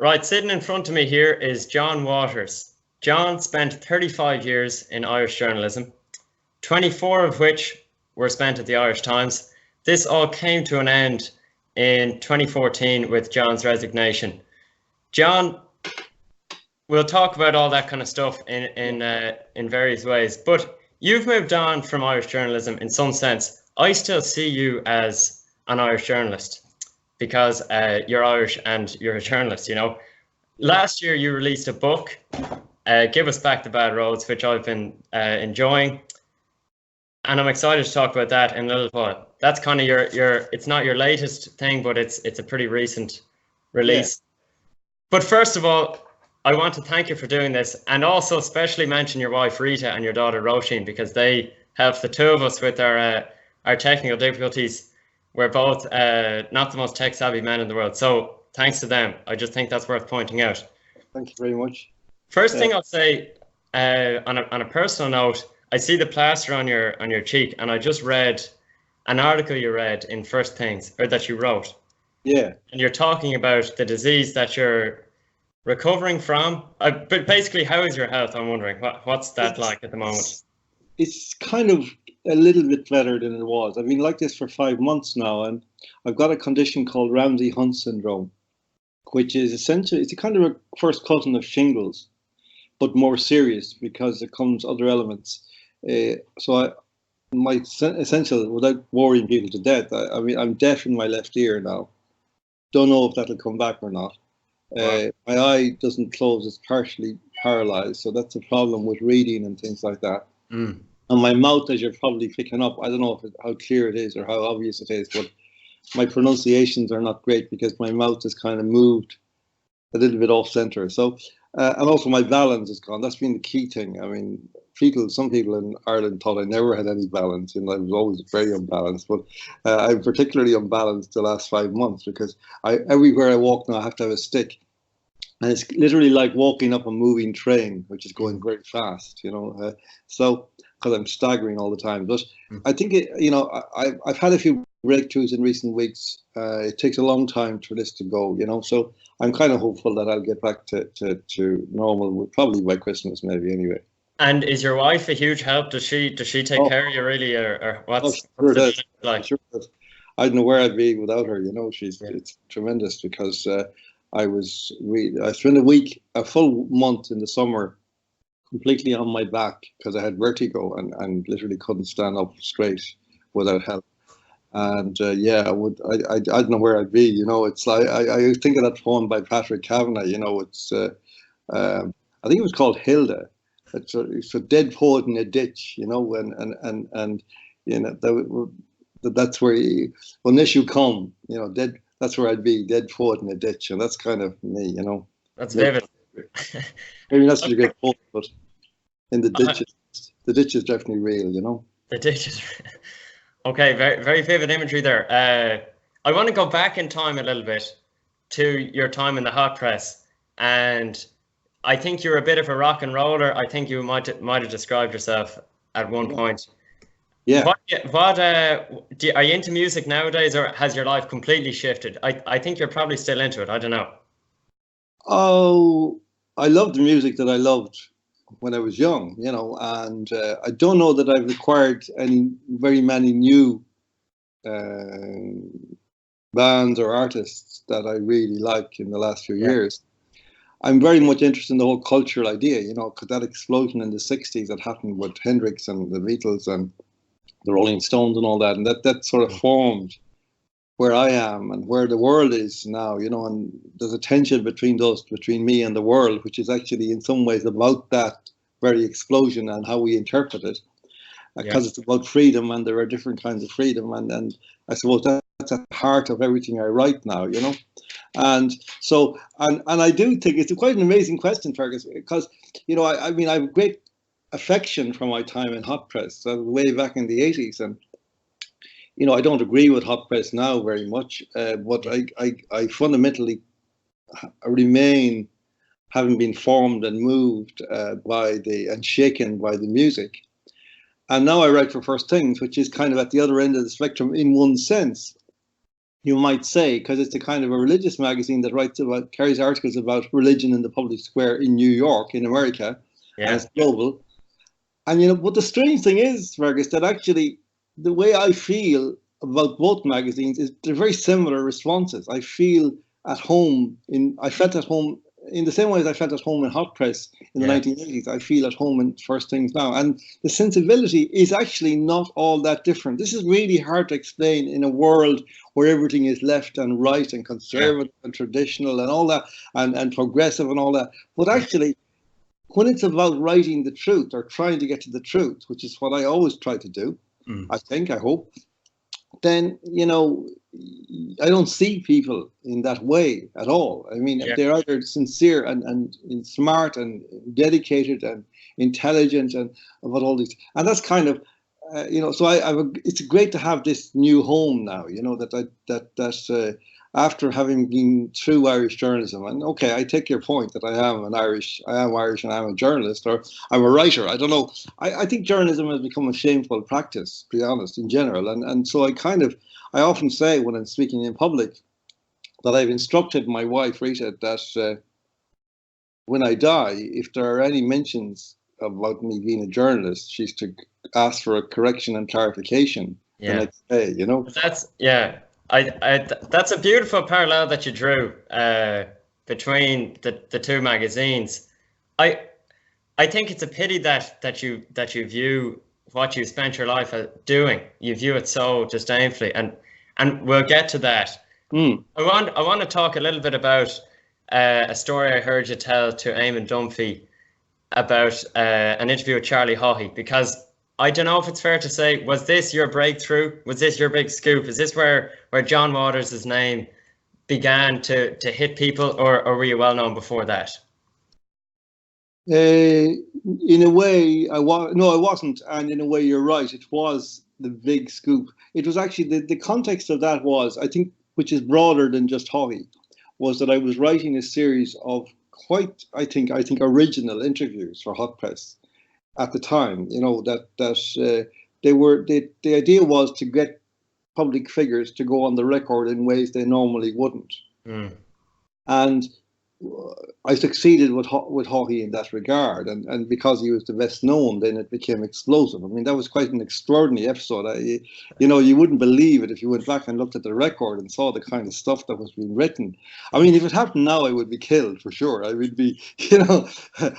Right, sitting in front of me here is John Waters. John spent 35 years in Irish journalism, 24 of which were spent at the Irish Times. This all came to an end in 2014 with John's resignation. John, we'll talk about all that kind of stuff in various ways, but you've moved on from Irish journalism in some sense. I still see you as an Irish journalist because you're Irish and you're a journalist, you know. Last year you released a book, Give Us Back the Bad Roads, which I've been enjoying, and I'm excited to talk about that in a little while. That's kind of your it's not your latest thing, but it's a pretty recent release. But first of all, I want to thank you for doing this, and also especially mention your wife Rita and your daughter Roisin, because they helped the two of us with our technical difficulties. We're both not the most tech savvy men in the world, so thanks to them. I just think that's worth pointing out. Thank you very much. First thing I'll say, on a personal note, I see the plaster on your cheek, and I just read an article you read in First Things, or that you wrote. Yeah. And you're talking about the disease that you're recovering from. But basically, how is your health? I'm wondering, what's that like at the moment? It's kind of a little bit better than it was. I've been like this for 5 months now, and I've got a condition called Ramsay-Hunt syndrome, which is essentially, it's a kind of a first cousin of shingles, but more serious because it comes other elements. My essential, without worrying people to death, I mean, I'm deaf in my left ear now. Don't know if that'll come back or not. Wow. My eye doesn't close, it's partially paralyzed, so that's a problem with reading and things like that. And my mouth, as you're probably picking up, I don't know how clear it is or how obvious it is, but my pronunciations are not great because my mouth is kind of moved a little bit off center. So, and also my balance is gone. That's been the key thing. I mean, some people in Ireland thought I never had any balance, and I was always very unbalanced. But I'm particularly unbalanced the last 5 months because everywhere I walk now I have to have a stick, and it's literally like walking up a moving train, which is going very fast. You know, so because I'm staggering all the time. But I think I've had a few breakthroughs in recent weeks. It takes a long time for this to go, you know. So I'm kind of hopeful that I'll get back to normal, probably by Christmas, maybe anyway. And is your wife a huge help? Does she take care of you really, or what's it like? Sure does. I don't know where I'd be without her. You know, it's tremendous because I spent a full month in the summer completely on my back because I had vertigo and literally couldn't stand up straight without help. And I don't know where I'd be. You know, it's like I think of that poem by Patrick Kavanagh. You know, it's I think it was called Hilda. It's a dead poet in a ditch. You know, and you know that's where unless you come, you know, dead. That's where I'd be, dead poet in a ditch, and that's kind of me. You know, that's vivid. Maybe that's what you get poet, but in the ditches, the ditch is definitely real. You know, the ditch is. Okay, very, very vivid imagery there. I want to go back in time a little bit to your time in the hot press, and I think you're a bit of a rock and roller. I think you might have described yourself at one point. Yeah. Are you into music nowadays, or has your life completely shifted? I think you're probably still into it. I don't know. Oh, I love the music that I loved when I was young, you know, and I don't know that I've acquired very many new bands or artists that I really like in the last few years. I'm very much interested in the whole cultural idea, you know, because that explosion in the 60s that happened with Hendrix and the Beatles and the Rolling Stones and all that, and that sort of formed where I am and where the world is now, you know, and there's a tension between me and the world, which is actually in some ways about that very explosion and how we interpret it, because it's about freedom, and there are different kinds of freedom, and I suppose that's at the heart of everything I write now, you know. And so, and I do think it's quite an amazing question, Fergus, because, you know, I mean, I have great affection for my time in hot press, way back in the 80s, and you know, I don't agree with hot press now very much, but I fundamentally remain, having been formed and moved and shaken by the music. And now I write for First Things, which is kind of at the other end of the spectrum in one sense. you might say, because it's a kind of a religious magazine that carries articles about religion in the public square in New York, in America, and it's global. And but the strange thing is, Fergus, that actually the way I feel about both magazines is they're very similar responses. I feel at home I felt at home in the same way as I felt at home in Hot Press in the 1980s. I feel at home in First Things Now, and the sensibility is actually not all that different. This is really hard to explain in a world where everything is left and right and conservative and traditional and all that, and progressive and all that. But actually, when it's about writing the truth or trying to get to the truth, which is what I always try to do, I hope, then, I don't see people in that way at all. I mean, they're either sincere and smart and dedicated and intelligent and about all these. And that's kind of, so it's great to have this new home now, that after having been through Irish journalism, and okay, I take your point that I am Irish and I'm a journalist, or I'm a writer. I don't know. I think journalism has become a shameful practice, to be honest, in general. And so I often say when I'm speaking in public that I've instructed my wife, Rita, that when I die, if there are any mentions about me being a journalist, she's to ask for a correction and clarification the next day, That's, that's a beautiful parallel that you drew between the two magazines. I think it's a pity that you view what you spent your life doing. You view it so disdainfully, and we'll get to that. I want to talk a little bit about a story I heard you tell to Eamon Dunphy about an interview with Charlie Haughey, because I don't know if it's fair to say, was this your breakthrough? Was this your big scoop? Is this where John Waters' name began to hit people, or were you well known before that? In a way, I wasn't. And in a way, you're right. It was the big scoop. It was actually the context of that was, I think, which is broader than just Haughey, was that I was writing a series of quite, I think original interviews for Hot Press at the time. The idea was to get public figures to go on the record in ways they normally wouldn't. And I succeeded with Haughey in that regard, and because he was the best known, then it became explosive. I mean, that was quite an extraordinary episode. You wouldn't believe it if you went back and looked at the record and saw the kind of stuff that was being written. I mean, if it happened now, I would be killed for sure. I would be,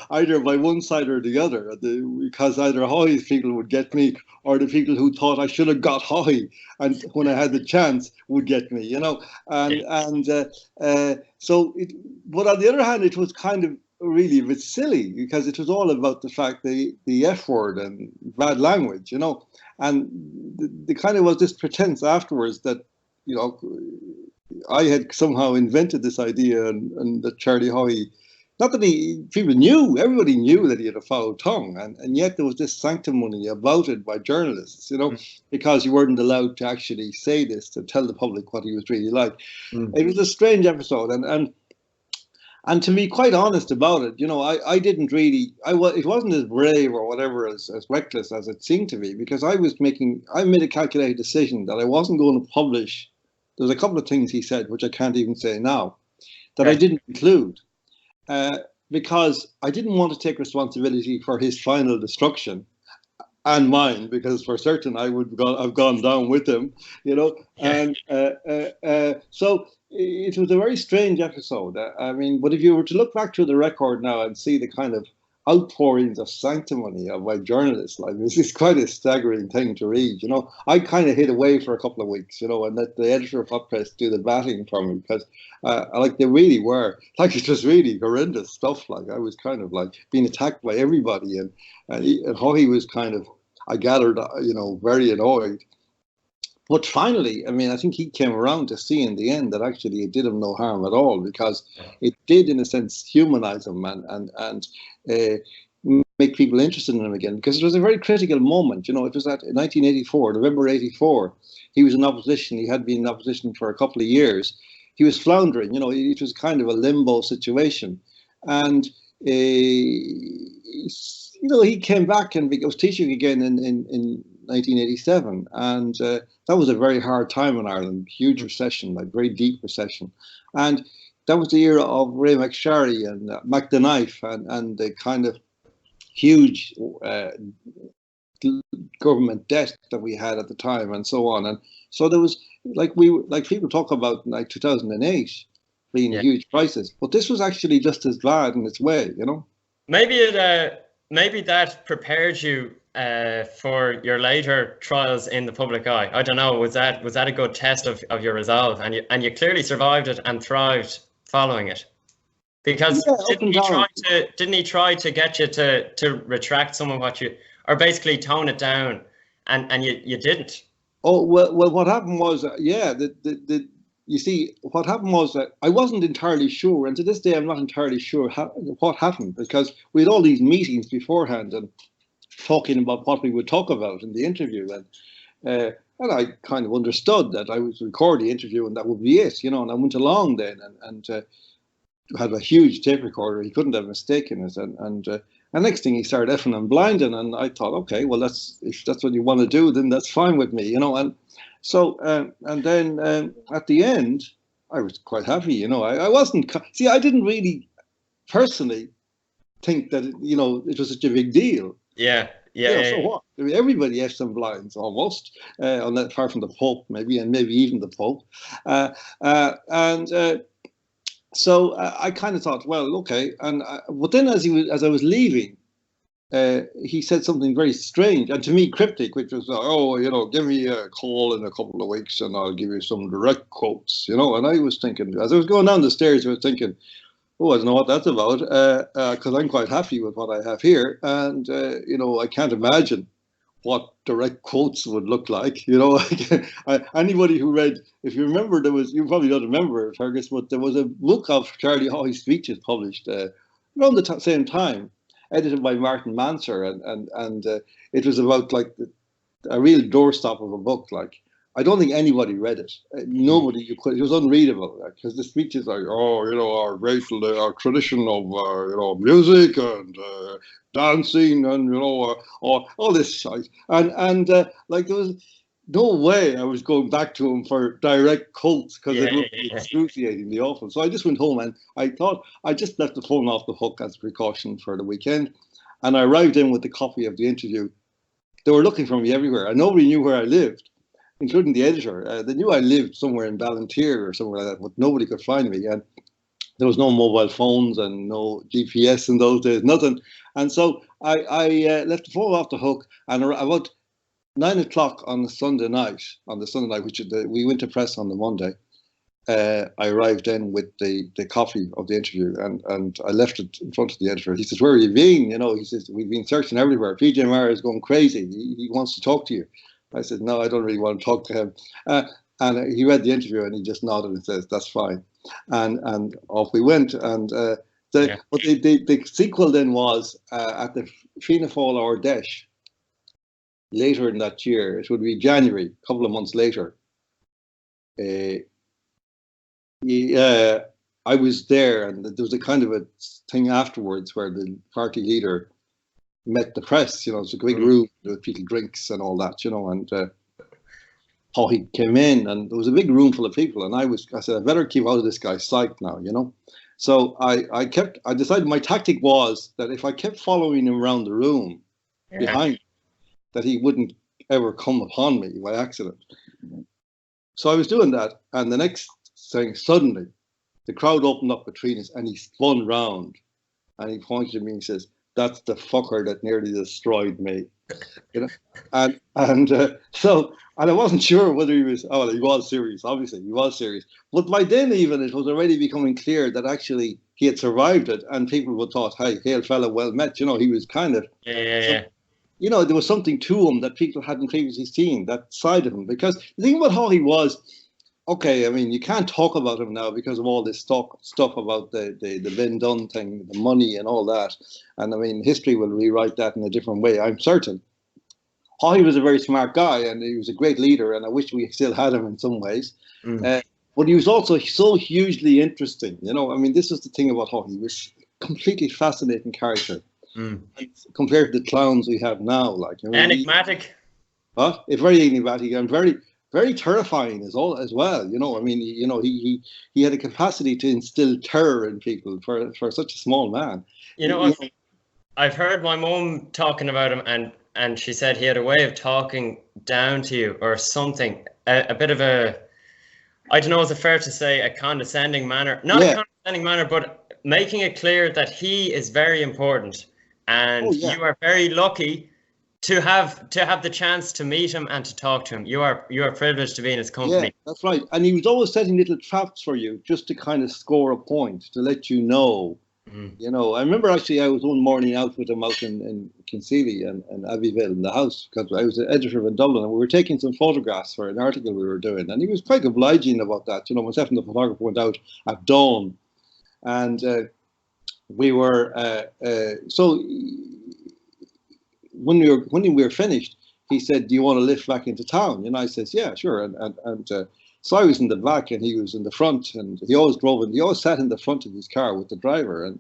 either by one side or the other, because either Haughey's people would get me, or the people who thought I should have got Haughey, and when I had the chance, would get me. But on the other hand, it was kind of really a bit silly, because it was all about the fact the F word and bad language, and the kind of was this pretense afterwards that, I had somehow invented this idea, and that Charlie Haughey, not that everybody knew that he had a foul tongue, and yet there was this sanctimony about it by journalists, because you weren't allowed to actually say this, to tell the public what he was really like. It was a strange episode, and to be quite honest about it, I didn't really, it wasn't as brave or whatever, as reckless as it seemed to be, because I made a calculated decision that I wasn't going to publish. There's a couple of things he said, which I can't even say now, that I didn't include, because I didn't want to take responsibility for his final destruction and mine, because for certain I would have gone down with him, and so it was a very strange episode. I mean, but if you were to look back to the record now and see the kind of outpourings of sanctimony of my journalists, like, this is quite a staggering thing to read. I kind of hid away for a couple of weeks, and let the editor of Hot Press do the batting for me, because they really were, it was really horrendous stuff. I was kind of being attacked by everybody, and Haughey was kind of, I gathered, very annoyed. But finally, I mean, I think he came around to see in the end that actually it did him no harm at all, because it did, in a sense, humanize him and make people interested in him again, because it was a very critical moment. It was at 1984, November 84. He was in opposition. He had been in opposition for a couple of years. He was floundering. It was kind of a limbo situation. And he came back and was teaching again in 1987, and that was a very hard time in Ireland, huge recession, like very deep recession. And that was the era of Ray McSharry and Mac the Knife and the kind of huge government debt that we had at the time and so on. And so there was, like people talk about like 2008 being a huge crisis, but this was actually just as bad in its way, you know? Maybe maybe that prepared you for your later trials in the public eye. I don't know. Was that a good test of your resolve? And you clearly survived it and thrived following it. Because didn't he try to get you to retract some of what you, or basically tone it down, and you didn't? Oh well, what happened was you see, what happened was that I wasn't entirely sure, and to this day I'm not entirely sure what happened, because we had all these meetings beforehand and talking about what we would talk about in the interview, and I kind of understood that I would record the interview and that would be it, you know. And I went along then and had a huge tape recorder. He couldn't have mistaken it, and next thing he started effing and blinding, and I thought, okay, well, if that's what you want to do, then that's fine with me, you know. And so and then at the end, I was quite happy, you know. I wasn't, see, I didn't really personally think that it was such a big deal. So what? I mean, everybody effs and blinds almost, apart from the Pope, maybe, and maybe even the Pope, So I kind of thought, well, okay. And but then as I was leaving, he said something very strange and to me cryptic, which was, give me a call in a couple of weeks and I'll give you some direct quotes, you know. And I was thinking, as I was going down the stairs, I was thinking, oh, I don't know what that's about, because I'm quite happy with what I have here, and I can't imagine what direct quotes would look like, you know. Anybody who read, if you remember, you probably don't remember, Fergus, but there was a book of Charlie Haughey's speeches published around the same time, edited by Martin Manser, and it was about like a real doorstop of a book. Like, I don't think anybody read it. Nobody, it was unreadable, because the speeches like, our tradition of music and dancing and or all this shit, and like there was no way I was going back to him for direct quotes, because it would be excruciatingly awful. So I just went home and I thought I just left the phone off the hook as a precaution for the weekend, and I arrived in with the copy of the interview. They were looking for me everywhere, and nobody knew where I lived, including the editor. They knew I lived somewhere in Ballantyre or somewhere like that, but nobody could find me. And there was no mobile phones and no GPS in those days, nothing. And so I left the phone off the hook, and about 9 o'clock on the Sunday night, which we went to press on the Monday, I arrived in with the copy of the interview, and I left it in front of the editor. He says, "Where have you been?" He says, "We've been searching everywhere. PJ Maher is going crazy. He wants to talk to you." I said, "No, I don't really want to talk to him." And he read the interview and he just nodded and says, "That's fine." And off we went. And the sequel then was at the Fianna Fáil Our Desh later in that year. It would be January, a couple of months later. I was there, and there was a kind of a thing afterwards where the party leader met the press. It's a big room with people drinks and all that, and Haughey came in, and there was a big room full of people, and I said, I better keep out of this guy's sight now, So I decided my tactic was that if I kept following him around the room behind, that he wouldn't ever come upon me by accident. So I was doing that, and the next thing, suddenly, the crowd opened up between us, and he spun round, and he pointed at me and says, "That's the fucker that nearly destroyed me." And I wasn't sure whether he was. Oh, well, he was serious. Obviously, he was serious. But by then, even it was already becoming clear that actually he had survived it, and people would thought, "Hey, hail fella, well met." He was kind of. There was something to him that people hadn't previously seen, that side of him. Because the thing about Haughey was, okay, I mean, you can't talk about him now because of all this stuff about the Ben Dunn thing, the money and all that. And I mean, history will rewrite that in a different way, I'm certain. Haughey was a very smart guy, and he was a great leader, and I wish we still had him in some ways. But he was also so hugely interesting. I mean, this is the thing about Haughey. He was a completely fascinating character compared to the clowns we have now. Like, enigmatic. Huh? It's very enigmatic and very terrifying as well. You know, I mean, you know, he had a capacity to instill terror in people for such a small man. You know, I've heard my mum talking about him, and she said he had a way of talking down to you or something, a bit of a, I don't know, is it fair to say a condescending manner? Not a condescending manner, but making it clear that he is very important, and you are very lucky to have the chance to meet him and to talk to him. You are privileged to be in his company. Yeah, that's right. And he was always setting little traps for you just to kind of score a point, to let you know. You know, I remember actually I was one morning out with him out in Kinseely and Abbeyville in the house, because I was an editor in Dublin, and we were taking some photographs for an article we were doing, and he was quite obliging about that. You know, myself and the photographer went out at dawn, and we were so when we were finished, he said, "Do you want to lift back into town?" And I says, "Yeah, sure." And so I was in the back and he was in the front, and he always sat in the front of his car with the driver, and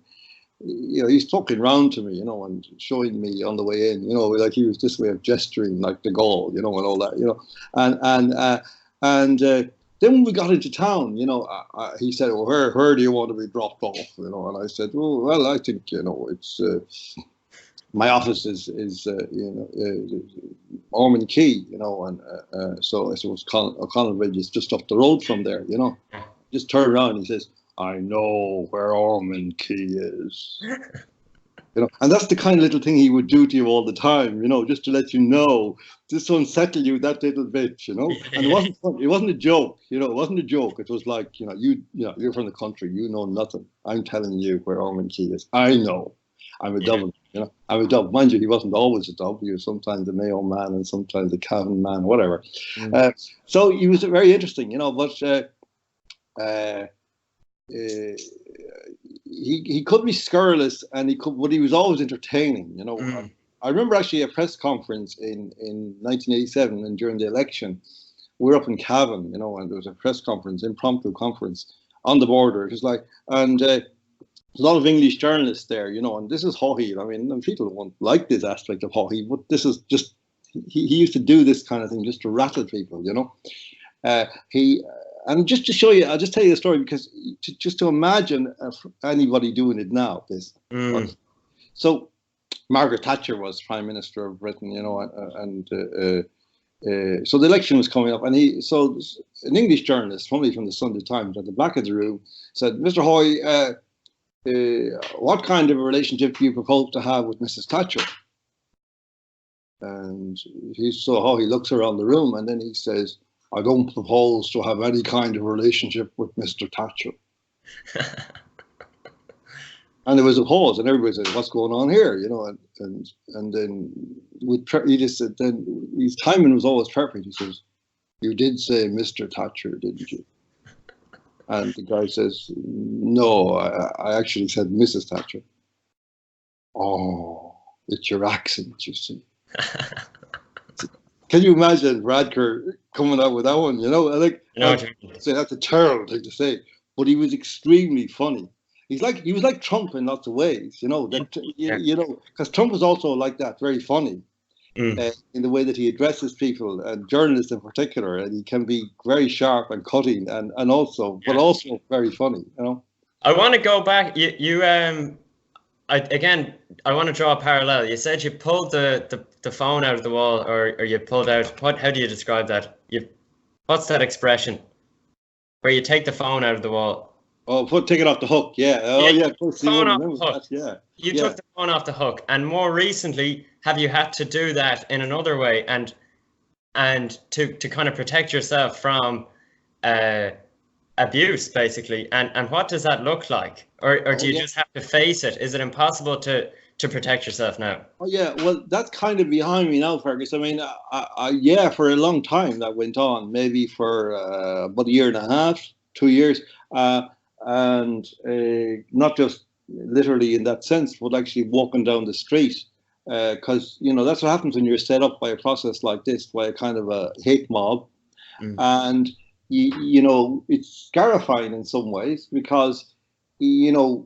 you know, he's talking round to me, you know, and showing me on the way in, you know, like he was this way of gesturing like the Gaul, you know, and all that, you know, and then when we got into town, you know, he said, "Well, where do you want to be dropped off?" You know, and I said, "Well, I think, you know, it's my office is you know, Ormond Quay, you know, and so I suppose O'Connell Bridge is just up the road from there, you know." Just turn around and he says, "I know where Ormond Quay is." You know, and that's the kind of little thing he would do to you all the time, you know, just to let you know, just to unsettle you that little bit, you know. And it wasn't fun. It wasn't a joke, you know. It wasn't a joke. It was like, you know, you're from the country, you know nothing. I'm telling you where Ormond Quay is. I know. I'm a Dublin, you know. I'm a Dub. Mind you, he wasn't always a Dub. He was sometimes a Mayo man and sometimes a Cavan man, whatever. So he was very interesting, you know. But he could be scurrilous, and but he was always entertaining, you know. I remember actually a press conference in 1987, and during the election, we were up in Cavan, you know, and there was a press conference, impromptu conference on the border. It was like, and a lot of English journalists there, you know, and this is Haughey. I mean, people won't like this aspect of Haughey, but this is just, he used to do this kind of thing just to rattle people, you know. And just to show you, I'll just tell you the story, because just to imagine anybody doing it now, this. So Margaret Thatcher was Prime Minister of Britain, you know, and so the election was coming up, and so an English journalist, probably from the Sunday Times, at the back of the room, said, "Mr. Haughey, what kind of a relationship do you propose to have with Mrs. Thatcher?" And how he looks around the room, and then he says, "I don't propose to have any kind of relationship with Mr. Thatcher." And there was a pause, and everybody said, "What's going on here?" You know, and then he just said, then his timing was always perfect. He says, "You did say Mr. Thatcher, didn't you?" And the guy says, "No, I actually said Mrs. Thatcher." "Oh, it's your accent, you see." Can you imagine Radker coming out with that one? You know, like, so that's a terrible thing to say, but he was extremely funny. He was like Trump in lots of ways, you know. That you know, because Trump was also like that, very funny in the way that he addresses people, and journalists in particular, and he can be very sharp and cutting, and also very funny, you know. I want to go back. I want to draw a parallel. You said you pulled the phone out of the wall, or you pulled out, how do you describe that? What's that expression? Where you take the phone out of the wall. Oh, take it off the hook, yeah. Oh, yeah, of course. Phone off the hook. Yeah. You took the phone off the hook, and more recently, have you had to do that in another way, and to kind of protect yourself from abuse, basically? And what does that look like? Or do you just have to face it? Is it impossible to protect yourself now? Oh yeah, well, that's kind of behind me now, Fergus. I mean, for a long time that went on, maybe for about a year and a half, 2 years, and not just literally in that sense, but actually walking down the street, because you know that's what happens when you're set up by a process like this, by a kind of a hate mob, and you know, it's scarifying in some ways, because you know,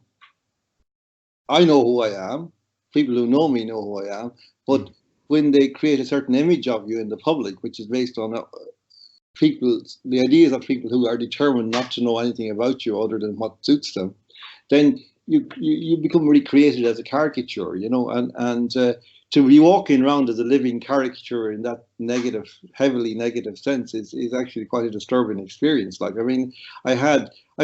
I know who I am. People who know me know who I am, but when they create a certain image of you in the public, which is based on the ideas of people who are determined not to know anything about you other than what suits them, then you become really created as a caricature, you know, and to be walking around as a living caricature in that negative, heavily negative sense is actually quite a disturbing experience. Like, I mean, I've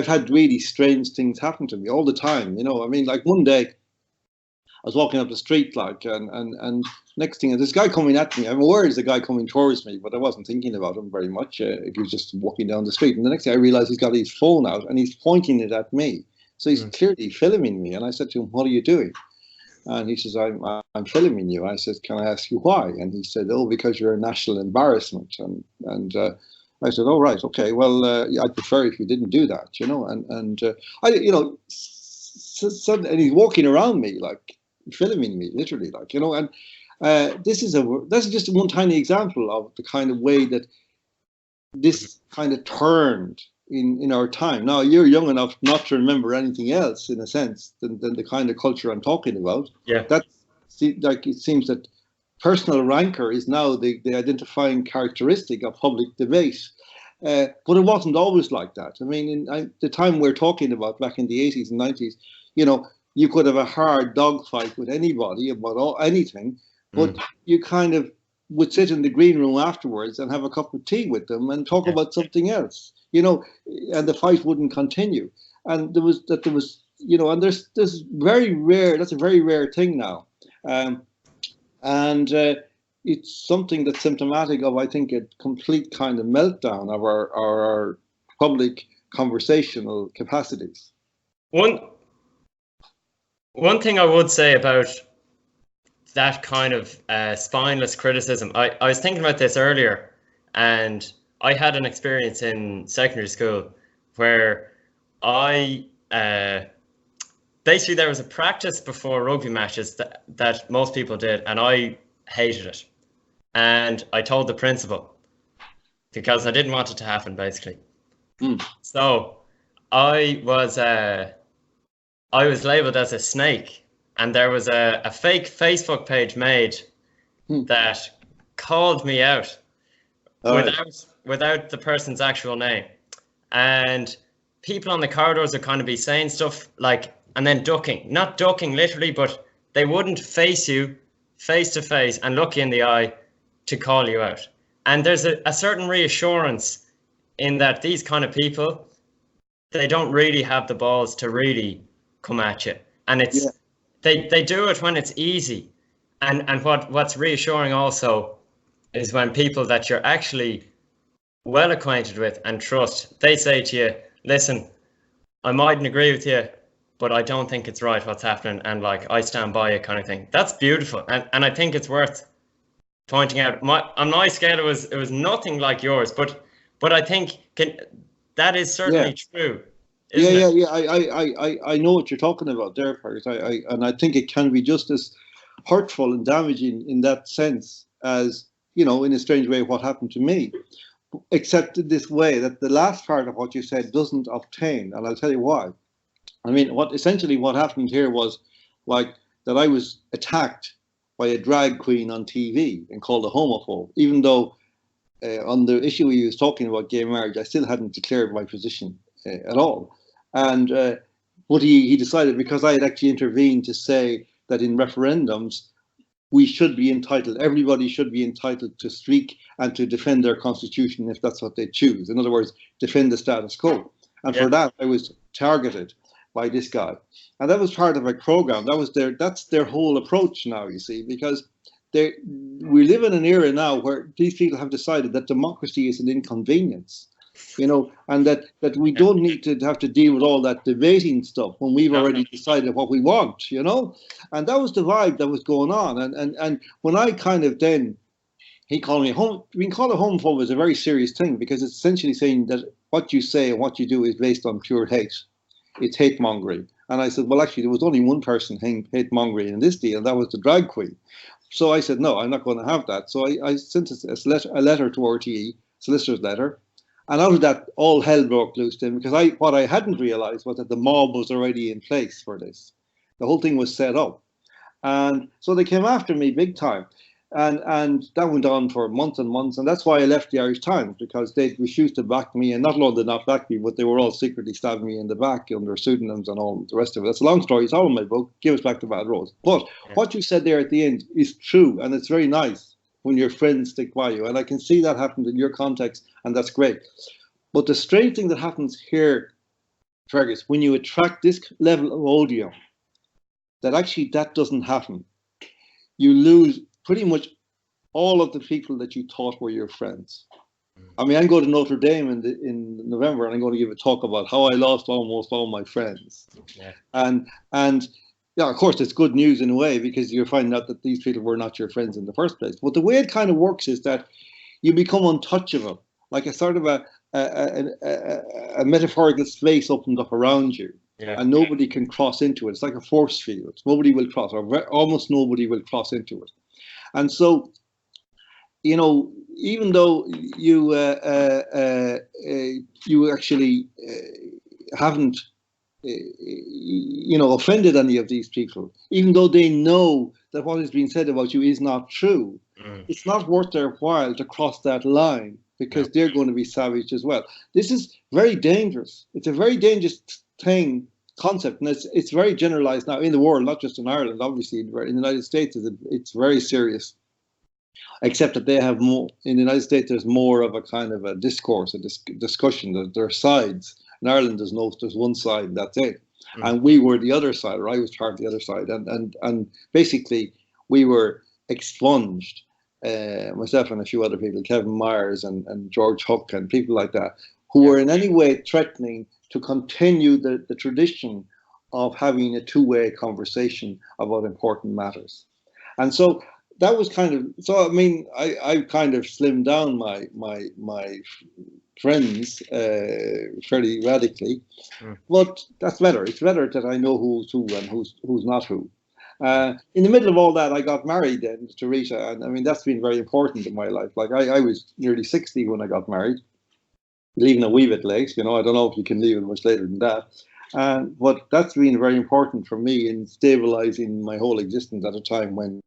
had really strange things happen to me all the time, you know. I mean, like one day I was walking up the street, like, and next thing, this guy coming at me. I'm aware there's a guy coming towards me, but I wasn't thinking about him very much. He was just walking down the street, and the next thing I realized he's got his phone out and he's pointing it at me. So he's clearly filming me, and I said to him, "What are you doing?" And he says, I'm filming you. I said, "Can I ask you why?" And he said, "Oh, because you're a national embarrassment." And I said, "Oh, right, okay. Well, I'd prefer if you didn't do that, you know." And you know, and he's walking around me, like filming me, literally, like, you know. And this is just one tiny example of the kind of way that this kind of turned in our time. Now, you're young enough not to remember anything else, in a sense, than the kind of culture I'm talking about. Yeah. Like, it seems that personal rancor is now the identifying characteristic of public debate. But it wasn't always like that. I mean, in the time we're talking about, back in the 80s and 90s, you know, you could have a hard dogfight with anybody about anything, but you kind of would sit in the green room afterwards and have a cup of tea with them and talk about something else, you know, and the fight wouldn't continue. And there was, you know, and there's very rare, that's a very rare thing now. And it's something that's symptomatic of, I think, a complete kind of meltdown of our public conversational capacities. One thing I would say about that kind of spineless criticism, I was thinking about this earlier, and I had an experience in secondary school where basically there was a practice before rugby matches that most people did, and I hated it. And I told the principal because I didn't want it to happen, basically. So I was labeled as a snake, and there was a fake Facebook page made that called me out without the person's actual name. And people on the corridors would kind of be saying stuff like, and then ducking, not ducking literally, but they wouldn't face you face to face and look you in the eye to call you out. And there's a certain reassurance in that these kind of people, they don't really have the balls to really come at you. And it's they do it when it's easy. And what's reassuring also is when people that you're actually well acquainted with and trust, they say to you, "Listen, I mightn't agree with you, but I don't think it's right what's happening, and like, I stand by it," kind of thing. That's beautiful, and I think it's worth pointing out. On my scale, it was nothing like yours, but I think that is certainly true. I know what you're talking about there, Fergus. I think it can be just as hurtful and damaging in that sense as, you know, in a strange way, what happened to me. Except in this way, that the last part of what you said doesn't obtain, and I'll tell you why. I mean, what happened here was, like, that I was attacked by a drag queen on TV and called a homophobe, even though on the issue he was talking about, gay marriage, I still hadn't declared my position at all. And but he decided, because I had actually intervened to say that in referendums, we should be entitled, everybody should be entitled to speak and to defend their constitution if that's what they choose. In other words, defend the status quo. And for that, I was targeted by this guy. And that was part of a program. That's their whole approach now, you see, because we live in an era now where these people have decided that democracy is an inconvenience, you know, and that we don't need to have to deal with all that debating stuff when we've already decided what we want, you know. And that was the vibe that was going on. And when I kind of then, he called me home, being called a homophobe is a very serious thing, because it's essentially saying that what you say and what you do is based on pure hate. It's hate mongering. And I said, well, actually, there was only one person hate mongering in this deal, and that was the drag queen. So I said, no, I'm not going to have that. So I sent a letter to RTE, solicitor's letter. And out of that, all hell broke loose then, because what I hadn't realized was that the mob was already in place for this. The whole thing was set up. And so they came after me big time. And that went on for months and months, and that's why I left the Irish Times, because they refused to back me, and not alone did not back me, but they were all secretly stabbing me in the back under pseudonyms and all the rest of it. That's a long story. It's all in my book. Give Us Back the Bad Roads. But what you said there at the end is true, and it's very nice when your friends stick by you, and I can see that happened in your context, and that's great. But the strange thing that happens here, Fergus, when you attract this level of odium, that actually that doesn't happen. You lose pretty much all of the people that you thought were your friends. I mean, I'm going to Notre Dame in November, and I'm going to give a talk about how I lost almost all my friends. Yeah. And yeah, of course, it's good news in a way, because you're finding out that these people were not your friends in the first place. But the way it kind of works is that you become untouchable, like a sort of a metaphorical space opened up around you. Yeah. And nobody can cross into it. It's like a force field. Nobody will cross, or almost nobody will cross into it. And so, you know, even though you you actually haven't, you know, offended any of these people, even though they know that what is being said about you is not true, it's not worth their while to cross that line, because they're going to be savage as well. This is very dangerous. It's a very dangerous concept, and it's very generalized now in the world, not just in Ireland. Obviously, in the United States, it's very serious, except that they have more. In the United States, there's more of a kind of a discourse, a discussion. There are sides. In Ireland, there's one side, that's it. And we were the other side, or I was part of the other side, and basically we were expunged. Myself and a few other people, Kevin Myers and George Hook and people like that, who were in any way threatening to continue the tradition of having a two-way conversation about important matters. And so that was kind of, so I mean, I kind of slimmed down my friends fairly radically, but that's better. It's better that I know who's who and who's not who. In the middle of all that, I got married then to Rita, and I mean, that's been very important in my life. Like I was nearly 60 when I got married, leaving a wee bit late, you know. I don't know if you can leave it much later than that. But that's been very important for me in stabilizing my whole existence at a time when,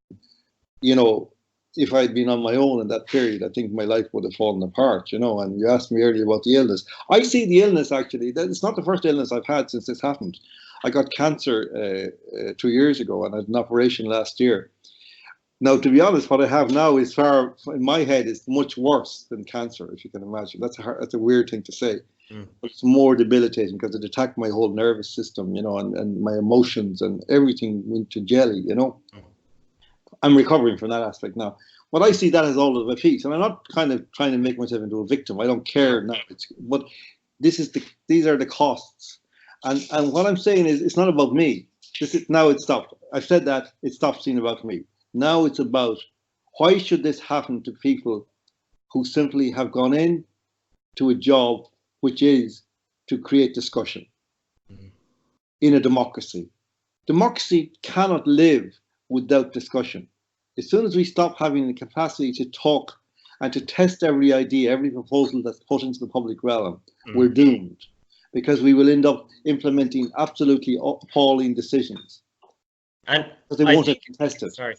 you know, if I'd been on my own in that period, I think my life would have fallen apart, you know. And you asked me earlier about the illness. I see the illness, actually, that it's not the first illness I've had since this happened. I got cancer 2 years ago, and I had an operation last year. Now, to be honest, what I have now is far, in my head, is much worse than cancer, if you can imagine. That's a weird thing to say, but it's more debilitating because it attacked my whole nervous system, you know, and my emotions, and everything went to jelly, you know. I'm recovering from that aspect now. But I see that as all of a piece, and I'm not kind of trying to make myself into a victim. I don't care now. But these are the costs. And what I'm saying is, it's not about me. Now it stopped. I've said that, it stopped being about me. Now it's about, why should this happen to people who simply have gone in to a job which is to create discussion in a democracy. Democracy cannot live without discussion. As soon as we stop having the capacity to talk and to test every idea, every proposal that's put into the public realm, we're doomed, because we will end up implementing absolutely appalling decisions. And they won't have contested. Sorry.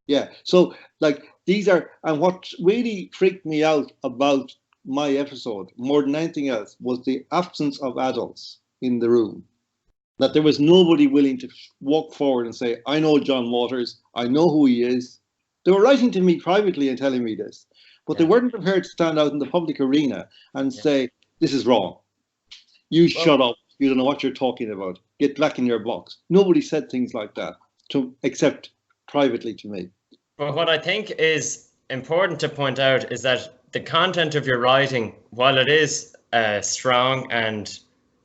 Yeah, so like these are, and what really freaked me out about my episode more than anything else was the absence of adults in the room. That there was nobody willing to walk forward and say, I know John Waters, I know who he is. They were writing to me privately and telling me this, but they weren't prepared to stand out in the public arena and say, this is wrong. You shut up, you don't know what you're talking about. Get back in your box. Nobody said things like that, except privately to me. But what I think is important to point out is that the content of your writing, while it is strong and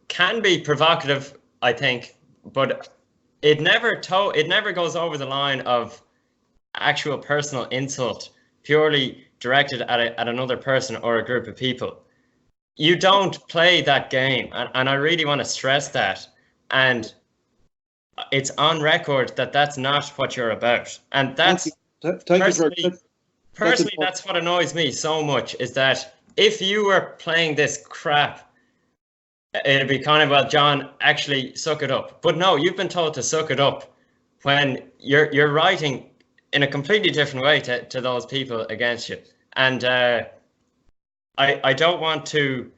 can be provocative, I think, but it never goes over the line of actual personal insult purely directed at another person or a group of people. You don't play that game, and I really want to stress that. And it's on record that that's not what you're about. And that's personally, that's what annoys me so much, is that if you were playing this crap, it'd be kind of, well, John, actually suck it up. But no, you've been told to suck it up when you're writing in a completely different way to those people against you. And I don't want to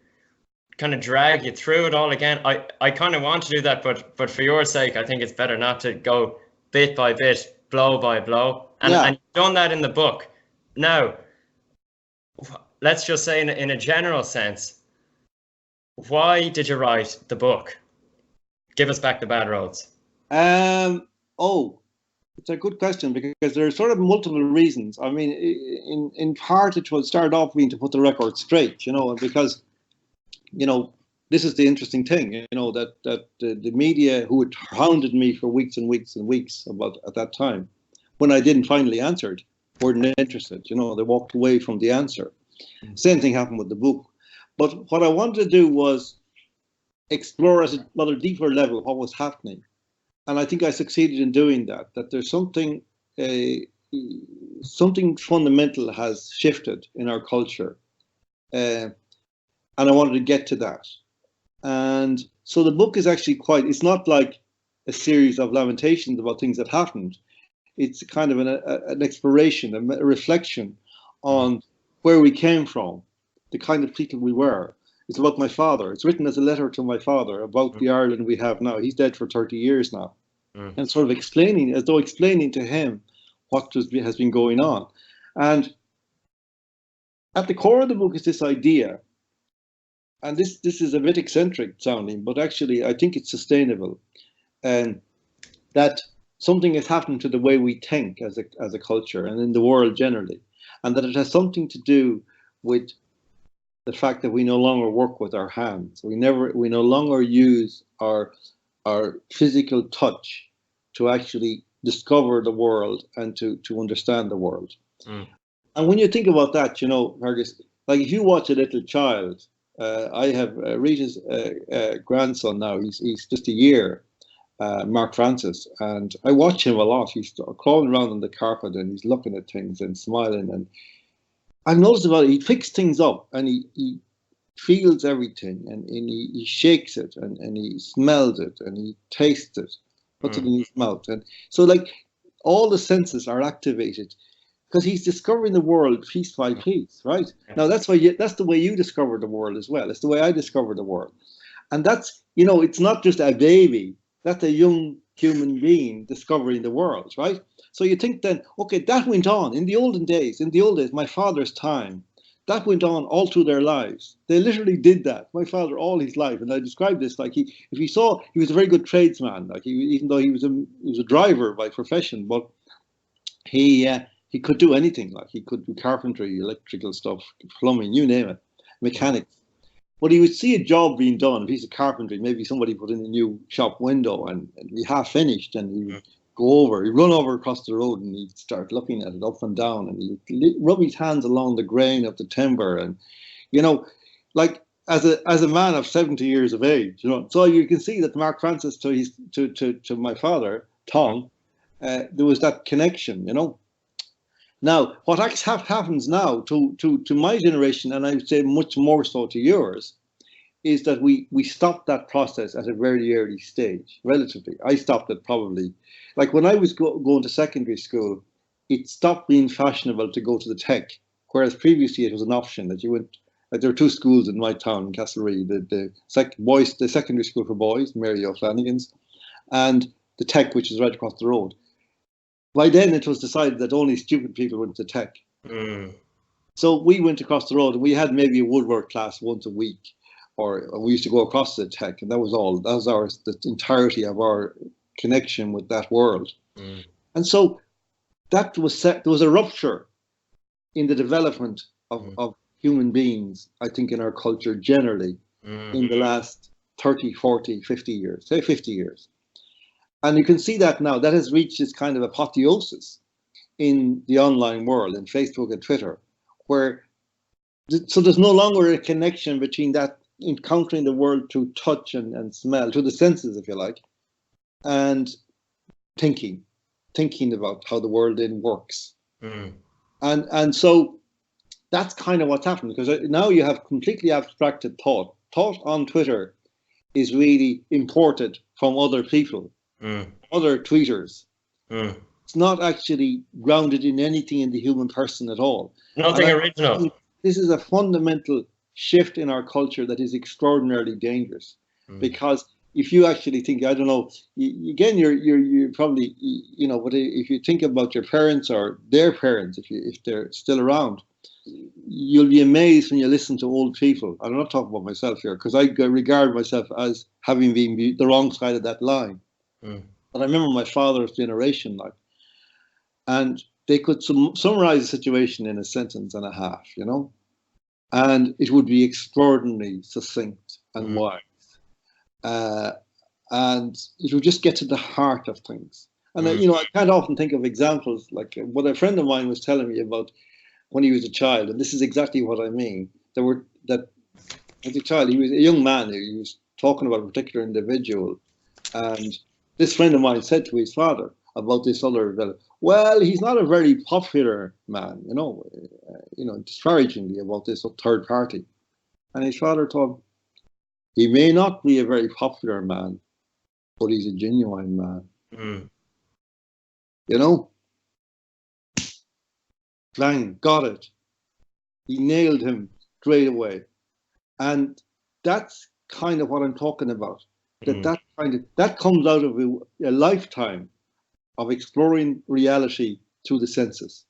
kind of drag you through it all again. I kind of want to do that, but for your sake, I think it's better not to go bit by bit, blow by blow. And, Yeah. and you've done that in the book. Now, let's just say in a general sense, why did you write the book? Give us back the bad roads. It's a good question, because there are sort of multiple reasons. I mean, in part, it will start off being to put the record straight, because, this is the interesting thing, that the media, who had hounded me for weeks and weeks and weeks about at that time, when I didn't finally answer it, weren't interested. They walked away from the answer. Same thing happened with the book. But what I wanted to do was explore at a rather deeper level what was happening. And I think I succeeded in doing that there's something fundamental has shifted in our culture. And I wanted to get to that. And so the book is actually it's not like a series of lamentations about things that happened. It's kind of an exploration, a reflection on where we came from, the kind of people we were. It's about my father. It's written as a letter to my father about the Ireland we have now. He's dead for 30 years now. And sort of explaining to him what has been going on. And at the core of the book is this idea, and this is a bit eccentric sounding, but actually I think it's sustainable, and that something has happened to the way we think as a culture and in the world generally, and that it has something to do with the fact that we no longer work with our hands. We no longer use our physical touch to actually discover the world and to understand the world. And when you think about that, Fergus, like if you watch a little child, I have Rita's grandson now, he's just a year, Mark Francis, and I watch him a lot. He's crawling around on the carpet and he's looking at things and smiling, and I've noticed about it, he picks things up and he feels everything, and he shakes it, and he smells it, and he tastes it, puts it in his mouth. And so like all the senses are activated because he's discovering the world piece by piece, right? Now that's the way you discover the world as well. It's the way I discover the world. And that's, it's not just a baby, that's a young human being discovering the world, right? So you think then, okay, that went on in the olden days, my father's time, that went on all through their lives. They literally did that. My father, all his life, and I described this like he was a very good tradesman. Like even though he was a driver by profession, but he could do anything. Like he could do carpentry, electrical stuff, plumbing, you name it, mechanics. But he would see a job being done, a piece of carpentry, maybe somebody put in a new shop window and be half finished, and he would he'd run over across the road and he'd start looking at it up and down, and he'd rub his hands along the grain of the timber, and like as a man of 70 years of age, so you can see that Mark Francis to my father Tom, there was that connection, Now what happens now to my generation, and I would say much more so to yours, is that we stopped that process at a very early stage, relatively. I stopped it probably, like when I was going to secondary school, it stopped being fashionable to go to the tech, whereas previously it was an option that you went. Like there were two schools in my town, in Castlereagh, the secondary school for boys, Mary O'Flanagan's, and the tech, which is right across the road. By then it was decided that only stupid people went to tech. So we went across the road and we had maybe a woodwork class once a week, or we used to go across the tech, and that was all. That was the entirety of our connection with that world. And so that was set. There was a rupture in the development of human beings, I think, in our culture generally in the last 30, 40, 50 years, say 50 years. And you can see that now, that has reached this kind of apotheosis in the online world, in Facebook and Twitter, where, so there's no longer a connection between that encountering the world through touch and smell, through the senses, if you like, and thinking about how the world then works. And so that's kind of what's happened, because now you have completely abstracted thought. Thought on Twitter is really imported from other people, other tweeters. It's not actually grounded in anything in the human person at all. Nothing original. This is a fundamental shift in our culture that is extraordinarily dangerous, because if you actually think, I don't know, again, you're probably, you know, but if you think about your parents or their parents, if they're still around, you'll be amazed when you listen to old people. I'm not talking about myself here, because I regard myself as having been the wrong side of that line. But I remember my father's generation, like, and they could summarize a situation in a sentence and a half, you know, and it would be extraordinarily succinct and wise. And it would just get to the heart of things. And you know, I can't often think of examples like what a friend of mine was telling me about when he was a child, and this is exactly what I mean. That as a child, he was a young man. He was talking about a particular individual, and this friend of mine said to his father about this other fellow, well, he's not a very popular man, you know, disparagingly about this third party. And his father told him, he may not be a very popular man, but he's a genuine man. You know? Bang, got it. He nailed him straight away. And that's kind of what I'm talking about. That comes out of a lifetime of exploring reality through the senses.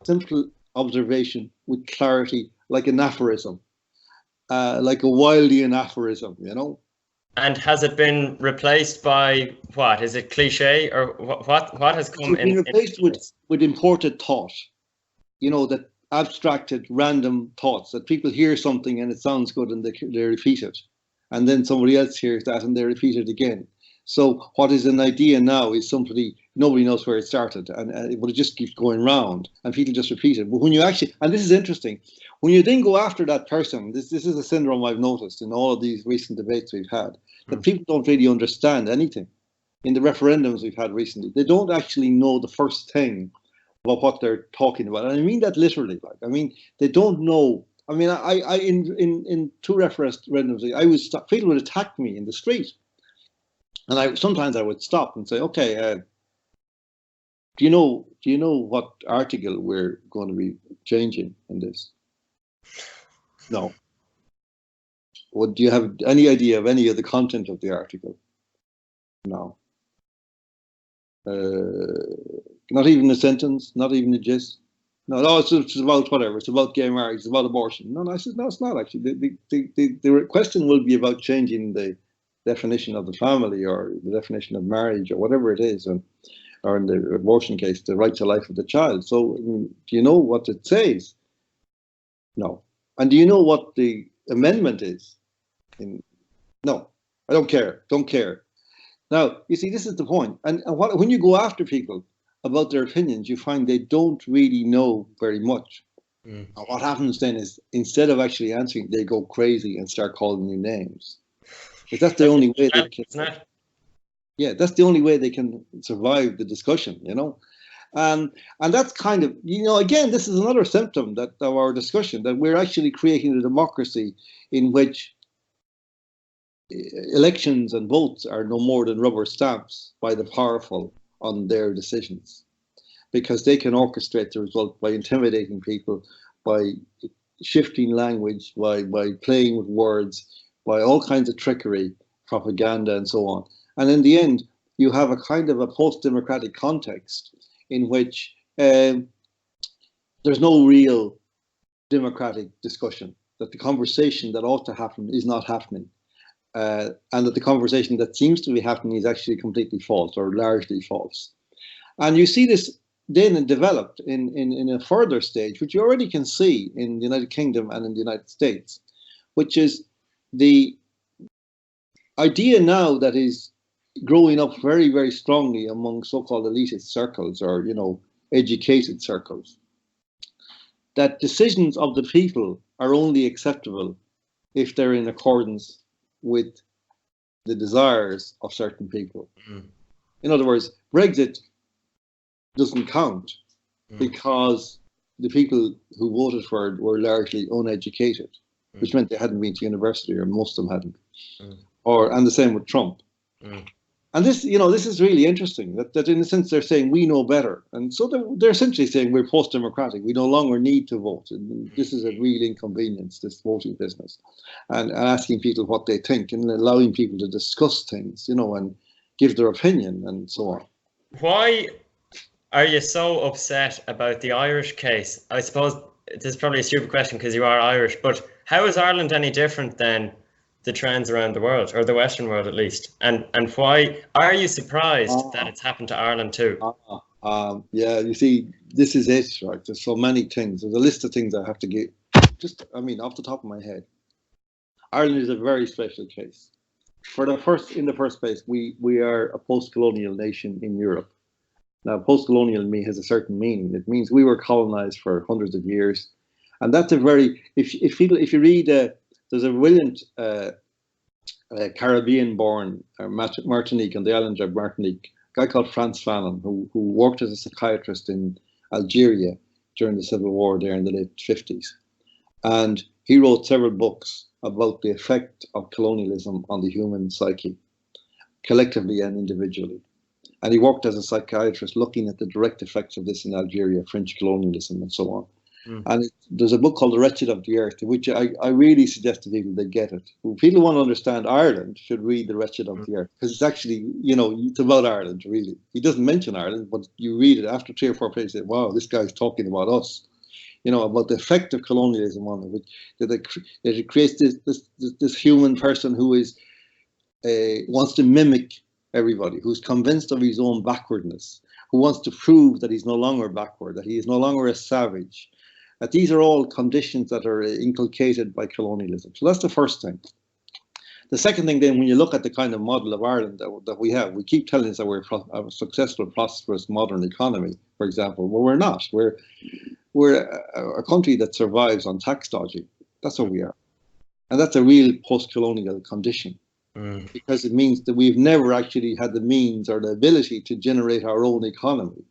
Simple observation with clarity, like an aphorism. Like a Wildian aphorism, you know. And has it been replaced by what? Is it cliche, or what has come in? It's been replaced with imported thought. You know, that abstracted, random thoughts that people hear something and it sounds good and they repeat it, and then somebody else hears that and they repeat it again. So what is an idea now is somebody, nobody knows where it started, but it just keeps going round and people just repeat it. But when you actually, and this is interesting, when you then go after that person, this is a syndrome I've noticed in all of these recent debates we've had, that people don't really understand anything. In the referendums we've had recently, they don't actually know the first thing about what they're talking about. And I mean that literally. Like, I mean, they don't know. I mean, I in two referendums, people would attack me in the street. And sometimes I would stop and say, okay, do you know what article we're going to be changing in this? No. Well, do you have any idea of any of the content of the article? No. Not even a sentence, not even a gist. No, it's about whatever. It's about gay marriage. It's about abortion. No, I said, no, it's not actually. The question will be about changing the definition of the family or the definition of marriage or whatever it is, or in the abortion case, the right to life of the child. So, do you know what it says? No. And do you know what the amendment is? No, I don't care. Don't care. Now, you see, this is the point. And when you go after people about their opinions, you find they don't really know very much. And what happens then is, instead of actually answering, they go crazy and start calling you names. Because that's the only way they can. Yeah, that's the only way they can survive the discussion, you know. And that's kind of, you know, again, this is another symptom of our discussion, that we're actually creating a democracy in which elections and votes are no more than rubber stamps by the powerful on their decisions, because they can orchestrate the result by intimidating people, by shifting language, by playing with words, by all kinds of trickery, propaganda, and so on. And in the end, you have a kind of a post-democratic context in which there's no real democratic discussion, that the conversation that ought to happen is not happening, and that the conversation that seems to be happening is actually completely false or largely false. And you see this then developed in a further stage, which you already can see in the United Kingdom and in the United States, which is the idea now that is growing up very, very strongly among so-called elitist circles, or, you know, educated circles, that decisions of the people are only acceptable if they're in accordance with the desires of certain people. In other words, Brexit doesn't count because the people who voted for it were largely uneducated, which meant they hadn't been to university, or most of them hadn't. And the same with Trump. And this, this is really interesting, that in a sense they're saying we know better. And so they're essentially saying we're post-democratic. We no longer need to vote. And this is a real inconvenience, this voting business. And asking people what they think and allowing people to discuss things, and give their opinion and so on. Why are you so upset about the Irish case? I suppose this is probably a stupid question because you are Irish, but how is Ireland any different than the trends around the world, or the Western world at least? And why are you surprised that it's happened to Ireland too? Yeah, you see, this is it, right? There's so many things. There's a list of things I have to give. Off the top of my head, Ireland is a very special case. In the first place, we are a post-colonial nation in Europe. Now, post-colonial has a certain meaning. It means we were colonized for hundreds of years, and that's a very. If you read, there's a brilliant Caribbean-born Martinique, on the island of Martinique, a guy called Frantz Fanon, who worked as a psychiatrist in Algeria during the Civil War there in the late 50s, and he wrote several books about the effect of colonialism on the human psyche, collectively and individually. And he worked as a psychiatrist looking at the direct effects of this in Algeria, French colonialism, and so on. And there's a book called The Wretched of the Earth, which I really suggest to people they get it. If people want to understand Ireland, should read The Wretched of the Earth, because it's actually, it's about Ireland, really. He doesn't mention Ireland, but you read it after 3 or 4 pages, say, wow, this guy's talking about us. About the effect of colonialism on it, that it creates this human person who is wants to mimic everybody, who's convinced of his own backwardness, who wants to prove that he's no longer backward, that he is no longer a savage. That these are all conditions that are inculcated by colonialism. So that's the first thing. The second thing, then, when you look at the kind of model of Ireland that we have, we keep telling us that we're a successful, prosperous, modern economy, for example. Well, we're not. We're a country that survives on tax dodging. That's what we are. And that's a real post-colonial condition, because it means that we've never actually had the means or the ability to generate our own economy.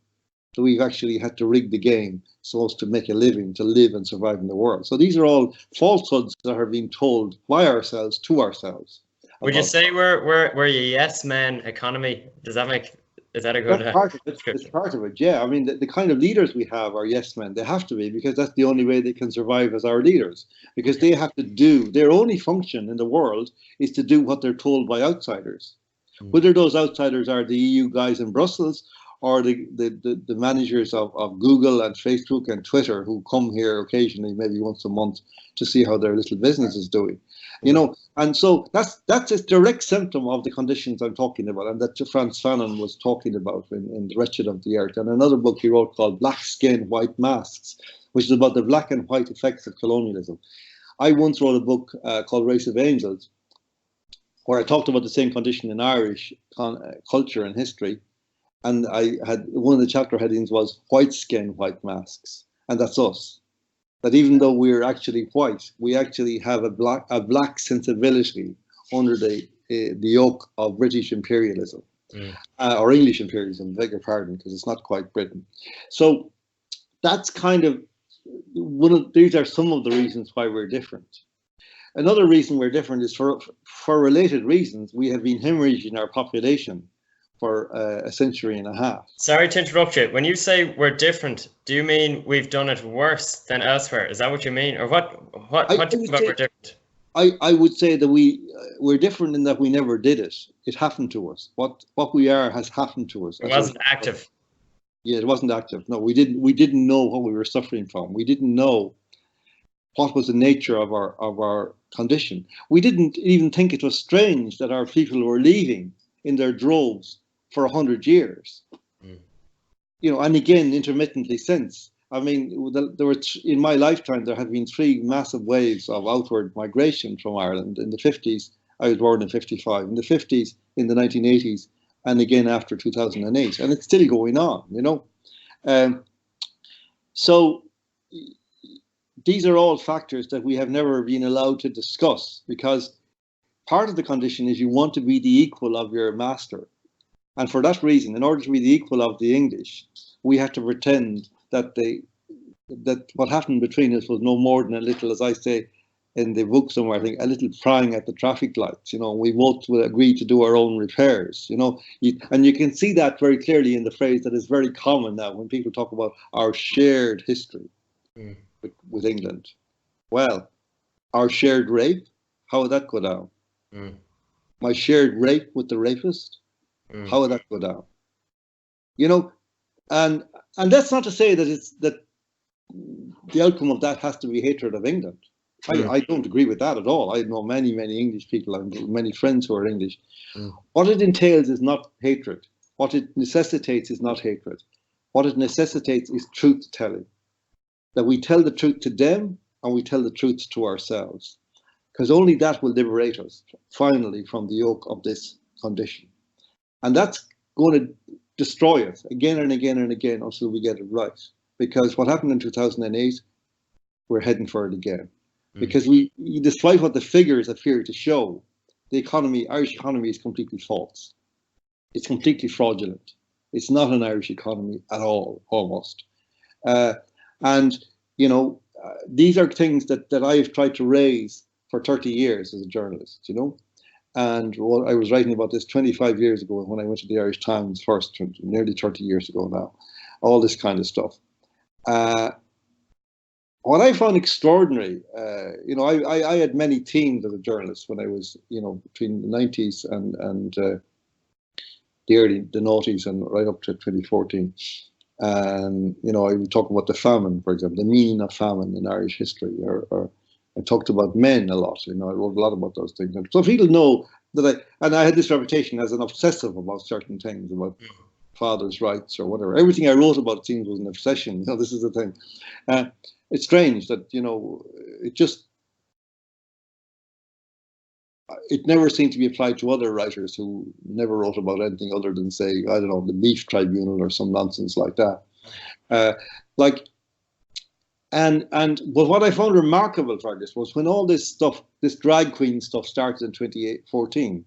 So we've actually had to rig the game so as to make a living, to live and survive in the world. So these are all falsehoods that are being told by ourselves to ourselves. Would you say we're a yes men economy? Is that a good description? It's part of it, yeah. I mean, the kind of leaders we have are yes men. They have to be, because that's the only way they can survive as our leaders. Because they have to do, their only function in the world is to do what they're told by outsiders. Whether those outsiders are the EU guys in Brussels, or the managers of Google and Facebook and Twitter, who come here occasionally, maybe once a month, to see how their little business is doing. And so that's a direct symptom of the conditions I'm talking about, and that Frantz Fanon was talking about in The Wretched of the Earth, and another book he wrote called Black Skin, White Masks, which is about the black and white effects of colonialism. I once wrote a book called Race of Angels, where I talked about the same condition in Irish culture and history. And I had one of the chapter headings was White Skin, White Masks. And that's us. That even though we're actually white, we actually have a black sensibility under the yoke of British imperialism, or English imperialism, beg your pardon, because it's not quite Britain. So that's kind of these are some of the reasons why we're different. Another reason we're different is for related reasons. We have been hemorrhaging our population for a century and a half. Sorry to interrupt you. When you say we're different, do you mean we've done it worse than elsewhere? Is that what you mean? Or what do you think about we're different? I would say that we're different in that we never did it. It happened to us. What we are has happened to us. It wasn't active. Yeah, it wasn't active. No, we didn't know what we were suffering from. We didn't know what was the nature of our condition. We didn't even think it was strange that our people were leaving in their droves for 100 years, and again, intermittently since. I mean, there were in my lifetime, there have been 3 massive waves of outward migration from Ireland. In the 50s, I was born in 55, in the 50s, in the 1980s, and again after 2008, and it's still going on, So these are all factors that we have never been allowed to discuss, because part of the condition is you want to be the equal of your master. And for that reason, in order to be the equal of the English, we had to pretend that what happened between us was no more than a little, as I say, in the book somewhere, I think, a little prying at the traffic lights. You know, we both will agree to do our own repairs. You know, and you can see that very clearly in the phrase that is very common now when people talk about our shared history with England. Well, our shared rape, how would that go down? My shared rape with the rapist, how would that go down? You know, and that's not to say that it's that the outcome of that has to be hatred of England. I don't agree with that at all. I know many English people and many friends who are English. What it entails is not hatred. What it necessitates is not hatred. What it necessitates is truth telling. That we tell the truth to them and we tell the truth to ourselves. Because only that will liberate us, finally, from the yoke of this condition. And that's going to destroy us again and again and again until we get it right. Because what happened in 2008, we're heading for it again. Because we, despite what the figures appear to show, the economy, Irish economy is completely false. It's completely fraudulent. It's not an Irish economy at all, almost. And, you know, these are things that I've tried to raise for 30 years as a journalist, you know. And well, I was writing about this 25 years ago when I went to the Irish Times first, nearly 30 years ago now, all this kind of stuff. What I found extraordinary, you know, I had many teams as a journalist when I was, you know, between the 90s and the noughties and right up to 2014. And, you know, I would talk about the famine, for example, the meaning of famine in Irish history, or I talked about men a lot, you know, I wrote a lot about those things. So people know that I had this reputation as an obsessive about certain things, about father's rights or whatever. Everything I wrote about, it seems, was an obsession. You know, this is the thing. It's strange that, you know, it never seemed to be applied to other writers who never wrote about anything other than, say, I don't know, the Beef Tribunal or some nonsense like that. But what I found remarkable, Fergus, was when all this stuff, this drag queen stuff started in 2014,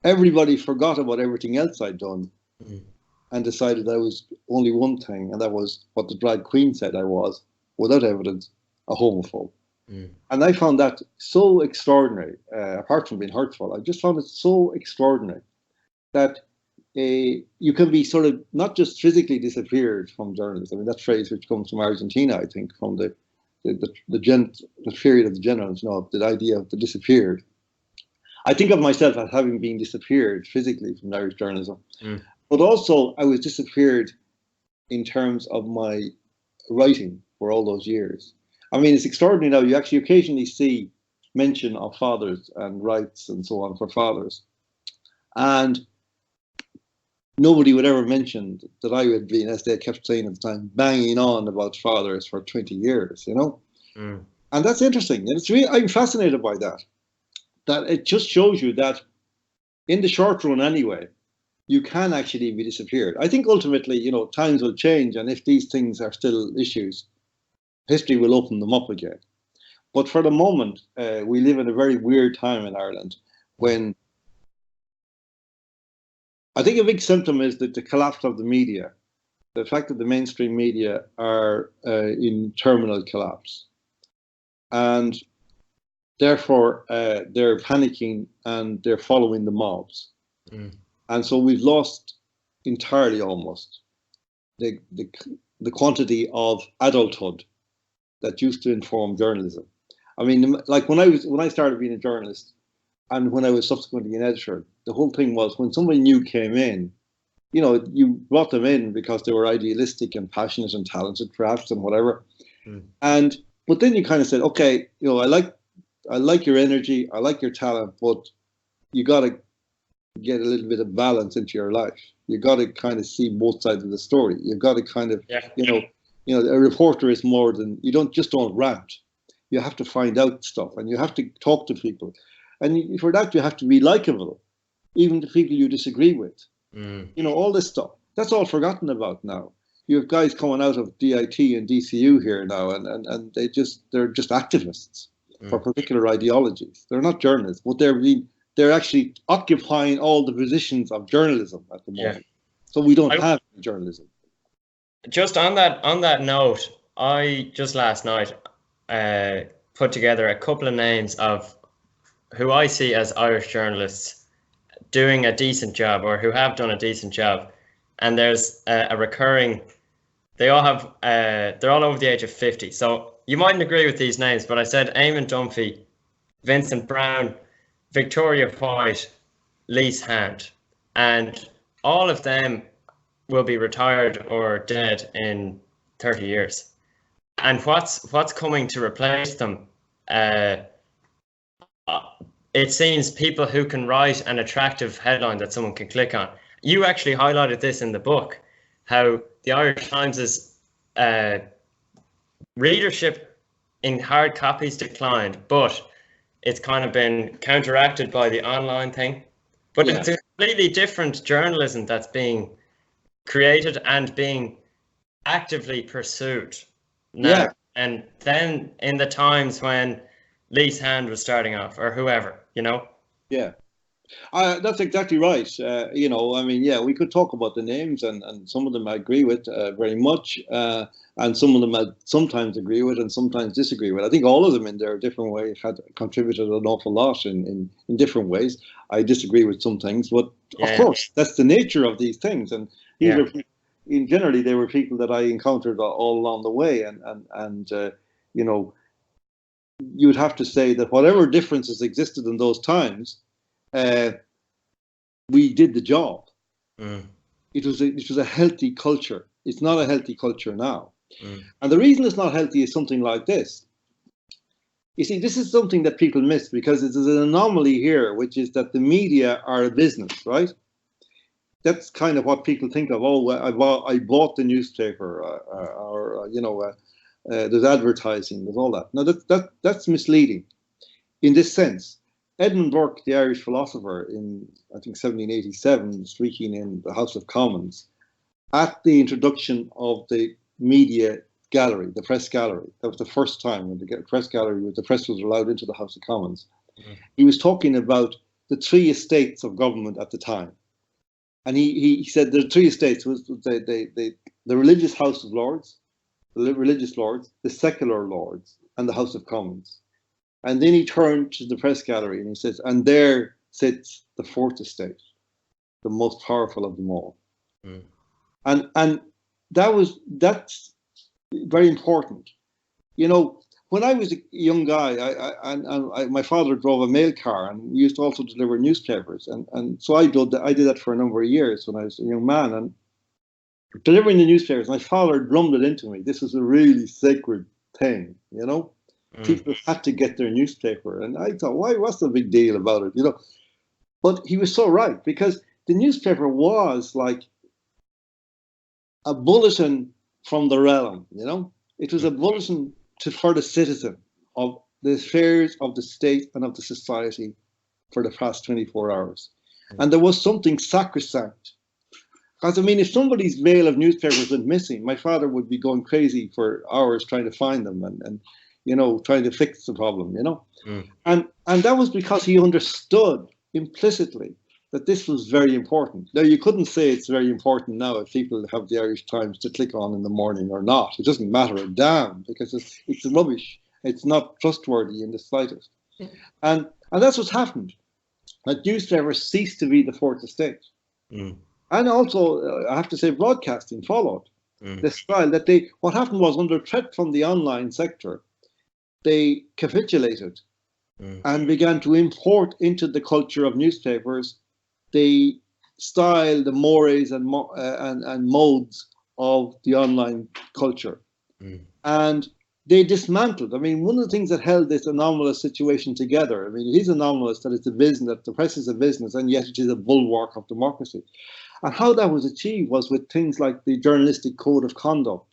everybody forgot about everything else I'd done and decided I was only one thing, and that was what the drag queen said I was, without evidence, a homophobe. And I found that so extraordinary, apart from being hurtful. I just found it so extraordinary that you can be sort of not just physically disappeared from journalism. I mean, that phrase which comes from Argentina, I think, from the period of the generals, you know, the idea of the disappeared. I think of myself as having been disappeared physically from Irish journalism, but also I was disappeared in terms of my writing for all those years. I mean, it's extraordinary now. You actually occasionally see mention of fathers and rights and so on for fathers. And nobody would ever mention that I had been, as they kept saying at the time, banging on about fathers for 20 years, you know? And that's interesting. And it's really, I'm fascinated by that. That it just shows you that in the short run anyway, you can actually be disappeared. I think ultimately, you know, times will change, and if these things are still issues, history will open them up again. But for the moment, we live in a very weird time in Ireland when I think a big symptom is that the collapse of the media, the fact that the mainstream media are in terminal collapse. And therefore, they're panicking and they're following the mobs. And so we've lost entirely almost the quantity of adulthood that used to inform journalism. I mean, like when I started being a journalist and when I was subsequently an editor, the whole thing was when somebody new came in, you know, you brought them in because they were idealistic and passionate and talented perhaps and whatever. But then you kind of said, okay, you know, I like your energy, I like your talent, but you got to get a little bit of balance into your life. You got to kind of see both sides of the story. You've got to kind of, you know, a reporter is more than, you don't rant. You have to find out stuff and you have to talk to people. And for that, you have to be likable, even the people you disagree with. You know, all this stuff, that's all forgotten about now. You have guys coming out of DIT and DCU here now, and they're just activists for particular ideologies. They're not journalists, but they're actually occupying all the positions of journalism at the moment. So we don't have journalism. Just on that note, I just last night put together a couple of names of who I see as Irish journalists doing a decent job, or who have done a decent job. And there's a recurring, they all have, they're all over the age of 50. So you mightn't agree with these names, but I said Eamon Dunphy, Vincent Brown, Victoria White, Lise Hand, and all of them will be retired or dead in 30 years. And what's coming to replace them? It seems people who can write an attractive headline that someone can click on. You actually highlighted this in the book, how the Irish Times' readership in hard copies declined, but it's kind of been counteracted by the online thing. But it's a completely different journalism that's being created and being actively pursued now. Yeah. And then in the times when Lise Hand was starting off, or whoever, you know? Yeah. That's exactly right. You know, I mean, yeah, we could talk about the names, and some of them I agree with very much, and some of them I sometimes agree with and sometimes disagree with. I think all of them in their different ways had contributed an awful lot in different ways. I disagree with some things, but of course, that's the nature of these things. And these are, generally, they were people that I encountered all along the way, and you know, you would have to say that whatever differences existed in those times, we did the job. It was a healthy culture. It's not a healthy culture now. And the reason it's not healthy is something like this. You see, this is something that people miss, because it is an anomaly here, which is that the media are a business, right? That's kind of what people think of. Oh, I bought the newspaper, or you know, there's advertising, there's all that. Now that's misleading in this sense. Edmund Burke, the Irish philosopher, in I think 1787, speaking in the House of Commons, at the introduction of the media gallery, the press gallery, that was the first time when the press gallery, the press was allowed into the House of Commons. He was talking about the three estates of government at the time, and he said the three estates was the religious House of Lords, the religious Lords, the secular Lords, and the House of Commons. And then he turned to the press gallery and he says, and there sits the fourth estate, the most powerful of them all. And that's very important. You know, when I was a young guy, my father drove a mail car, and we used to also deliver newspapers. And so I did that for a number of years when I was a young man. And delivering the newspapers, my father drummed it into me. This was a really sacred thing, you know? People had to get their newspaper. And I thought, what's the big deal about it, you know? But he was so right, because the newspaper was like a bulletin from the realm, you know? It was a bulletin for the citizen of the affairs of the state and of the society for the past 24 hours. And there was something sacrosanct. Because, I mean, if somebody's bale of newspapers went missing, my father would be going crazy for hours trying to find them and you know, trying to fix the problem, you know. And that was because he understood implicitly that this was very important. Now, you couldn't say it's very important now if people have the Irish Times to click on in the morning or not. It doesn't matter a damn, because it's rubbish. It's not trustworthy in the slightest. And that's what's happened. That newspapers ceased to be the fourth estate. And also, I have to say, broadcasting followed the style that what happened was, under threat from the online sector, they capitulated and began to import into the culture of newspapers the style, the mores and modes of the online culture. And they dismantled. I mean, one of the things that held this anomalous situation together, I mean, it is anomalous that it's a business, that the press is a business, and yet it is a bulwark of democracy. And how that was achieved was with things like the Journalistic Code of Conduct,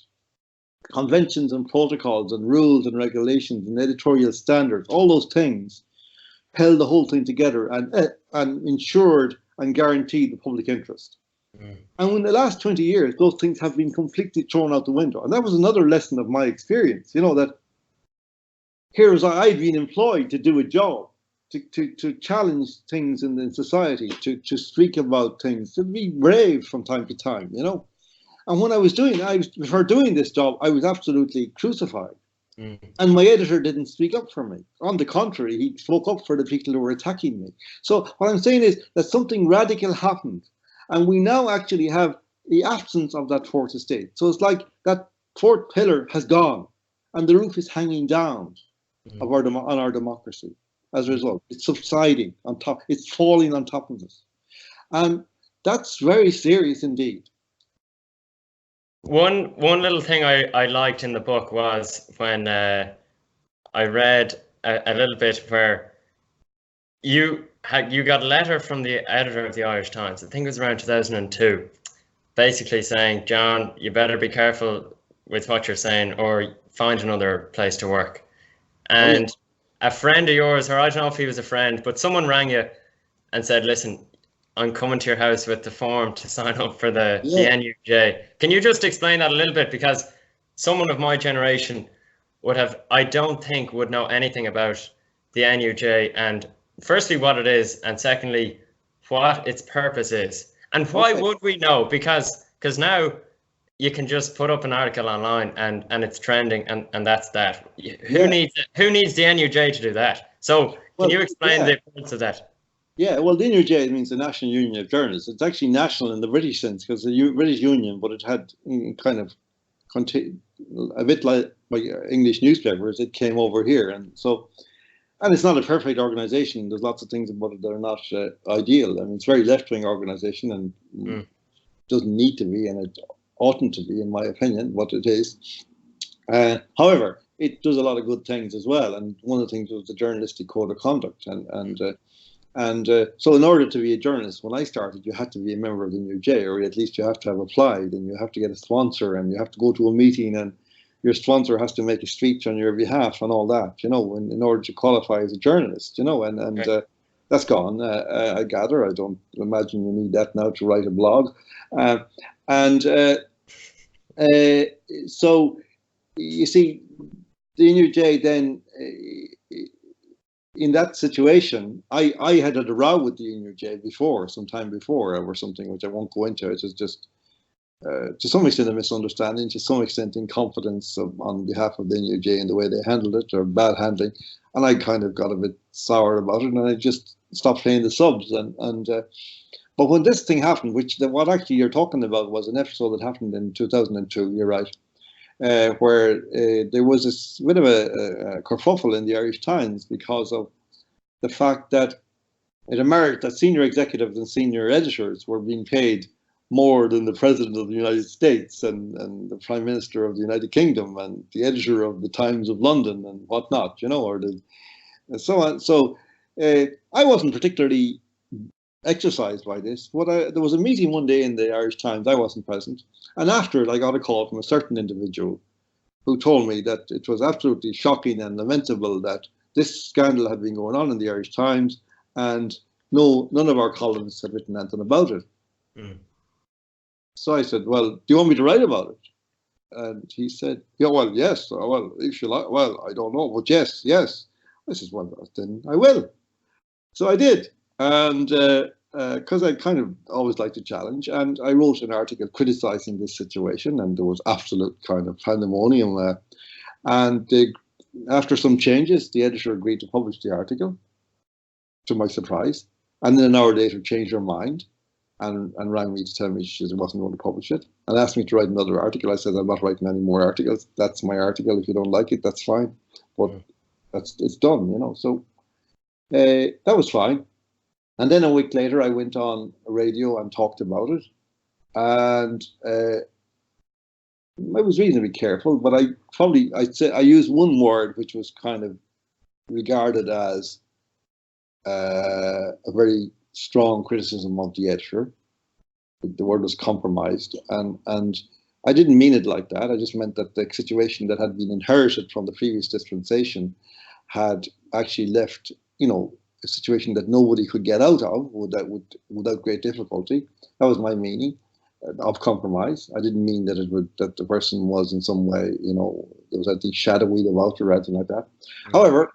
conventions and protocols and rules and regulations and editorial standards. All those things held the whole thing together and ensured and guaranteed the public interest. And in the last 20 years, those things have been completely thrown out the window. And that was another lesson of my experience, you know, that here was I'd been employed to do a job, to challenge things in society, to speak about things, to be brave from time to time, you know. And when I was doing this job, I was absolutely crucified. And my editor didn't speak up for me. On the contrary, he spoke up for the people who were attacking me. So what I'm saying is that something radical happened, and we now actually have the absence of that fourth estate. So it's like that fourth pillar has gone, and the roof is hanging down of on our democracy. As a result, it's subsiding on top. It's falling on top of us, and that's very serious indeed. One little thing I liked in the book was when I read a little bit where you got a letter from the editor of the Irish Times. I think it was around 2002, basically saying, John, you better be careful with what you're saying, or find another place to work. And a friend of yours, or I don't know if he was a friend, but someone rang you and said, listen, I'm coming to your house with the form to sign up for the NUJ. Can you just explain that a little bit? Because someone of my generation would have, I don't think, would know anything about the NUJ, and firstly what it is, and secondly what its purpose is. And why would we know? Because now you can just put up an article online and it's trending, and that's that. Who needs the NUJ to do that? So can you explain the importance of that? Yeah, well, the NUJ means the National Union of Journalists. It's actually national in the British sense, because the British Union, but it had kind of a bit like English newspapers. It came over here, and it's not a perfect organisation. There's lots of things about it that are not ideal. I mean, it's a very left-wing organisation, and doesn't need to be, and it oughtn't to be, in my opinion, what it is. However, it does a lot of good things as well, and one of the things was the journalistic code of conduct, and so in order to be a journalist, when I started, you had to be a member of the NUJ, or at least you have to have applied, and you have to get a sponsor, and you have to go to a meeting, and your sponsor has to make a speech on your behalf and all that, in order to qualify as a journalist, and that's gone, I gather. I don't imagine you need that now to write a blog. So, you see, the NUJ then, in that situation, I had a row with the NUJ before, some time before, or something, which I won't go into. It was just, to some extent, a misunderstanding, to some extent, incompetence on behalf of the NUJ in the way they handled it, or bad handling. And I kind of got a bit sour about it, and I just stopped playing the subs. But when this thing happened, what actually you're talking about was an episode that happened in 2002, you're right, where there was this bit of a kerfuffle in the Irish Times because of the fact that it emerged that senior executives and senior editors were being paid more than the President of the United States and the Prime Minister of the United Kingdom and the editor of the Times of London and whatnot, and so on. So I wasn't particularly exercised by this, but there was a meeting one day in the Irish Times. I wasn't present, and after it, I got a call from a certain individual who told me that it was absolutely shocking and lamentable that this scandal had been going on in the Irish Times, and none of our columnists had written anything about it. So I said, well, do you want me to write about it? And he said, yeah, well, yes, well, if you like, well, I don't know, but yes. I said, well, then I will. So I did. And because I kind of always like to challenge, and I wrote an article criticizing this situation, and there was absolute kind of pandemonium. After some changes, the editor agreed to publish the article, to my surprise, and then an hour later changed her mind and rang me to tell me she wasn't going to publish it, and asked me to write another article. I said, I'm not writing any more articles. That's my article. If you don't like it, that's fine. But it's done, So that was fine. And then a week later, I went on radio and talked about it. And I was reasonably careful, but I used one word which was kind of regarded as a very strong criticism of the editor. The word was compromised, and I didn't mean it like that. I just meant that the situation that had been inherited from the previous dispensation had actually left, a situation that nobody could get out of without great difficulty. That was my meaning of compromise. I didn't mean that the person was in some way, there was anything shadowy about it or anything like that. However,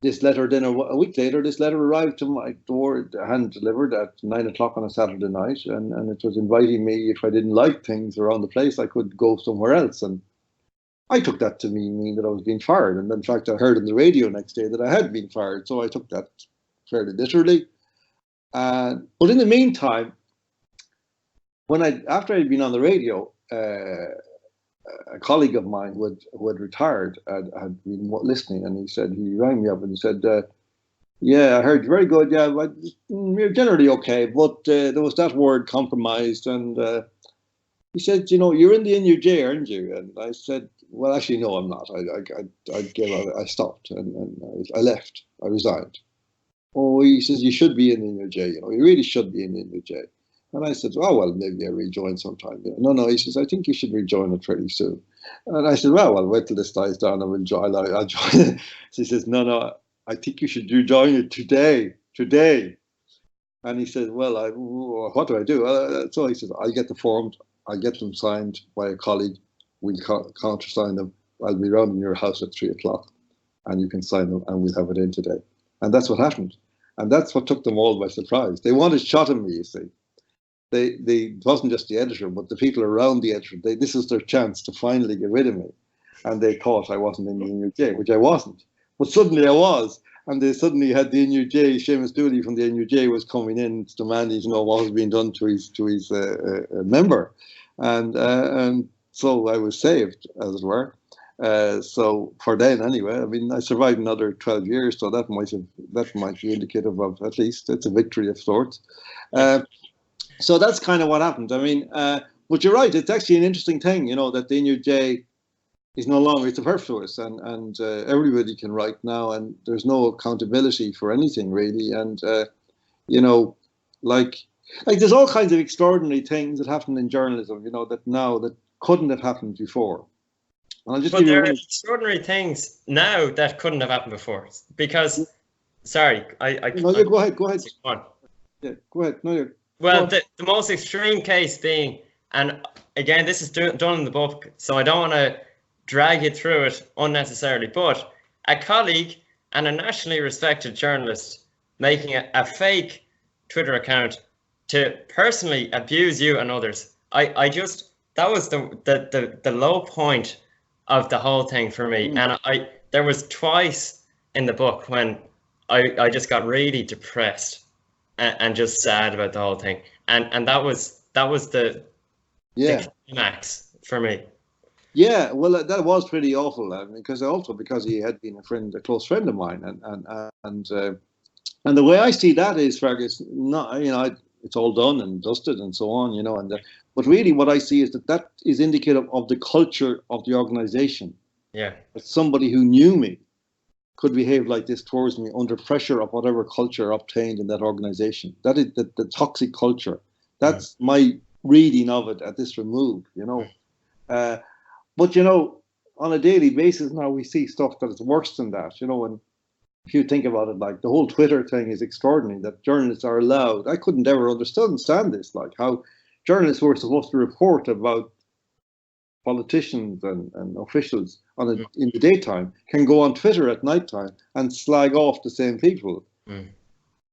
this letter, then a week later, this letter arrived to my door, hand delivered at 9 o'clock on a Saturday night, and it was inviting me, if I didn't like things around the place, I could go somewhere else. And I took that to mean that I was being fired. And in fact, I heard on the radio next day that I had been fired. So I took that fairly literally. But in the meantime, after I'd been on the radio, a colleague of mine who had retired had been listening, and he rang me up and he said, yeah, I heard you very good. Yeah, but you're generally okay, but there was that word compromised, and he said, you're in the NUJ, aren't you? And I said, well, actually, no, I'm not. I stopped and I left. I resigned. Oh, he says, you should be in the NUJ. You really should be in the NUJ. And I said, oh, well, maybe I'll rejoin sometime. No, he says, I think you should rejoin it fairly soon. And I said, well, I'll wait till this dies down and I'll join. So he says, no, I think you should rejoin it today. And he said, well, what do I do? So he said, I'll get the forms, I'll get them signed by a colleague, we'll countersign them, I'll be around in your house at 3 o'clock and you can sign them and we'll have it in today. And that's what happened. And that's what took them all by surprise. They wanted shot at me, you see. It wasn't just the editor, but the people around the editor. This was their chance to finally get rid of me. And they thought I wasn't in the NUJ, which I wasn't. But suddenly I was. And they suddenly had the NUJ, Seamus Dooley from the NUJ was coming in demanding to know what was being done to his member. And so I was saved, as it were. So for then, anyway, I mean, I survived another 12 years, so that might be indicative of, at least it's a victory of sorts. So that's kind of what happened. I mean, but you're right. It's actually an interesting thing, that the NUJ is no longer superfluous, and everybody can write now, and there's no accountability for anything really. And like there's all kinds of extraordinary things that happen in journalism, that couldn't have happened before. And I'll just but there are extraordinary things now that couldn't have happened before. Because, sorry, No, go ahead. Go on. Yeah, go ahead. No, you're. Well, the most extreme case being, and again, this is done in the book, so I don't want to drag you through it unnecessarily, but a colleague and a nationally respected journalist making a fake Twitter account to personally abuse you and others. That was the low point of the whole thing for me. And there was twice in the book when I just got really depressed and just sad about the whole thing, and that was the climax for me. Yeah, well, that was pretty awful, because he had been a close friend of mine, and the way I see that is, Fergus, it's all done and dusted and so on, but really what I see is that is indicative of the culture of the organization. Yeah, that somebody who knew me could behave like this towards me under pressure of whatever culture obtained in that organization. That is the toxic culture. That's my reading of it at this remove, But, on a daily basis now we see stuff that is worse than that, and if you think about it, like the whole Twitter thing is extraordinary, that journalists are allowed. I couldn't ever understand this, like how journalists who are supposed to report about politicians and officials in the daytime can go on Twitter at nighttime and slag off the same people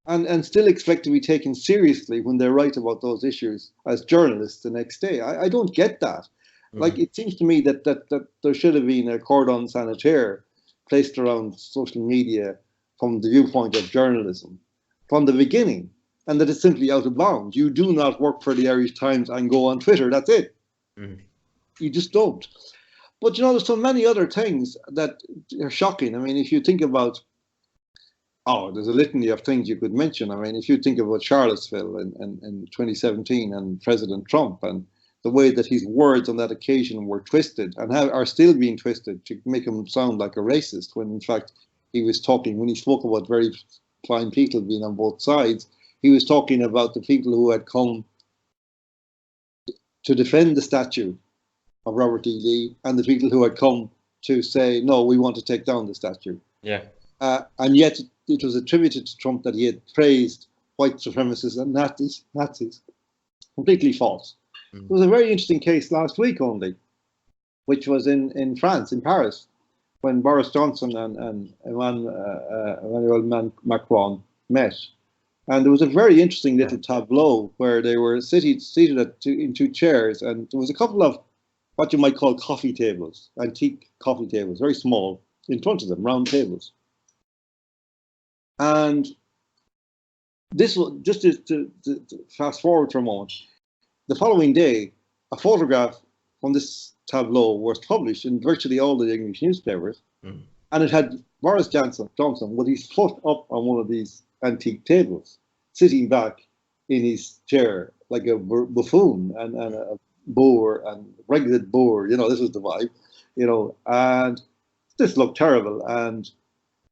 and still expect to be taken seriously when they write about those issues as journalists the next day. I don't get that. Like, it seems to me that there should have been a cordon sanitaire placed around social media from the viewpoint of journalism from the beginning, and that it's simply out of bounds. You do not work for the Irish Times and go on Twitter. That's it. You just don't. But there's so many other things that are shocking. I mean, if you think about, there's a litany of things you could mention. I mean, if you think about Charlottesville in 2017 and President Trump and the way that his words on that occasion were twisted and are still being twisted to make him sound like a racist, when in fact when he spoke about very fine people being on both sides, he was talking about the people who had come to defend the statue of Robert E. Lee and the people who had come to say, no, we want to take down the statue. Yeah. And yet it was attributed to Trump that he had praised white supremacists and Nazis. Completely false. There was a very interesting case last week only, which was in France, in Paris, when Boris Johnson and Emmanuel Macron met. And there was a very interesting little tableau where they were seated in two chairs, and there was a couple of what you might call coffee tables, antique coffee tables, very small, in front of them, round tables. And this was just to fast forward for a moment. The following day, a photograph from this tableau was published in virtually all the English newspapers, and it had Boris Johnson with his foot up on one of these antique tables, sitting back in his chair like a buffoon and a boor and Brexit boor. You know, this was the vibe. You know, and this looked terrible.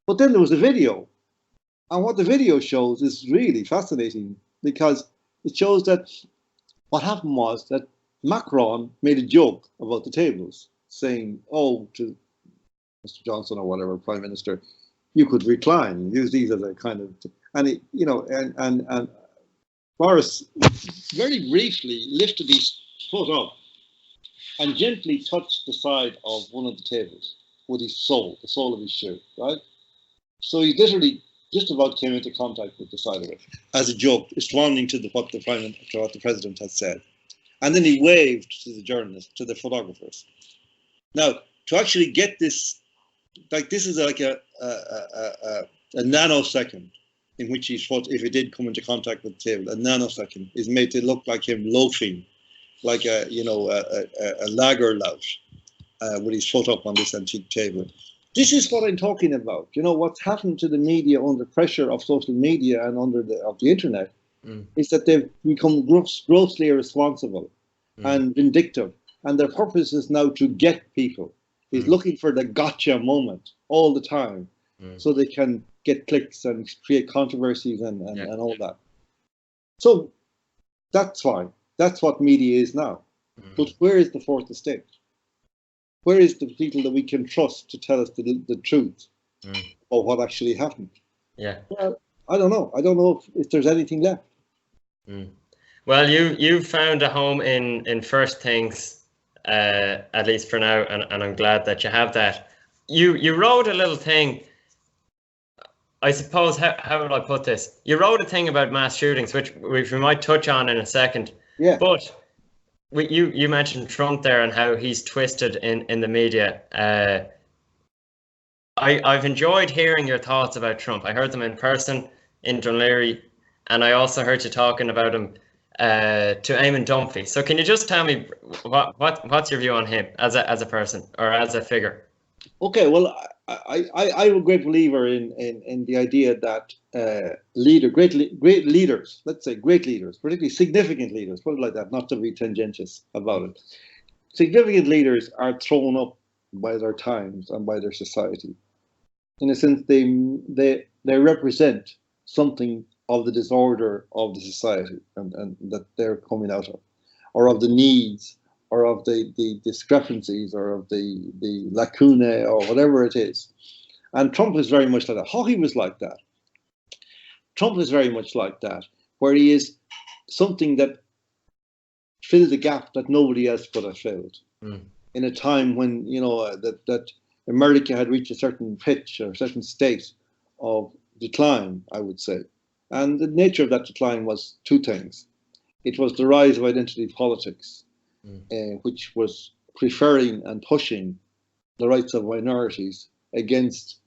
But then there was a video, and what the video shows is really fascinating, because it shows that what happened was that Macron made a joke about the tables, saying, "Oh, to Mr. Johnson or whatever, Prime Minister, you could recline, use these as a kind of," and it, you know, and Boris very briefly lifted his foot up and gently touched the side of one of the tables with his sole, the sole of his shoe, right? So he literally just about came into contact with the side of it as a joke, responding to what the president had said. And then he waved to the journalists, to the photographers. Now, to actually get this, like, this is like a nanosecond in which his foot, if it did come into contact with the table, a nanosecond is made to look like him loafing, like a lager lout with his foot up on this antique table. This is what I'm talking about. You know, what's happened to the media under pressure of social media and of the internet is that they've become grossly irresponsible and vindictive. And their purpose is now to get people. He's looking for the gotcha moment all the time, so they can get clicks and create controversies and all that. So that's fine. That's what media is now. But where is the fourth estate? Where is the people that we can trust to tell us the truth of what actually happened? Yeah. Well, I don't know. I don't know if there's anything left. Well, you found a home in First Things, at least for now, and I'm glad that you have that. You wrote a little thing. I suppose, how would I put this? You wrote a thing about mass shootings, which we might touch on in a second. Yeah. But you mentioned Trump there and how he's twisted in the media. I've enjoyed hearing your thoughts about Trump. I heard them in person in Dunleary, and I also heard you talking about him to Eamon Dunphy. So can you just tell me what's your view on him as a person or as a figure? Okay, well, I'm a great believer in the idea that great leaders, let's say great leaders, particularly significant leaders, put it like that, not to be tendentious about it. Significant leaders are thrown up by their times and by their society. In a sense, they represent something of the disorder of the society and that they're coming out of, or of the needs, or of the discrepancies, or of the lacunae, or whatever it is. And Trump is very much like that. Haughey was like that. Trump is very much like that, where he is something that filled a gap that nobody else could have filled. In a time when, you know, that America had reached a certain pitch or a certain state of decline, I would say. And the nature of that decline was two things. It was the rise of identity politics, which was preferring and pushing the rights of minorities against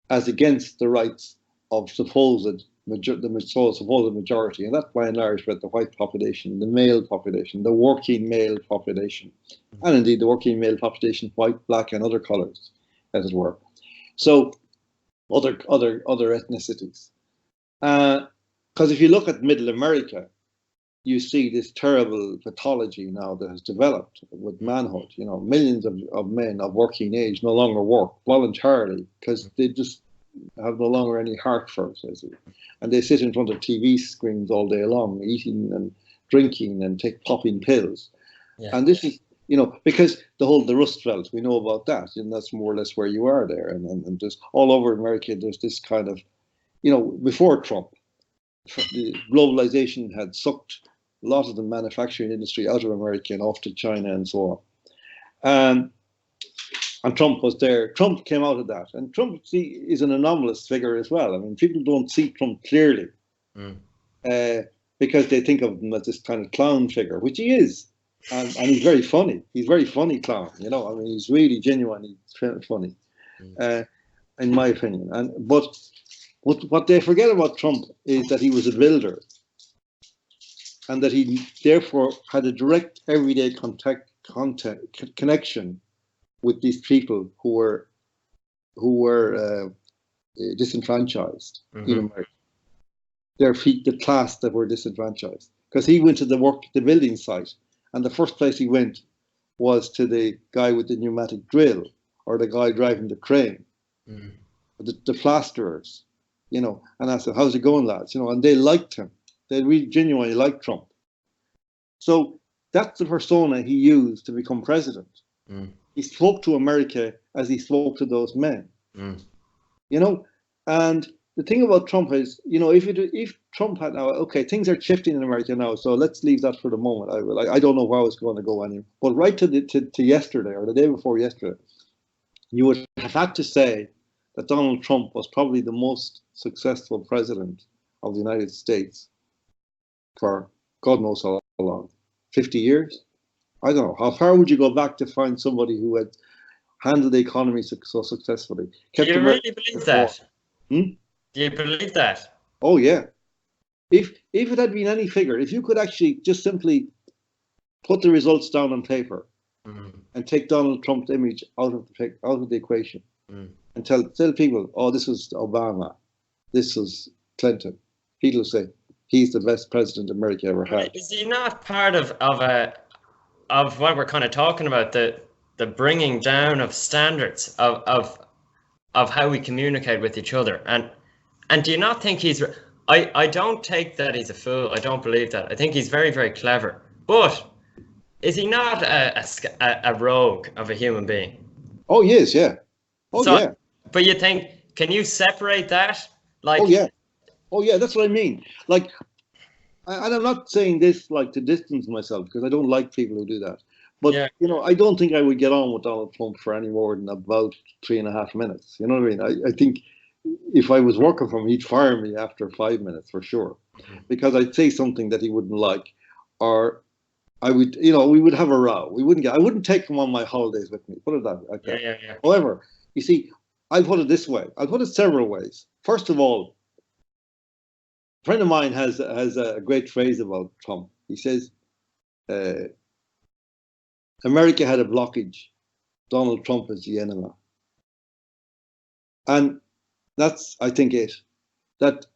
the rights of the supposed majority, and that by and large read the white population, the male population, the working male population, and indeed the working male population, white, black, and other colours, as it were. So other ethnicities, because if you look at Middle America, you see this terrible pathology now that has developed with manhood. You know, millions of men of working age no longer work voluntarily because they just have no longer any heart for it, and they sit in front of TV screens all day long, eating and drinking and popping pills. And this is, you know, because the Rust Belt, we know about that, and that's more or less where you are there, and just all over America, there's this kind of, you know, before Trump, the globalization had sucked a lot of the manufacturing industry out of America and off to China and so on. And Trump was there. Trump came out of that. And Trump is an anomalous figure as well. I mean, people don't see Trump clearly because they think of him as this kind of clown figure, which he is. and he's very funny. He's very funny clown, you know. I mean, he's really genuinely funny, in my opinion. But what they forget about Trump is that he was a builder, and that he therefore had a direct everyday connection with these people who were disenfranchised in America. The class that were disenfranchised, because he went to the building site, and the first place he went was to the guy with the pneumatic drill, or the guy driving the crane, the plasterers, you know. And I said, "How's it going, lads?" You know, and they liked him. They really genuinely liked Trump. So that's the persona he used to become president. He spoke to America as he spoke to those men, you know. And the thing about Trump is, you know, if Trump had now, okay, things are shifting in America now, so let's leave that for the moment. I don't know how it's going to go anymore. But right to yesterday, or the day before yesterday, you would have had to say that Donald Trump was probably the most successful president of the United States for God knows how long, 50 years? I don't know. How far would you go back to find somebody who had handled the economy so successfully? Do you really believe that? Do you believe that? Oh, yeah. If it had been any figure, if you could actually just simply put the results down on paper and take Donald Trump's image out of the equation and tell people, oh, this was Obama, this was Clinton, people say he's the best president America ever had. Is he not part of what we're kind of talking about, the bringing down of standards of how we communicate with each other? And do you not think he's... I don't take that he's a fool. I don't believe that. I think he's very, very clever. But is he not a rogue of a human being? Oh, he is, yeah. Oh, so, yeah. But you think, can you separate that? Like, oh, yeah, that's what I mean. Like, and I'm not saying this like to distance myself, because I don't like people who do that. But, you know, I don't think I would get on with Donald Trump for any more than about 3.5 minutes. You know what I mean? I think if I was working for him, he'd fire me after 5 minutes for sure, because I'd say something that he wouldn't like, or I would, you know, we would have a row. I wouldn't take him on my holidays with me. Put it that way. Yeah. However, you see, I'll put it this way. I'll put it several ways. First of all, a friend of mine has a great phrase about Trump. He says, America had a blockage. Donald Trump is the enemy. And that's, I think, it. That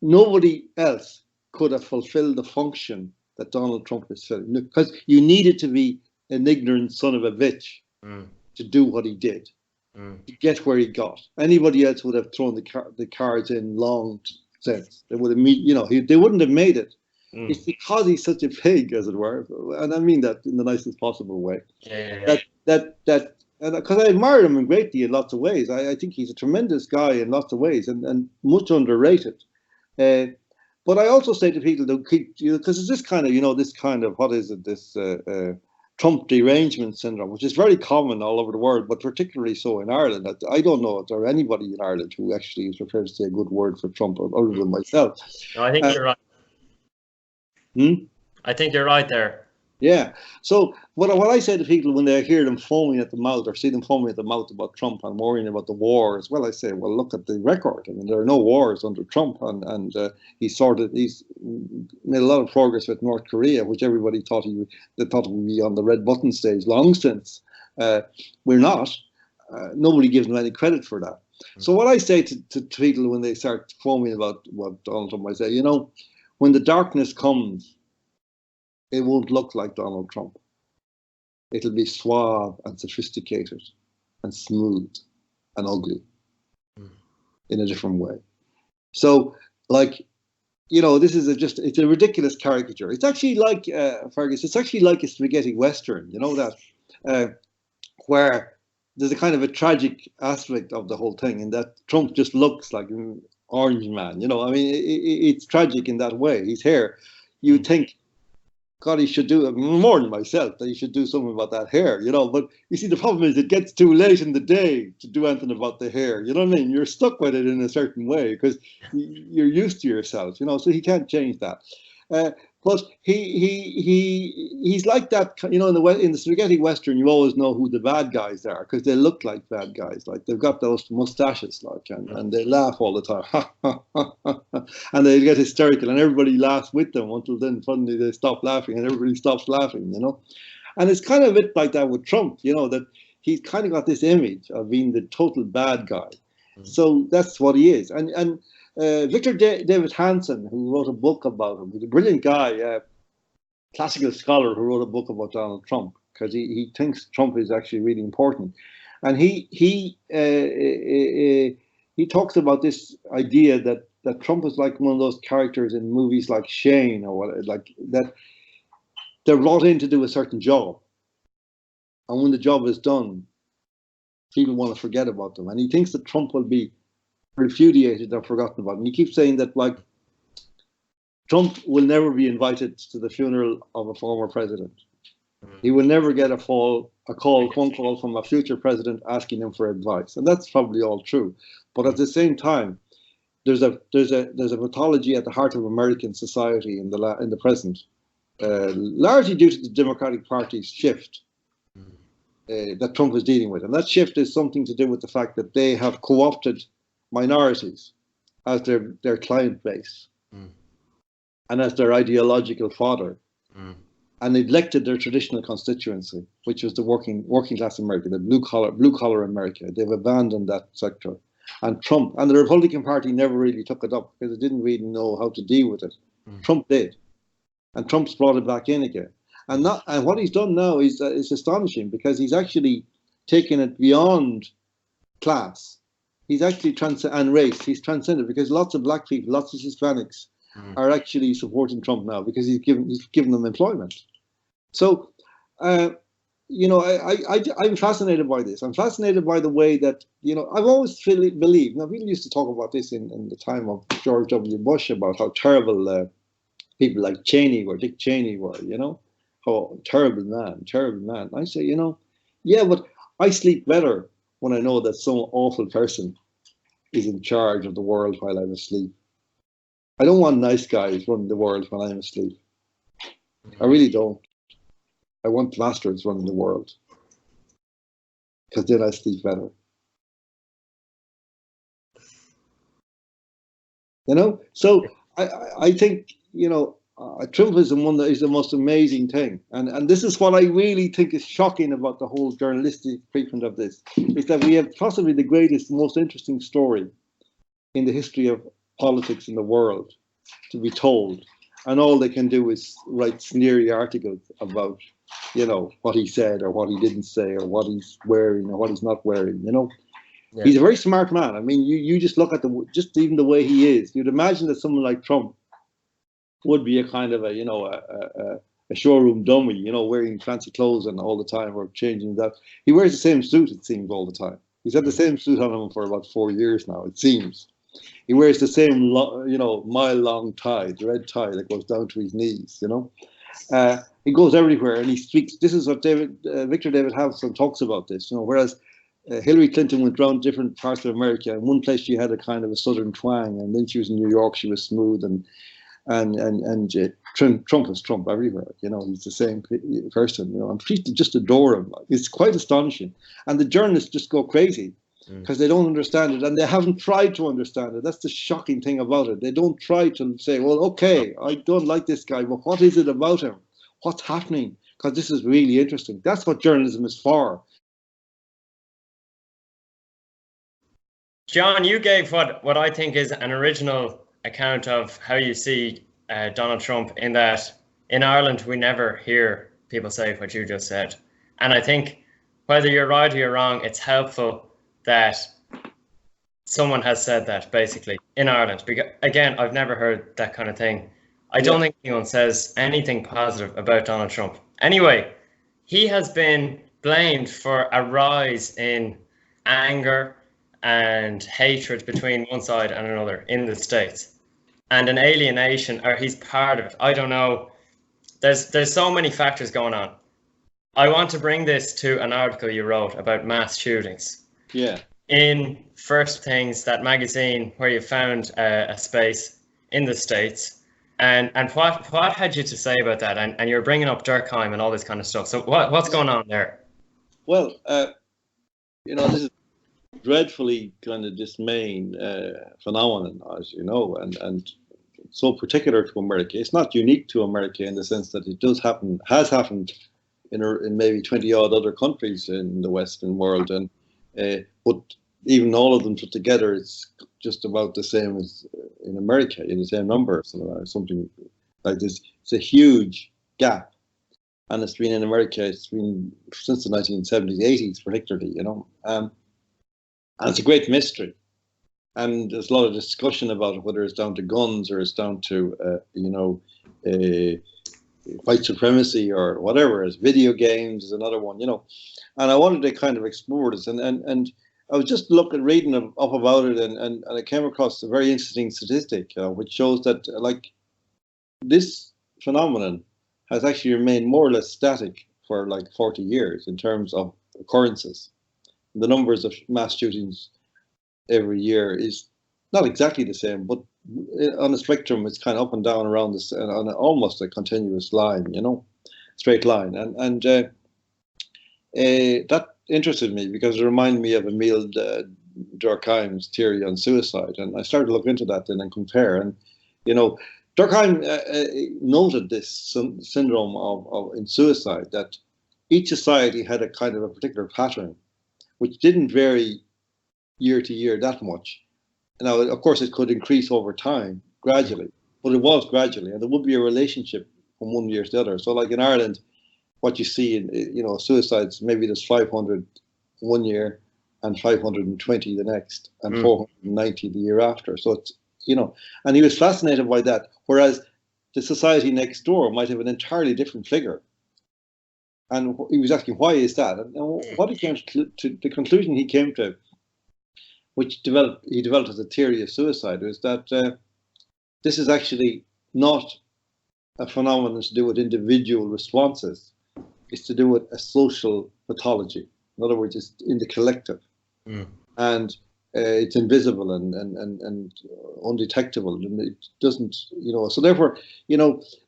nobody else could have fulfilled the function that Donald Trump is filling. Because you needed to be an ignorant son of a bitch to do what he did, to get where he got. Anybody else would have thrown the cards in long since. They would have, you know, they wouldn't have made it. It's because he's such a pig, as it were, and I mean that in the nicest possible way. Because I admire him greatly in lots of ways. I think he's a tremendous guy in lots of ways, and much underrated. But I also say to people to keep, you know, because it's this kind of, what is it, this Trump derangement syndrome, which is very common all over the world, but particularly so in Ireland. I don't know if there are anybody in Ireland who actually is prepared to say a good word for Trump other than myself. No, I think you're right. I think you're right there. Yeah. So what I say to people when they hear them foaming at the mouth, or see them foaming at the mouth about Trump and worrying about the wars, well, I say, well, look at the record. I mean, there are no wars under Trump, and he's made a lot of progress with North Korea, which everybody thought would be on the red button stage long since. We're not. Nobody gives him any credit for that. So what I say to people when they start foaming about what Donald Trump, I say, you know, when the darkness comes, it won't look like Donald Trump. It'll be suave and sophisticated and smooth and ugly in a different way. So, like, you know, this is it's a ridiculous caricature. It's actually like, Fergus, it's actually like a spaghetti western, you know that, where there's a kind of a tragic aspect of the whole thing, in that Trump just looks like an orange man, you know. I mean, it's tragic in that way. His hair, you think, God, he should do more than myself, that he should do something about that hair, you know. But you see, the problem is it gets too late in the day to do anything about the hair. You know what I mean? You're stuck with it in a certain way because you're used to yourself, you know. So he can't change that. But he's like that, you know. In the spaghetti western, you always know who the bad guys are because they look like bad guys. Like they've got those mustaches, like, and they laugh all the time, and they get hysterical, and everybody laughs with them until then suddenly they stop laughing, and everybody stops laughing, you know. And it's kind of a bit like that with Trump, you know, that he's kind of got this image of being the total bad guy. So that's what he is. And Victor David Hansen, who wrote a book about him, was a brilliant guy, classical scholar who wrote a book about Donald Trump, because he thinks Trump is actually really important. And he talks about this idea that Trump is like one of those characters in movies like Shane or what, like that. They're brought in to do a certain job, and when the job is done, people want to forget about them. And he thinks that Trump will be repudiated or forgotten about. And he keeps saying that, like, Trump will never be invited to the funeral of a former president. He will never get a phone call from a future president asking him for advice. And that's probably all true. But at the same time, there's a mythology at the heart of American society in the present. Largely due to the Democratic Party's shift that Trump is dealing with. And that shift is something to do with the fact that they have co-opted minorities as their client base and as their ideological fodder, and neglected their traditional constituency, which was the working class America, the blue collar America. They've abandoned that sector. And Trump and the Republican Party never really took it up because it didn't really know how to deal with it. Trump did. And Trump's brought it back in again. And what he's done now is astonishing, because he's actually taken it beyond class. He's actually and race. He's transcended, because lots of black people, lots of Hispanics are actually supporting Trump now because he's given them employment. So, you know, I'm fascinated by this. I'm fascinated by the way that, you know, I've always believed. Now, people used to talk about this in the time of George W. Bush about how terrible people like Dick Cheney were, you know, how terrible man. I say, you know, yeah, but I sleep better when I know that some awful person is in charge of the world while I'm asleep. I don't want nice guys running the world when I'm asleep. I really don't. I want bastards running the world, because then I sleep better. You know, so I think, you know, Trumpism is the most amazing thing, and this is what I really think is shocking about the whole journalistic treatment of this, is that we have possibly the greatest, most interesting story in the history of politics in the world to be told, and all they can do is write sneery articles about, you know, what he said or what he didn't say or what he's wearing or what he's not wearing, you know. Yeah. He's a very smart man. I mean, you just look at just even the way he is. You'd imagine that someone like Trump would be a kind of a, you know, a showroom dummy, you know, wearing fancy clothes and all the time, or changing that. He wears the same suit, it seems, all the time. He's had the same suit on him for about 4 years now, it seems. He wears the same, you know, mile-long tie, the red tie that goes down to his knees, you know. He goes everywhere and he speaks. This is what Victor David Hansen talks about this, you know, whereas Hillary Clinton went around different parts of America. In one place she had a kind of a southern twang, and then she was in New York, she was smooth, and Trump is Trump everywhere. You know, he's the same person. You know, and people just adore him. It's quite astonishing, and the journalists just go crazy because they don't understand it, and they haven't tried to understand it. That's the shocking thing about it. They don't try to say, well, okay, I don't like this guy, but what is it about him? What's happening? Because this is really interesting. That's what journalism is for. John, you gave what I think is an original account of how you see Donald Trump, in that in Ireland we never hear people say what you just said. And I think whether you're right or you're wrong, it's helpful that someone has said that, basically, in Ireland. Because, again, I've never heard that kind of thing. I don't think anyone says anything positive about Donald Trump. Anyway, he has been blamed for a rise in anger and hatred between one side and another in the States, and an alienation, or he's part of it. I don't know. There's so many factors going on. I want to bring this to an article you wrote about mass shootings. Yeah. In First Things, that magazine where you found a space in the States. And what had you to say about that? And you're bringing up Durkheim and all this kind of stuff. So what's going on there? Well, this is dreadfully kind of dismaying phenomenon, as you know, and so particular to America. It's not unique to America in the sense that it has happened in maybe 20 odd other countries in the Western world, and but even all of them put together, it's just about the same as in America, in the same number, something like this. It's a huge gap, and it's been in America. It's been since the 1970s, 80s, particularly, and it's a great mystery. And there's a lot of discussion about it, whether it's down to guns or it's down to white supremacy or whatever. As video games is another one, And I wanted to kind of explore this, and I was just reading up about it, and I came across a very interesting statistic, which shows that this phenomenon has actually remained more or less static for 40 years in terms of occurrences. The numbers of mass shootings every year is not exactly the same, but on a spectrum, it's kind of up and down around this, on almost a continuous line, straight line, and that interested me because it reminded me of Emile Durkheim's theory on suicide, and I started to look into that then and compare. And Durkheim noted this syndrome of in suicide, that each society had a kind of a particular pattern, which didn't vary year to year that much. Now, of course, it could increase over time gradually, but it was gradually, and there would be a relationship from one year to the other. So, like in Ireland, what you see in suicides, maybe there's 500 one year and 520 the next, and 490 the year after. So it's and he was fascinated by that. Whereas the society next door might have an entirely different figure, and he was asking, why is that? And what he came to the conclusion he came to, which he developed as a theory of suicide, was that this is actually not a phenomenon to do with individual responses. It's to do with a social pathology. In other words, it's in the collective, and it's invisible and undetectable, and it doesn't, So therefore,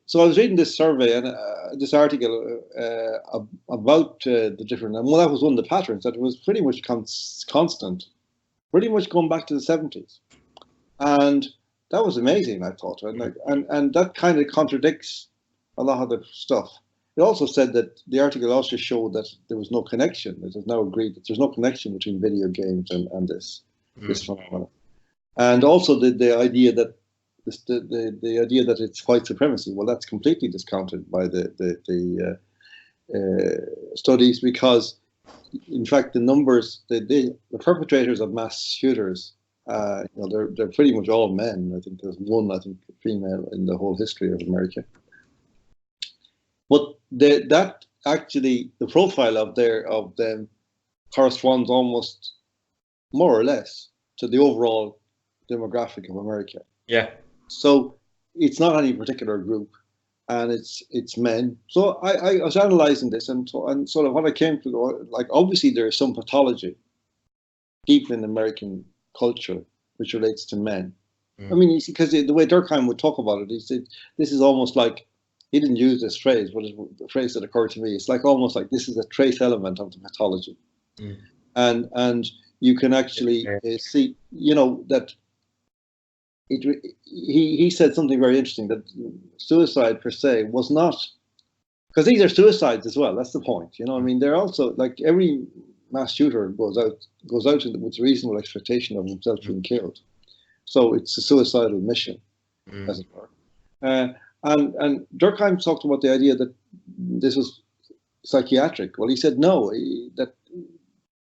So I was reading this survey and this article about the different, and that was one of the patterns, that it was pretty much constant, pretty much going back to the 70s, and that was amazing. I thought, and that kind of contradicts a lot of the stuff. It also said that the article also showed that there was no connection. It is now agreed that there's no connection between video games and this phenomenon, and also the idea that the idea that it's white supremacy. Well, that's completely discounted by the studies, because, in fact, the numbers, the perpetrators of mass shooters, they're pretty much all men. I think there's one, female in the whole history of America. But that actually, the profile of them corresponds almost more or less to the overall demographic of America. Yeah. So it's not any particular group, and it's men. So I was analysing this, and sort of what I came to, obviously there is some pathology deep in American culture which relates to men. I mean, you see, because the way Durkheim would talk about it, he said this is almost like, he didn't use this phrase, but the phrase that occurred to me, it's almost like this is a trace element of the pathology, and you can actually see, that. He said something very interesting, that suicide per se was not, because these are suicides as well. That's the point. I mean, they're also, like, every mass shooter goes out with reasonable expectation of himself being killed. So it's a suicidal mission, as it were. And Durkheim talked about the idea that this was psychiatric. Well, he said no, that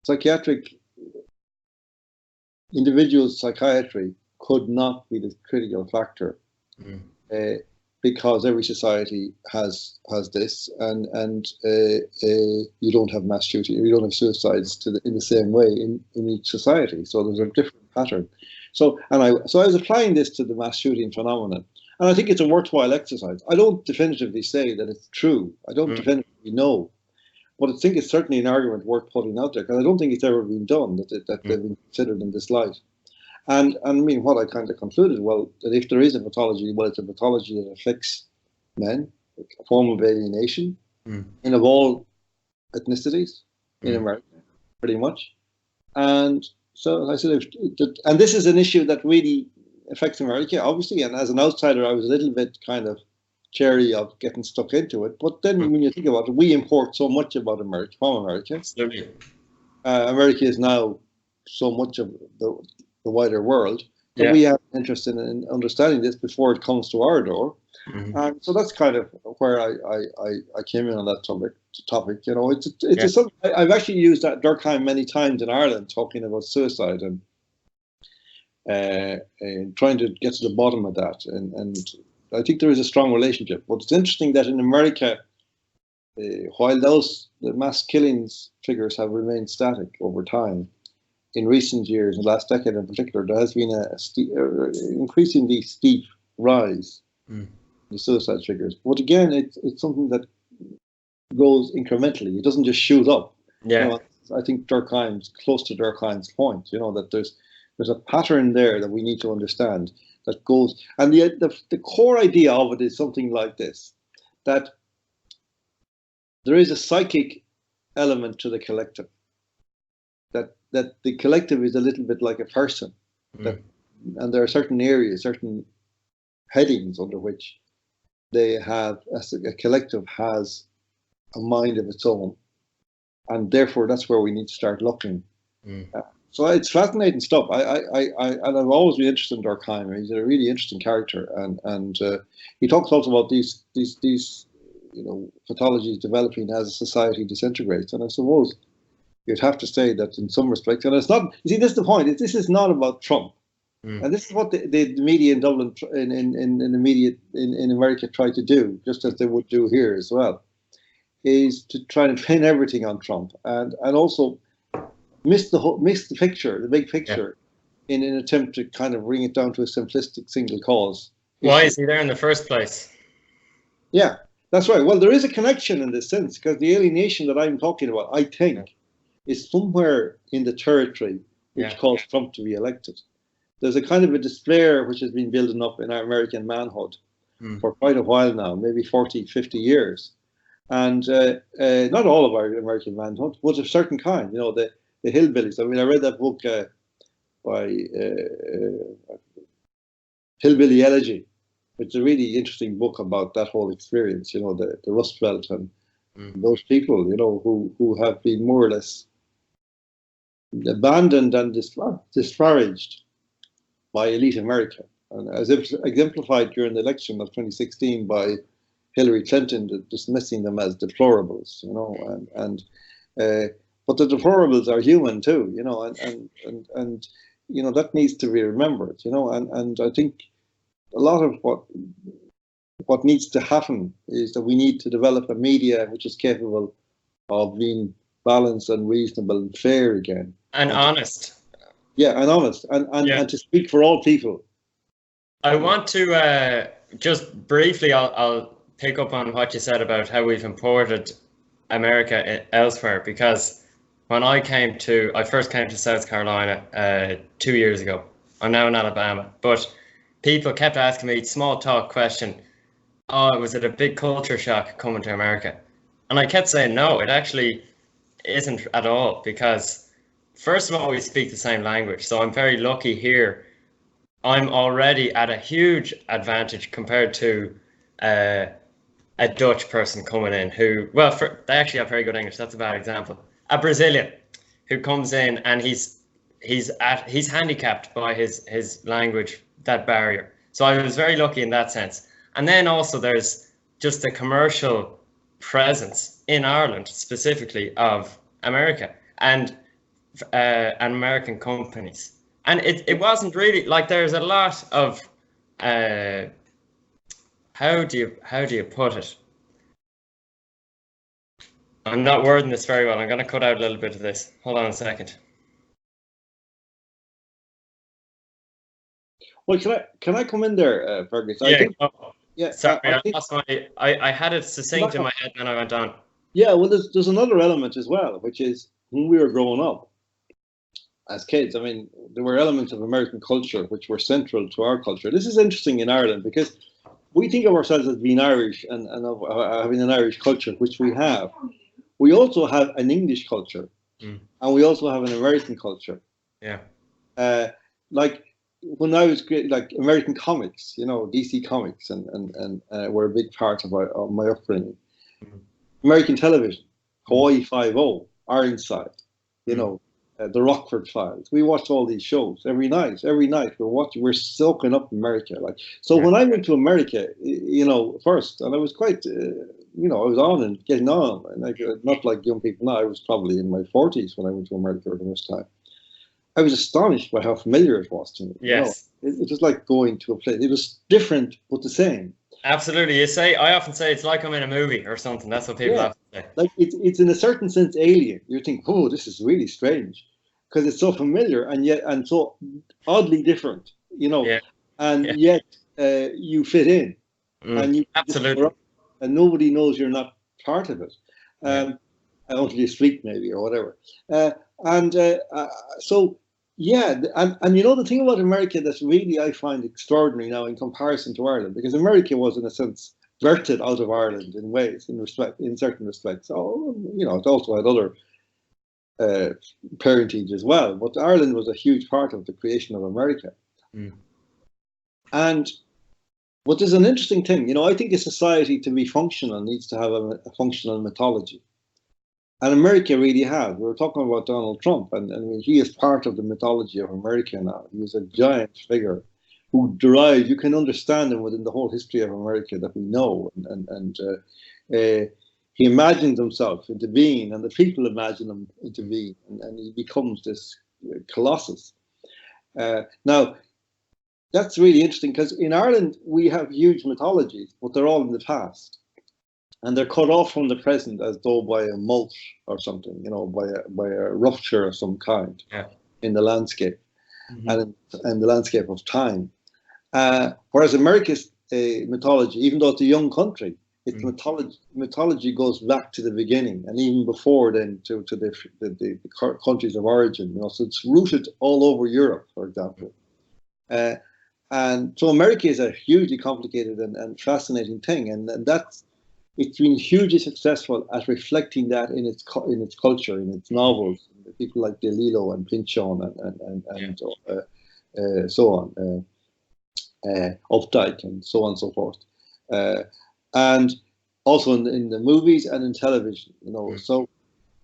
psychiatric, individual psychiatry could not be the critical factor, because every society has this, and you don't have mass shooting, you don't have suicides in the same way in each society. So there's a different pattern. So I was applying this to the mass shooting phenomenon, and I think it's a worthwhile exercise. I don't definitively say that it's true. I don't definitively know, but I think it's certainly an argument worth putting out there, because I don't think it's ever been done, that they've been considered in this light. And I mean, what I kind of concluded, well, that if there is a mythology, well, it's a mythology that affects men, a form of alienation, and of all ethnicities in America, pretty much. And so I said, and this is an issue that really affects America, obviously. And as an outsider, I was a little bit kind of chary of getting stuck into it. But then when you think about it, we import so much about America from America. Absolutely. America is now so much of the wider world that we have an interest in understanding this before it comes to our door. And so that's kind of where I came in on that topic. You know, it's something I've actually used that Durkheim many times in Ireland, talking about suicide and trying to get to the bottom of that. And I think there is a strong relationship. But it's interesting that in America, while the mass killings figures have remained static over time, in recent years, in the last decade in particular, there has been an increasingly steep rise in the suicide figures. But again, it's something that goes incrementally. It doesn't just shoot up. Yeah. You know, I think Durkheim's close to Durkheim's point. You know, that there's a pattern there that we need to understand that goes, and the core idea of it is something like this: that there is a psychic element to the collective. That the collective is a little bit like a person, and there are certain areas, certain headings under which they have, as a collective has a mind of its own, and therefore that's where we need to start looking. So it's fascinating stuff. And I've always been interested in Durkheim. He's a really interesting character, and he talks also about these pathologies developing as a society disintegrates. And I suppose you'd have to say that in some respects, and it's not. You see, this is the point. This is not about Trump, and this is what the media in Dublin, in the media in America, try to do, just as they would do here as well, is to try and pin everything on Trump, and also miss the picture, the big picture, in an attempt to kind of bring it down to a simplistic single cause. Why is he there in the first place? Yeah, that's right. Well, there is a connection in this sense, because the alienation that I'm talking about, I think, is somewhere in the territory which caused Trump to be elected. There's a kind of a despair which has been building up in our American manhood for quite a while now, maybe 40, 50 years. And not all of our American manhood, but a certain kind, the hillbillies. I mean, I read that book by Hillbilly Elegy, which is a really interesting book about that whole experience, the Rust Belt and those people, who have been more or less abandoned and disparaged by elite America, and as exemplified during the election of 2016 by Hillary Clinton, dismissing them as deplorables, but the deplorables are human too, and that needs to be remembered, and I think a lot of what needs to happen is that we need to develop a media which is capable of being balanced and reasonable and fair again. And honest. Yeah, and honest, and to speak for all people. I want to just briefly, I'll pick up on what you said about how we've imported America elsewhere, because when I first came to South Carolina 2 years ago. I'm now in Alabama, but people kept asking me, small talk question, was it a big culture shock coming to America? And I kept saying, no, it actually isn't at all, because first of all, we speak the same language. So I'm very lucky here. I'm already at a huge advantage compared to a Dutch person coming in who, they actually have very good English. That's a bad example. A Brazilian who comes in and he's handicapped by his language, that barrier. So I was very lucky in that sense. And then also there's just the commercial presence in Ireland, specifically of America and American companies. And it wasn't really like, there's a lot of how do you put it? I'm not wording this very well. I'm going to cut out a little bit of this. Hold on a second. Well, can I come in there, Fergus? Sorry, I had it succinct in my head, and I went on. Yeah, well, there's another element as well, which is when we were growing up, as kids. I mean, there were elements of American culture which were central to our culture. This is interesting in Ireland because we think of ourselves as being Irish and of having an Irish culture, which we have. We also have an English culture, and we also have an American culture. Yeah. Like when I was like American comics, you know, DC Comics, and were a big part of my upbringing. American television, Haughey 5-0, Ironside, you know, the Rockford Files. We watched all these shows every night. Every night we're soaking up America. Like so, when I went to America, you know, first, and I was quite, you know, I was on and getting on, and like not like young people now. I was probably in my 40s when I went to America for the first time. I was astonished by how familiar it was to me. Yes, you know, it was like going to a place. It was different but the same. Absolutely. I often say it's like I'm in a movie or something. That's what people often say. Like it's in a certain sense alien. You think, oh, this is really strange, because it's so familiar and so oddly different, you know. And yet you fit in, and you absolutely, and nobody knows you're not part of it. Until you speak, maybe, or whatever. So. Yeah, and you know the thing about America that's really I find extraordinary now in comparison to Ireland, because America was in a sense birthed out of Ireland in ways, in certain respects. So you know, it also had other parentage as well, but Ireland was a huge part of the creation of America. And what is an interesting thing, you know, I think a society to be functional needs to have a functional mythology. And America really has. We were talking about Donald Trump, and I mean, he is part of the mythology of America now. He's a giant figure who derives, you can understand him within the whole history of America that we know. And he imagines himself into being, and the people imagine him into being, and he becomes this colossus. Now, that's really interesting, because in Ireland, we have huge mythologies, but they're all in the past. And they're cut off from the present as though by a moat or something, you know, by a rupture of some kind in the landscape and the landscape of time. Whereas America's mythology, even though it's a young country, its mythology goes back to the beginning, and even before then to the countries of origin. You know, so it's rooted all over Europe, for example. And so America is a hugely complicated and fascinating thing, and it's been hugely successful at reflecting that in its culture, in its novels. People like DeLillo and Pynchon and so on, Updike and so on and so forth, and also in the movies and in television. You know, so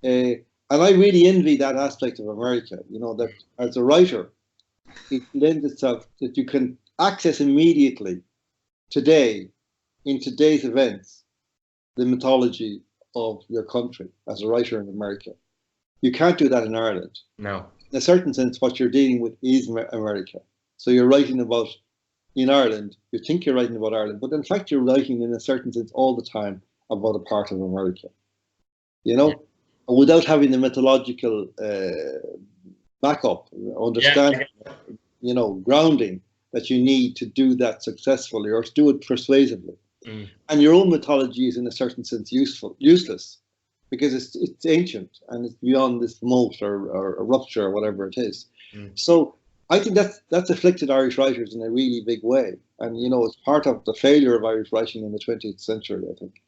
and I really envy that aspect of America. You know, that as a writer, it lends itself that you can access immediately today in today's events the mythology of your country as a writer in America. You can't do that in Ireland. No. In a certain sense, what you're dealing with is America. So you're writing about, in Ireland, you think you're writing about Ireland, but in fact you're writing in a certain sense all the time about a part of America. You know, without having the mythological backup, understanding, you know, grounding that you need to do that successfully or to do it persuasively. And your own mythology is in a certain sense useless, because it's ancient and it's beyond this moat or a rupture or whatever it is. So I think that's afflicted Irish writers in a really big way, and you know, it's part of the failure of Irish writing in the 20th century. I think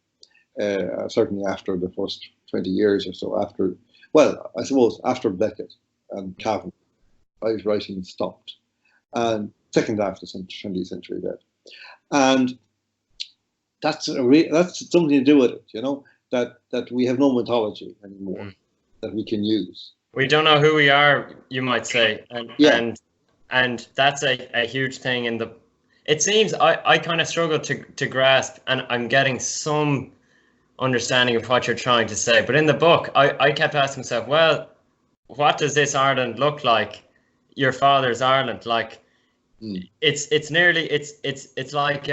certainly after the first 20 years or so, I suppose after Beckett and Kavanagh, Irish writing stopped, and second half of the 20th century there, and that's something to do with it, you know, that we have no mythology anymore that we can use. We don't know who we are, you might say, and that's a huge thing in the. It seems I kind of struggle to grasp, and I'm getting some understanding of what you're trying to say. But in the book, I kept asking myself, well, what does this Ireland look like? Your father's Ireland, like it's like.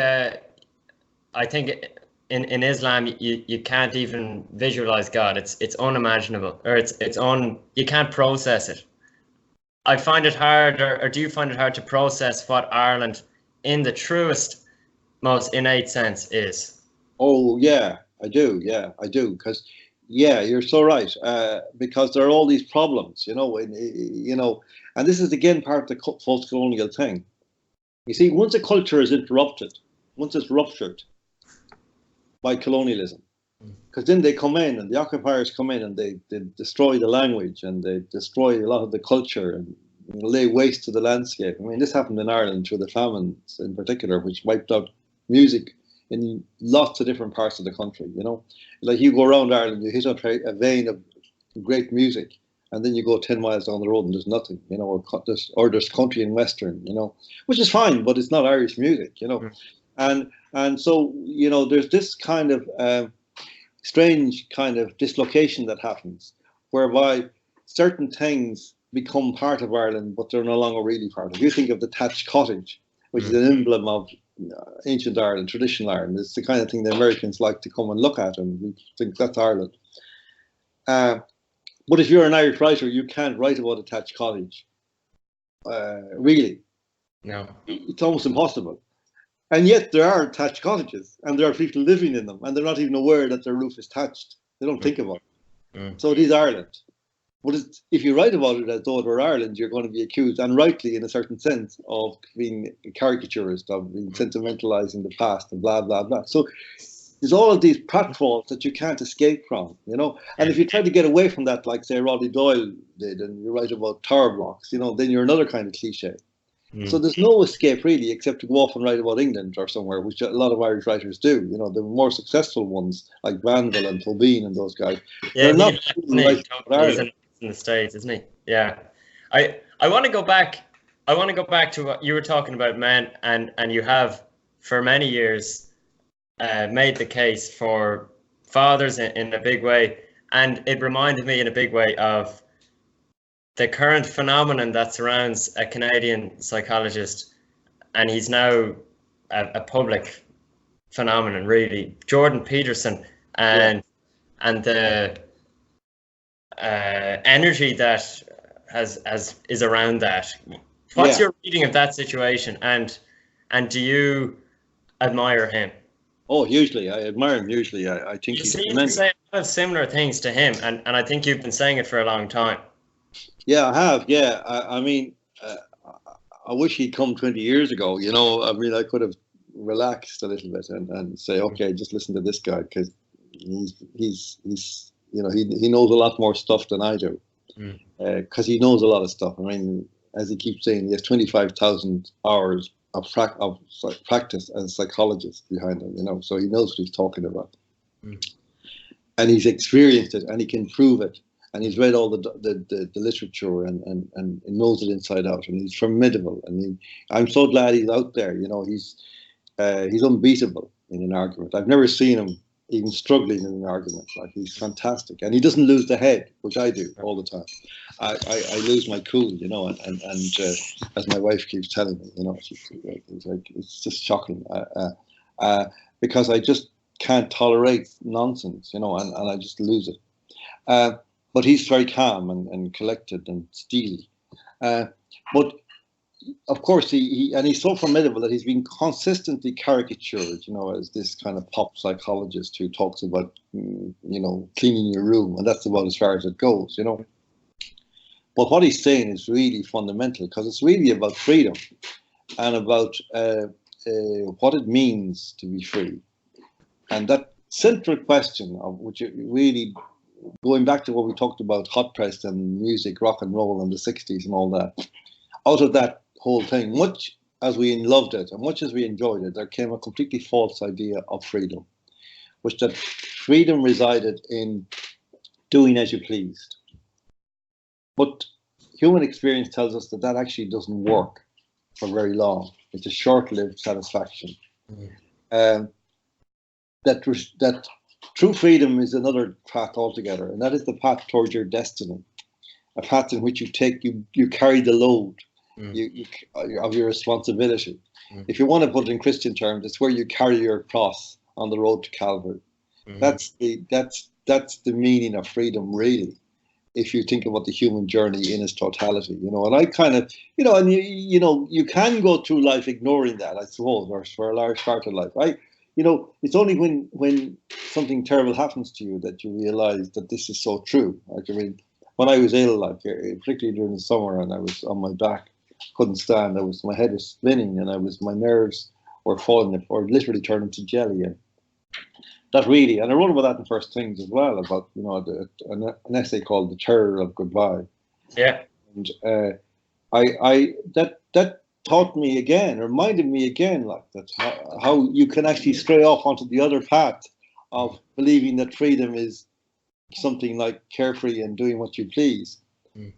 I think in Islam you can't even visualize God. It's unimaginable, or you can't process it. I find it hard, or do you find it hard to process what Ireland, in the truest, most innate sense, is? Oh yeah, I do. Yeah, I do, because Yeah, you're so right. Because there are all these problems, and this is again part of the post-colonial thing. You see, once a culture is interrupted, once it's ruptured by colonialism, because then they come in and the occupiers come in and they destroy the language and they destroy a lot of the culture and lay waste to the landscape. I mean, this happened in Ireland through the famines in particular, which wiped out music in lots of different parts of the country. Like you go around Ireland, you hit up a vein of great music, and then you go 10 miles down the road and there's nothing, or there's country and western, which is fine, but it's not Irish music, and so there's this kind of strange kind of dislocation that happens, whereby certain things become part of Ireland, but they're no longer really part of it. You think of the thatched cottage, which is an emblem of ancient Ireland, traditional Ireland. It's the kind of thing the Americans like to come and look at, and we think that's Ireland. But if you're an Irish writer, you can't write about a thatched cottage. Really. No. It's almost impossible. And yet there are thatched cottages, and there are people living in them, and they're not even aware that their roof is thatched. They don't think about it. So it is Ireland. But if you write about it as though it were Ireland, you're going to be accused, and rightly in a certain sense, of being a caricaturist, of being sentimentalizing the past, and blah, blah, blah. So there's all of these pratfalls that you can't escape from, And if you try to get away from that, like, say, Roddy Doyle did, and you write about tower blocks, then you're another kind of cliche. So there's no escape really, except to go off and write about England or somewhere, which a lot of Irish writers do. The more successful ones like Granville and Tobin and those guys. Yeah, they're not he's in the States, isn't he? Yeah. I want to go back. I want to go back to what you were talking about, men, and you have for many years made the case for fathers in a big way, and it reminded me in a big way of the current phenomenon that surrounds a Canadian psychologist, and he's now a public phenomenon, really, Jordan Peterson, and the energy that is around that. What's your reading of that situation, and do you admire him? Oh, hugely. I admire him hugely. I think he's tremendous. You say a lot of similar things to him, and I think you've been saying it for a long time. Yeah, I have. Yeah, I mean, I wish he'd come 20 years ago. I mean, I could have relaxed a little bit and say, okay, just listen to this guy, because he's he knows a lot more stuff than I do, because he knows a lot of stuff. I mean, as he keeps saying, he has 25,000 hours of practice as a psychologist behind him. So he knows what he's talking about, and he's experienced it, and he can prove it. And he's read all the literature and knows it inside out, and he's formidable. And I'm so glad he's out there. He's unbeatable in an argument. I've never seen him even struggling in an argument. Like, he's fantastic, and he doesn't lose the head, which I do all the time. I lose my cool, and as my wife keeps telling me, it's just shocking, because I just can't tolerate nonsense, and I just lose it. But he's very calm and collected and steely. But of course, he's so formidable that he's been consistently caricatured, as this kind of pop psychologist who talks about, cleaning your room, and that's about as far as it goes, But what he's saying is really fundamental, because it's really about freedom and about what it means to be free. And that central question of which it really, going back to what we talked about, hot press and music, rock and roll in the 60s and all that, out of that whole thing, much as we loved it and much as we enjoyed it, there came a completely false idea of freedom, which that freedom resided in doing as you pleased. But human experience tells us that actually doesn't work for very long. It's a short-lived satisfaction. That true freedom is another path altogether, and that is the path towards your destiny, a path in which you carry the load of your responsibility. If you want to put it in Christian terms, it's where you carry your cross on the road to Calvary. That's the meaning of freedom, really, if you think about the human journey in its totality, And I kind of, and you can go through life ignoring that, I suppose, or for a large part of life. you know, it's only when something terrible happens to you that you realize that this is so true. Like, I mean, when I was ill, like particularly during the summer, and I was on my back, couldn't stand. My head was spinning, and my nerves were falling, or literally turning to jelly. And that really, and I wrote about that in First Things as well, about, you know, an essay called "The Terror of Goodbye." Yeah. And that taught me again, reminded me again, like that how you can actually stray off onto the other path of believing that freedom is something like carefree and doing what you please. Mm.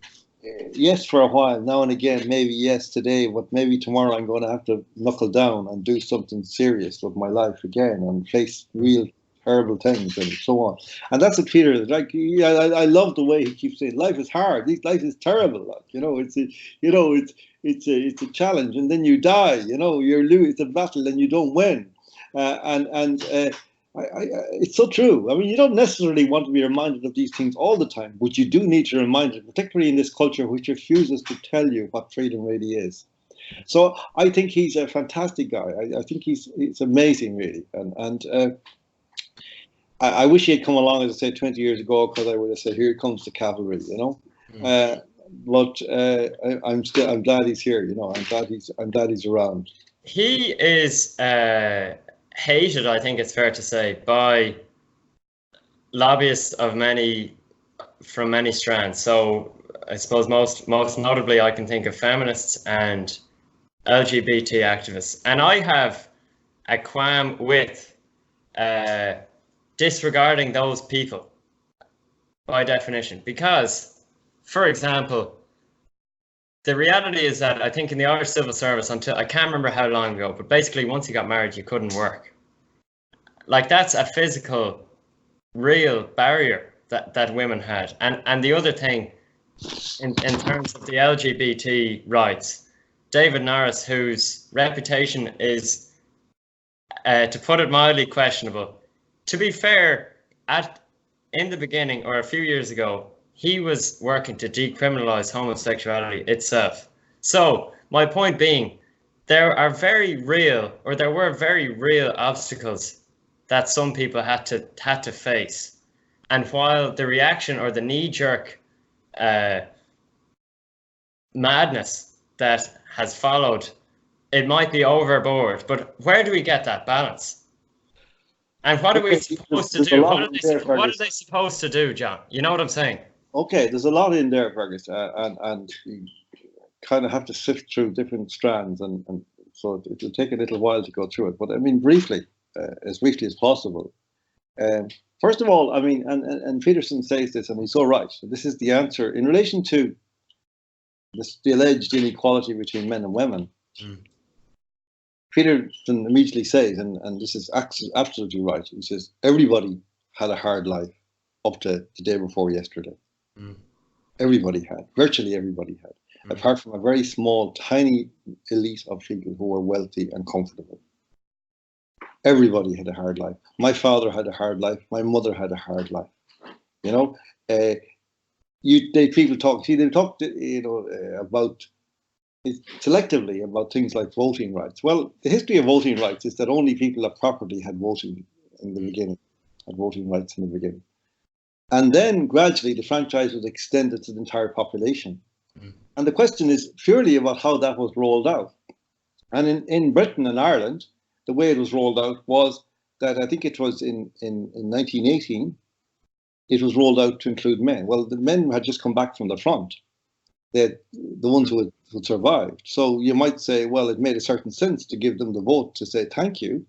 Yes, for a while, now and again, maybe yes today, but maybe tomorrow I'm going to have to knuckle down and do something serious with my life again and face real terrible things and so on. And that's what Peter is like. Yeah, I love the way he keeps saying life is hard. Life is terrible. Like, you know, it's a challenge, and then you die. You know, it's a battle and you don't win. It's so true. I mean, you don't necessarily want to be reminded of these things all the time, but you do need to be reminded, particularly in this culture which refuses to tell you what freedom really is. So I think he's a fantastic guy. I think he's amazing, really. And I wish he had come along, as I said, 20 years ago, because I would have said, "Here comes the cavalry," you know. But I'm glad he's here. You know, I'm glad he's around. He is hated, I think it's fair to say, by lobbyists from many strands. So I suppose most notably, I can think of feminists and LGBT activists, and I have a qualm with disregarding those people by definition, because, for example, the reality is that I think in the Irish civil service, until I can't remember how long ago, but basically once you got married, you couldn't work. Like, that's a physical, real barrier that women had. And the other thing, in terms of the LGBT rights, David Norris, whose reputation is, to put it mildly, questionable. To be fair, in the beginning, or a few years ago, he was working to decriminalize homosexuality itself. So my point being, there were very real obstacles that some people had to face. And while the reaction or the knee-jerk madness that has followed, it might be overboard, but where do we get that balance? And what are we supposed to do? What are they supposed to do, John? You know what I'm saying? Okay, there's a lot in there, Fergus, and you kind of have to sift through different strands, and so it'll take a little while to go through it. But I mean, briefly, as briefly as possible. First of all, I mean, and Peterson says this, and he's so right. This is the answer in relation to the alleged inequality between men and women. Mm. Peterson immediately says, and this is absolutely right, he says, everybody had a hard life up to the day before yesterday. Mm. Everybody had, virtually everybody had, apart from a very small, tiny elite of people who were wealthy and comfortable. Everybody had a hard life. My father had a hard life. My mother had a hard life. You know, people talk, they talk, you know, about selectively about things like voting rights. Well, the history of voting rights is that only people of property had voting in the beginning, had voting rights in the beginning. And then gradually the franchise was extended to the entire population. Mm. And the question is purely about how that was rolled out. And in Britain and Ireland, the way it was rolled out was that I think it was in 1918, it was rolled out to include men. Well, the men had just come back from the front. The ones who had survived. So you might say, well, it made a certain sense to give them the vote to say thank you.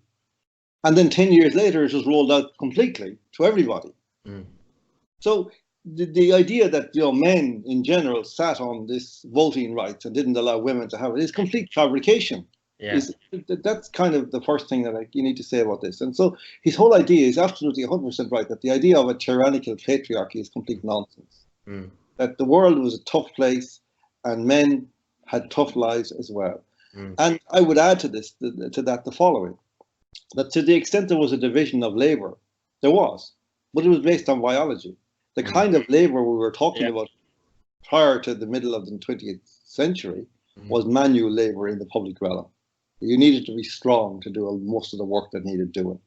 And then 10 years later, it was rolled out completely to everybody. Mm. So the idea that, you know, men in general sat on this voting rights and didn't allow women to have it is complete fabrication. Yeah. That's kind of the first thing that you need to say about this. And so his whole idea is absolutely 100% right, that the idea of a tyrannical patriarchy is complete nonsense. Mm. That the world was a tough place and men had tough lives as well. Mm. And I would add to that the following, that to the extent there was a division of labour, there was, but it was based on biology. The kind of labour we were talking about prior to the middle of the 20th century was manual labour in the public realm. You needed to be strong to do most of the work that needed doing.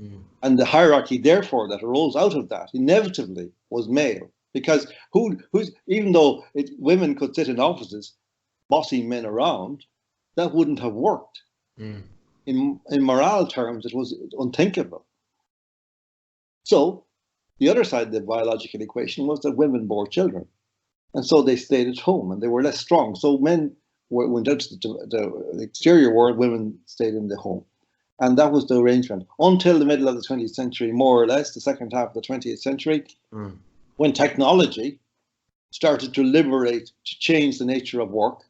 Mm. And the hierarchy, therefore, that arose out of that inevitably was male. Because even though women could sit in offices bossing men around, that wouldn't have worked. Mm. In morale terms, it was unthinkable. So the other side of the biological equation was that women bore children. And so they stayed at home and they were less strong. So men went out to the exterior world, women stayed in the home. And that was the arrangement until the middle of the 20th century, more or less, the second half of the 20th century, when technology started to liberate, to change the nature of work,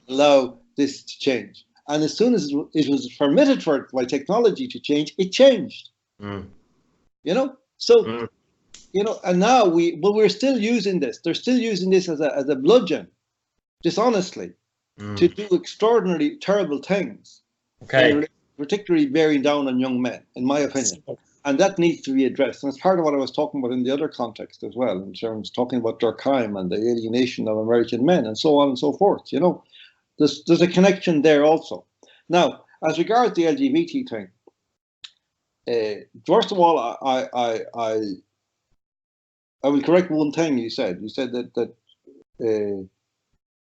allow this to change. And as soon as it was permitted by technology to change, it changed. You know, so you know, and now we're still using this. They're still using this as a bludgeon, dishonestly, to do extraordinarily terrible things. Okay. Particularly bearing down on young men, in my opinion. And that needs to be addressed. And it's part of what I was talking about in the other context as well, in terms of talking about Durkheim and the alienation of American men and so on and so forth. You know, there's a connection there also. Now, as regards the LGBT thing, first of all, I will correct one thing you said. You said that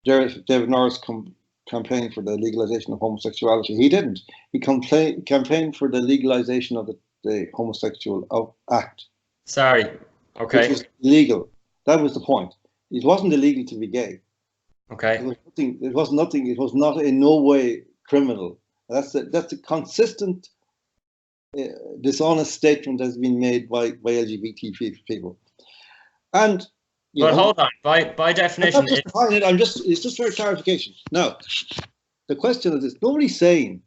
David Norris campaigned for the legalization of homosexuality. He didn't. He campaigned for the legalization of the homosexual act. Sorry. Okay. Which was illegal. That was the point. It wasn't illegal to be gay. Okay. It was nothing. It was not in no way criminal. That's a consistent dishonest statement that's been made by LGBT people. And but hold on. By definition, it's just for clarification. Now, the question is this: nobody's saying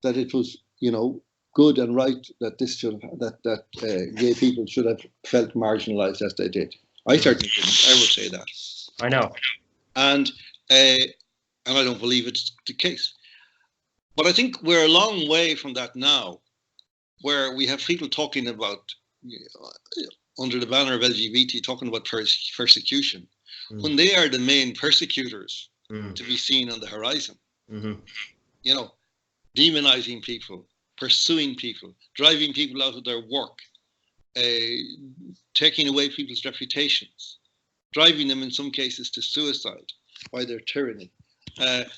that it was, you know, good and right that gay people should have felt marginalized as they did. I certainly didn't ever say that. I know, and I don't believe it's the case. But I think we're a long way from that now, where we have people talking about, under the banner of LGBT, talking about persecution, when they are the main persecutors to be seen on the horizon. You know, demonizing people, pursuing people, driving people out of their work, taking away people's reputations, driving them in some cases to suicide by their tyranny.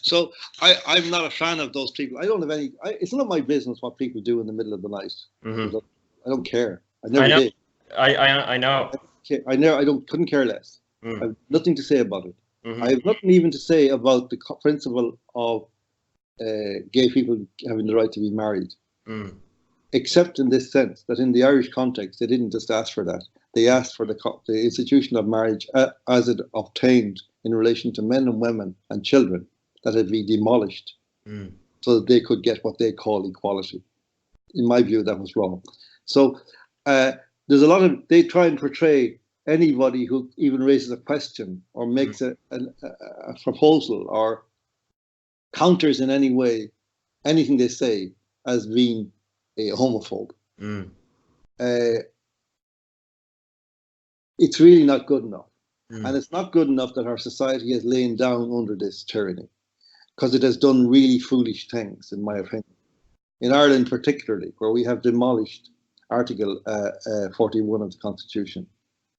So I'm not a fan of those people. I don't have any. It's not my business what people do in the middle of the night. I don't care. I never did. I know. Couldn't care less. I have nothing to say about it. I have nothing even to say about the principle of gay people having the right to be married, except in this sense that in the Irish context they didn't just ask for that. They asked for the institution of marriage as it obtained in relation to men and women and children, that had been demolished so that they could get what they call equality. In my view, that was wrong. So there's a lot of, they try and portray anybody who even raises a question or makes a proposal or counters in any way anything they say as being a homophobe. It's really not good enough. And it's not good enough that our society has lain down under this tyranny, because it has done really foolish things, in my opinion. In Ireland particularly, where we have demolished Article 41 of the Constitution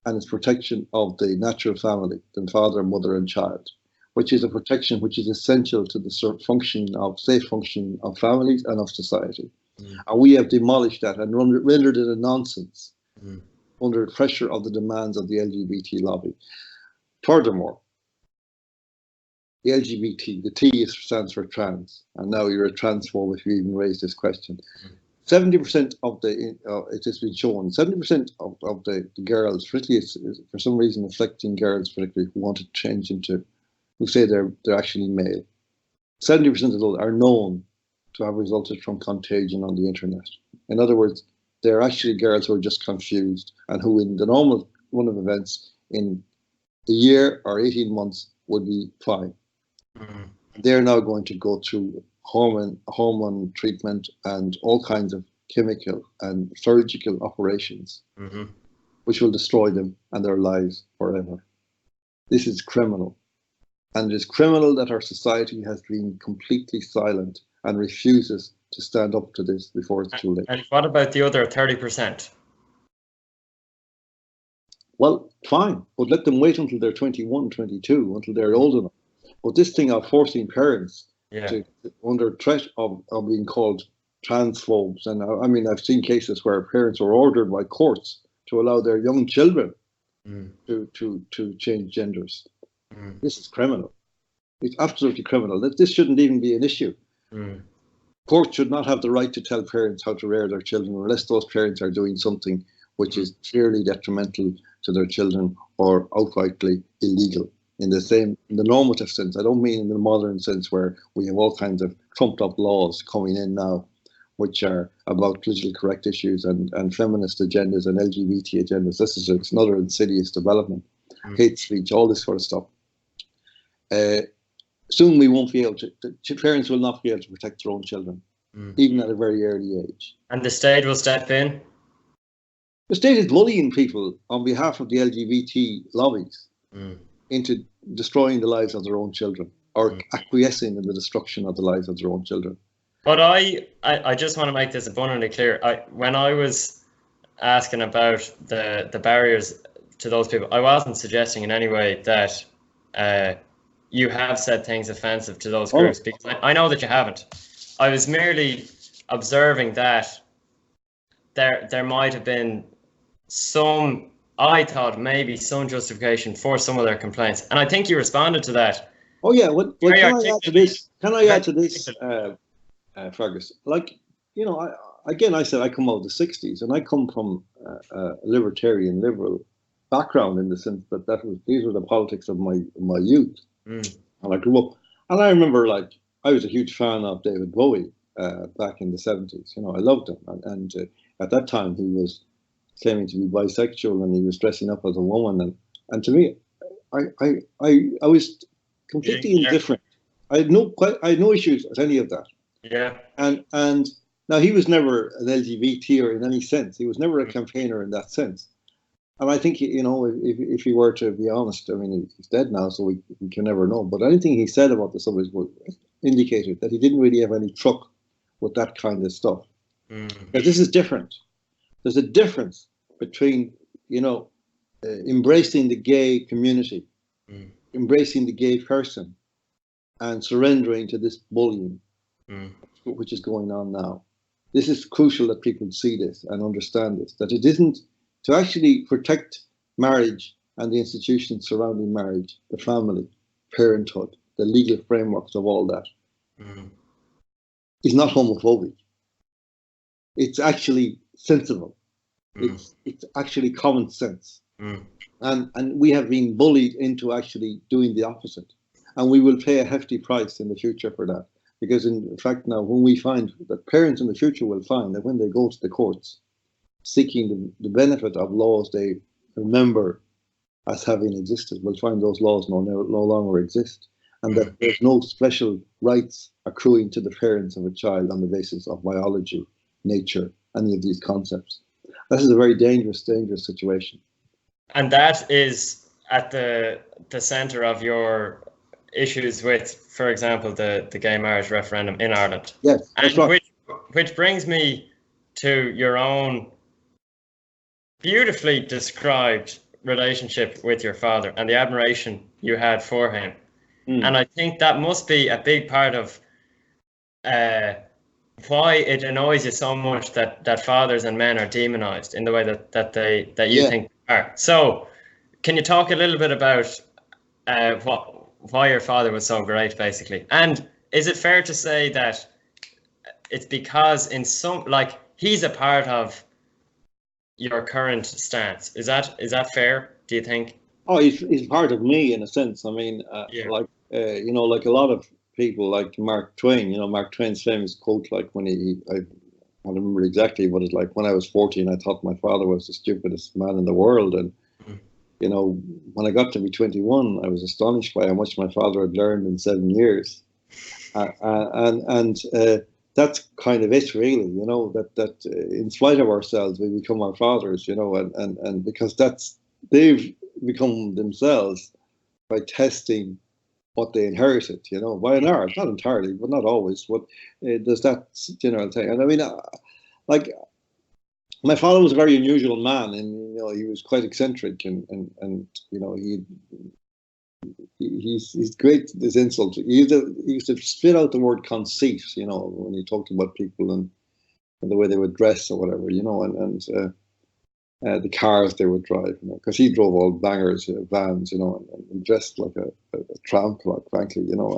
and its protection of the natural family, the father, mother and child, which is a protection which is essential to the safe function of families and of society. And we have demolished that and rendered it a nonsense under the pressure of the demands of the LGBT lobby. Furthermore, the LGBT, the T stands for trans, and now you're a transphobe if you even raise this question. 70% of it has been shown, 70% of the girls, particularly for some reason afflicting girls, particularly who want to change into, who say they're actually male, 70% of those are known to have resulted from contagion on the internet. In other words, they're actually girls who are just confused and who in the normal run of events in a year or 18 months would be fine. They're now going to go through hormone treatment and all kinds of chemical and surgical operations, which will destroy them and their lives forever. This is criminal. And it is criminal that our society has been completely silent and refuses to stand up to this before it's too late. And what about the other 30%? Well, fine, but let them wait until they're 21, 22, until they're old enough. But this thing of forcing parents to, under threat of being called transphobes, and I mean, I've seen cases where parents are ordered by courts to allow their young children to change genders. This is criminal. It's absolutely criminal. This shouldn't even be an issue. Courts should not have the right to tell parents how to rear their children unless those parents are doing something which is clearly detrimental to their children or outrightly illegal. In the normative sense. I don't mean in the modern sense where we have all kinds of trumped up laws coming in now, which are about politically correct issues and feminist agendas and LGBT agendas. This is another insidious development. Hate speech, all this sort of stuff. Soon we won't be able to, parents will not be able to protect their own children, even at a very early age. And the state will step in? The state is bullying people on behalf of the LGBT lobbies into destroying the lives of their own children or acquiescing in the destruction of the lives of their own children. But I just want to make this abundantly clear. When I was asking about the barriers to those people, I wasn't suggesting in any way that you have said things offensive to those groups, because I know that you haven't. I was merely observing that there might have been I thought maybe some justification for some of their complaints, and I think you responded to that. Oh yeah, well can I add to this, Fergus? Like, you know, I said I come out of the 60s, and I come from a libertarian, liberal background in the sense that these were the politics of my youth, and I grew up. And I remember, like, I was a huge fan of David Bowie back in the 70s. You know, I loved him, and at that time he was claiming to be bisexual, and he was dressing up as a woman, and to me, I was completely indifferent. I had no issues with any of that. Yeah. And now he was never an LGBTer in any sense. He was never a campaigner in that sense. And I think, you know, if he were to be honest, I mean, he's dead now, so we can never know. But anything he said about the subject indicated that he didn't really have any truck with that kind of stuff. Because this is different. There's a difference between, you know, embracing the gay community, embracing the gay person, and surrendering to this bullying, which is going on now. This is crucial that people see this and understand this, that it isn't to actually protect marriage and the institutions surrounding marriage, the family, parenthood, the legal frameworks of all that, is not homophobic. It's actually sensible. It's actually common sense. And we have been bullied into actually doing the opposite. And we will pay a hefty price in the future for that. Because in fact now, when we find that parents in the future will find that when they go to the courts, seeking the benefit of laws they remember as having existed, will find those laws no longer exist. And that there's no special rights accruing to the parents of a child on the basis of biology, nature, any of these concepts. This is a very dangerous situation. And that is at the centre of your issues with, for example, the gay marriage referendum in Ireland. Yes, that's right. Which brings me to your own beautifully described relationship with your father and the admiration you had for him. And I think that must be a big part of why it annoys you so much that fathers and men are demonized in the way that you think they are. So can you talk a little bit about why your father was so great, basically? And is it fair to say that it's because in some, like, he's a part of your current stance? Is that fair, do you think? Oh, he's part of me in a sense. I mean, like, you know, like a lot of people, like Mark Twain, you know, Mark Twain's famous quote, like when I don't remember exactly, but it's like, when I was 14, I thought my father was the stupidest man in the world. And, you know, when I got to be 21, I was astonished by how much my father had learned in 7 years. And that's kind of it, really, you know, that in spite of ourselves, we become our fathers, you know, and because they've become themselves by testing what they inherited, you know, by and large, not entirely, but not always. But there's that general thing. And I mean, like, my father was a very unusual man, and you know, he was quite eccentric, and you know, he's great. This insult. He used to spit out the word conceit, you know, when he talked about people and the way they would dress or whatever, you know, and the cars they would drive, you know, because he drove all bangers, vans, you know, and dressed like a tramp, like, frankly, you know,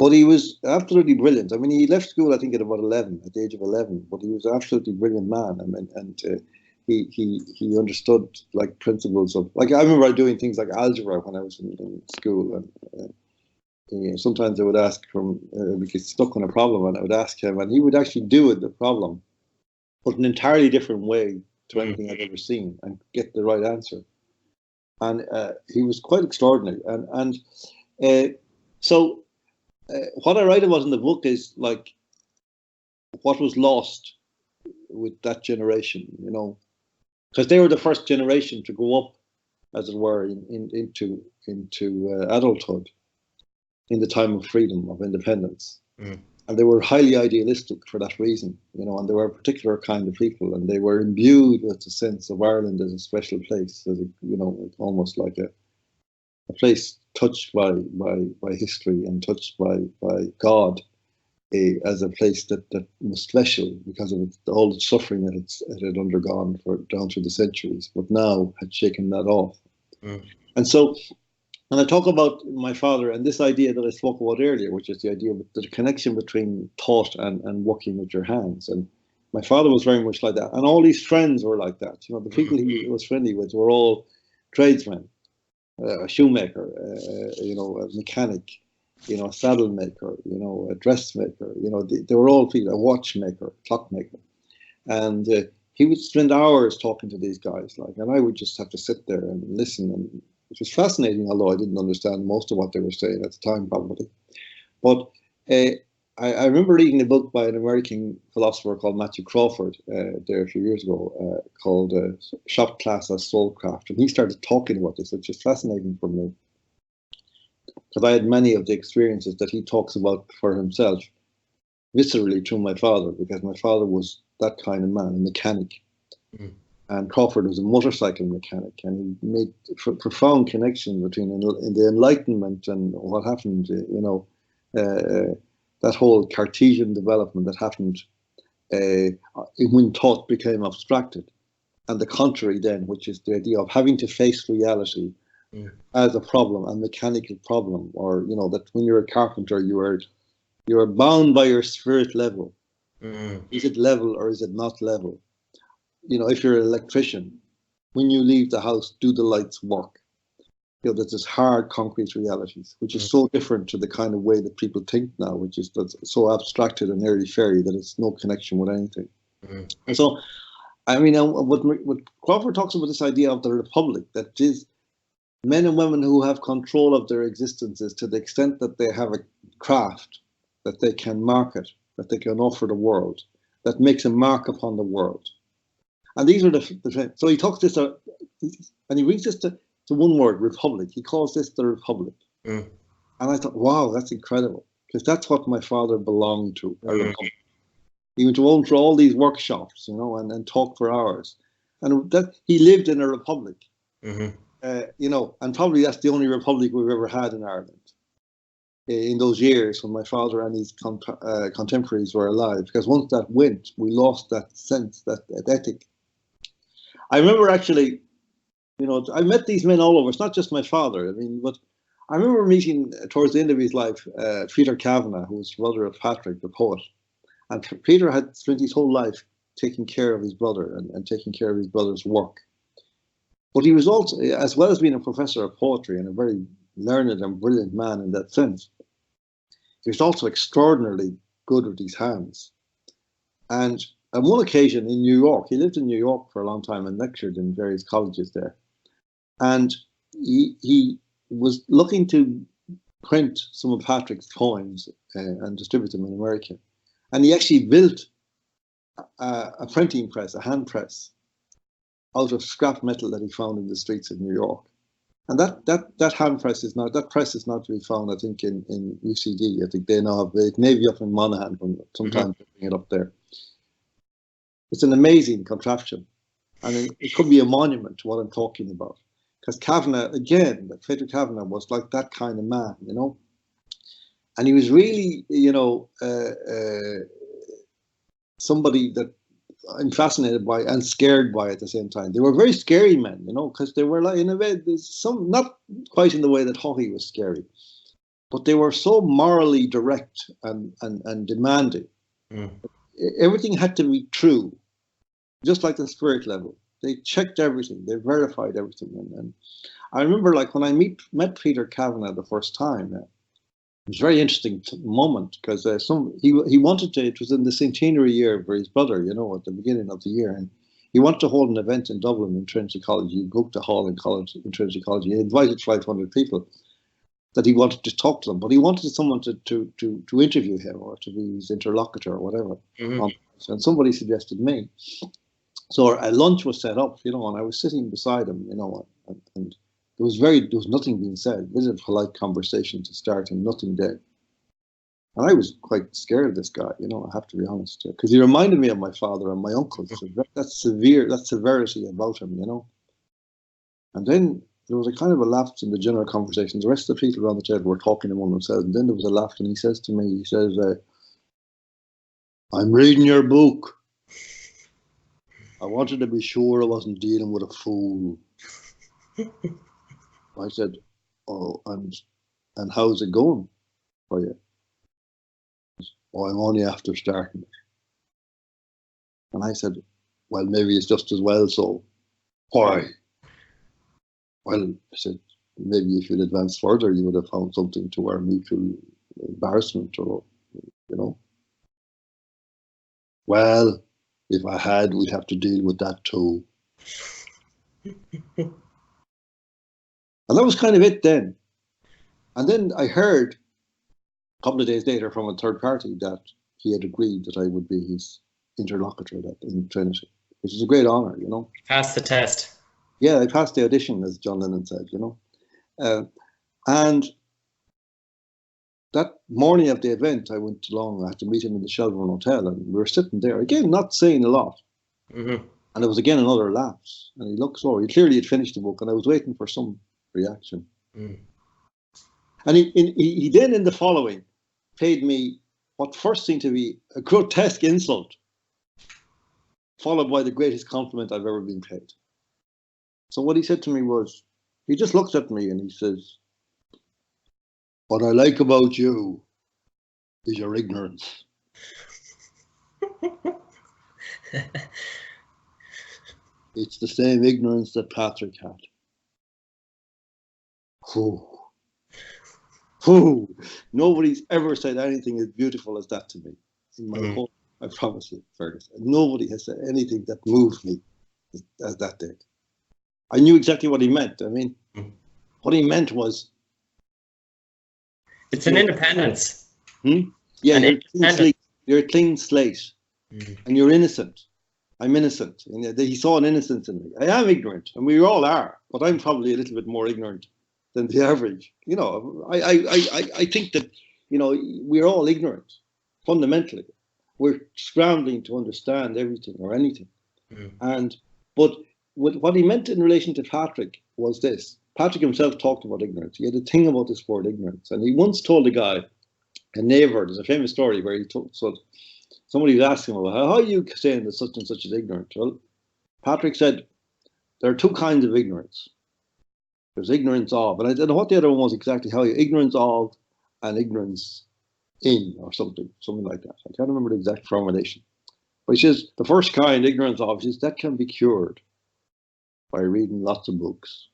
but he was absolutely brilliant. I mean, he left school, I think, at about 11, at the age of 11, but he was an absolutely brilliant man. I mean, and he understood, like, principles of, like, I remember doing things like algebra when I was in school, and sometimes I would ask him, we get stuck on a problem, and I would ask him, and he would actually do it, the problem, but an entirely different way to anything I've ever seen, and get the right answer. And he was quite extraordinary. So what I write about in the book is, like, what was lost with that generation, you know, because they were the first generation to grow up, as it were, into adulthood in the time of freedom, of independence. And they were highly idealistic for that reason, you know, and they were a particular kind of people, and they were imbued with the sense of Ireland as a special place, as a, you know, almost like a place touched by history and touched by God, as a place that was special because of all the suffering that it had undergone down through the centuries, but now had shaken that off. And so, when I talk about my father and this idea that I spoke about earlier, which is the idea of the connection between thought and working with your hands, and my father was very much like that, and all his friends were like that. You know, the people he was friendly with were all tradesmen, a shoemaker, you know, a mechanic, you know, a saddle maker, you know, a dressmaker. You know, they were all people, a watchmaker, clockmaker, and he would spend hours talking to these guys, like, and I would just have to sit there and listen, and it was fascinating, although I didn't understand most of what they were saying at the time, probably. But I remember reading a book by an American philosopher called Matthew Crawford there a few years ago, called Shop Class as Soulcraft, and he started talking about this, which is fascinating for me, because I had many of the experiences that he talks about for himself, viscerally through my father, because my father was that kind of man, a mechanic. And Crawford was a motorcycle mechanic, and he made profound connection between in the Enlightenment and what happened, you know, that whole Cartesian development that happened when thought became abstracted, and the contrary then, which is the idea of having to face reality as a problem, a mechanical problem, or, you know, that when you're a carpenter, you are bound by your spirit level. Is it level or is it not level? You know, if you're an electrician, when you leave the house, do the lights work? You know, there's this hard, concrete realities, which is so different to the kind of way that people think now, which is that's so abstracted and airy-fairy that it's no connection with anything. And so, I mean, what Crawford talks about, this idea of the republic, that is men and women who have control of their existences to the extent that they have a craft that they can market, that they can offer the world, that makes a mark upon the world. And these are so he talks this, and he brings this to one word, republic. He calls this the republic. And I thought, wow, that's incredible, because that's what my father belonged to, a republic. He went to through all these workshops, you know, and talk for hours. And that he lived in a republic, you know, and probably that's the only republic we've ever had in Ireland in those years when my father and his contemporaries were alive. Because once that went, we lost that sense, that ethic. I remember actually, you know, I met these men all over. It's not just my father. I mean, but I remember meeting towards the end of his life, Peter Kavanagh, who was the brother of Patrick, the poet. And Peter had spent his whole life taking care of his brother and taking care of his brother's work. But he was also, as well as being a professor of poetry and a very learned and brilliant man in that sense, he was also extraordinarily good with his hands. And on one occasion in New York, he lived in New York for a long time and lectured in various colleges there. And he was looking to print some of Patrick's poems and distribute them in America. And he actually built a printing press, a hand press, out of scrap metal that he found in the streets of New York. And that hand press is not, that press is not to be found, I think, in UCD. I think they now have it, maybe up in Monaghan from sometimes bring it up there. It's an amazing contraption, and it could be a monument to what I'm talking about. Because Kavanagh, again, Frederick Kavanagh was like that kind of man, you know, and he was really, you know, somebody that I'm fascinated by and scared by at the same time. They were very scary men, you know, because they were like, in a way, some, not quite in the way that Haughey was scary, but they were so morally direct and demanding. Everything had to be true, just like the spirit level. They checked everything, they verified everything. And I remember, like, when I met Peter Kavanagh the first time, it was a very interesting moment, because he wanted to, it was in the centenary year for his brother, you know, at the beginning of the year, and he wanted to hold an event in Dublin in Trinity College. He booked a hall in Trinity College. He invited 500 people that he wanted to talk to them, but he wanted someone to interview him or to be his interlocutor or whatever. And somebody suggested me. So a lunch was set up, you know, and I was sitting beside him, you know, and there was nothing being said. This is a polite conversation to start, and nothing did. And I was quite scared of this guy, you know, I have to be honest, because he reminded me of my father and my uncle. So that severity about him, you know. And then there was a kind of a lapse in the general conversation. The rest of the people around the table were talking among themselves, and then there was a lapse, and he says to me, he says, "I'm reading your book. I wanted to be sure I wasn't dealing with a fool." I said, "Oh, and how's it going for you?" "Oh, I'm only after starting it." And I said, "Well, maybe it's just as well so." "Why?" "Well," I said, "maybe if you'd advanced further, you would have found something to our mutual embarrassment, or, you know." "Well, if I had, we'd have to deal with that too." And that was kind of it then. And then I heard a couple of days later from a third party that he had agreed that I would be his interlocutor in Trinity, which is a great honour, you know. Passed the test. Yeah, I passed the audition, as John Lennon said, you know. And that morning of the event, I went along, I had to meet him in the Shelbourne Hotel, and we were sitting there, again, not saying a lot. And there was again another lapse, and he looked slow. He clearly had finished the book, and I was waiting for some reaction. And he then, in the following, paid me what first seemed to be a grotesque insult, followed by the greatest compliment I've ever been paid. So what he said to me was, he just looked at me and he says, "What I like about you is your ignorance." "It's the same ignorance that Patrick had." Nobody's ever said anything as beautiful as that to me in my whole, I promise you, Fergus. Nobody has said anything that moved me as that did. I knew exactly what he meant. I mean, what he meant was, it's an independence. Yeah, you're a clean slate, and you're innocent. I'm innocent. And he saw an innocence in me. I am ignorant, and we all are, but I'm probably a little bit more ignorant than the average. You know, I think that, you know, we're all ignorant, fundamentally. We're scrambling to understand everything or anything. But what he meant in relation to Patrick was this. Patrick himself talked about ignorance. He had a thing about this word ignorance. And he once told a guy, a neighbor, there's a famous story where he told, so somebody was asking him, how are you saying that such and such is ignorant? Well, Patrick said, there are two kinds of ignorance. There's ignorance of, and I don't know what the other one was exactly, how you, ignorance of and ignorance in, or something like that. I can't remember the exact formulation. But he says, the first kind, ignorance of, is that can be cured by reading lots of books.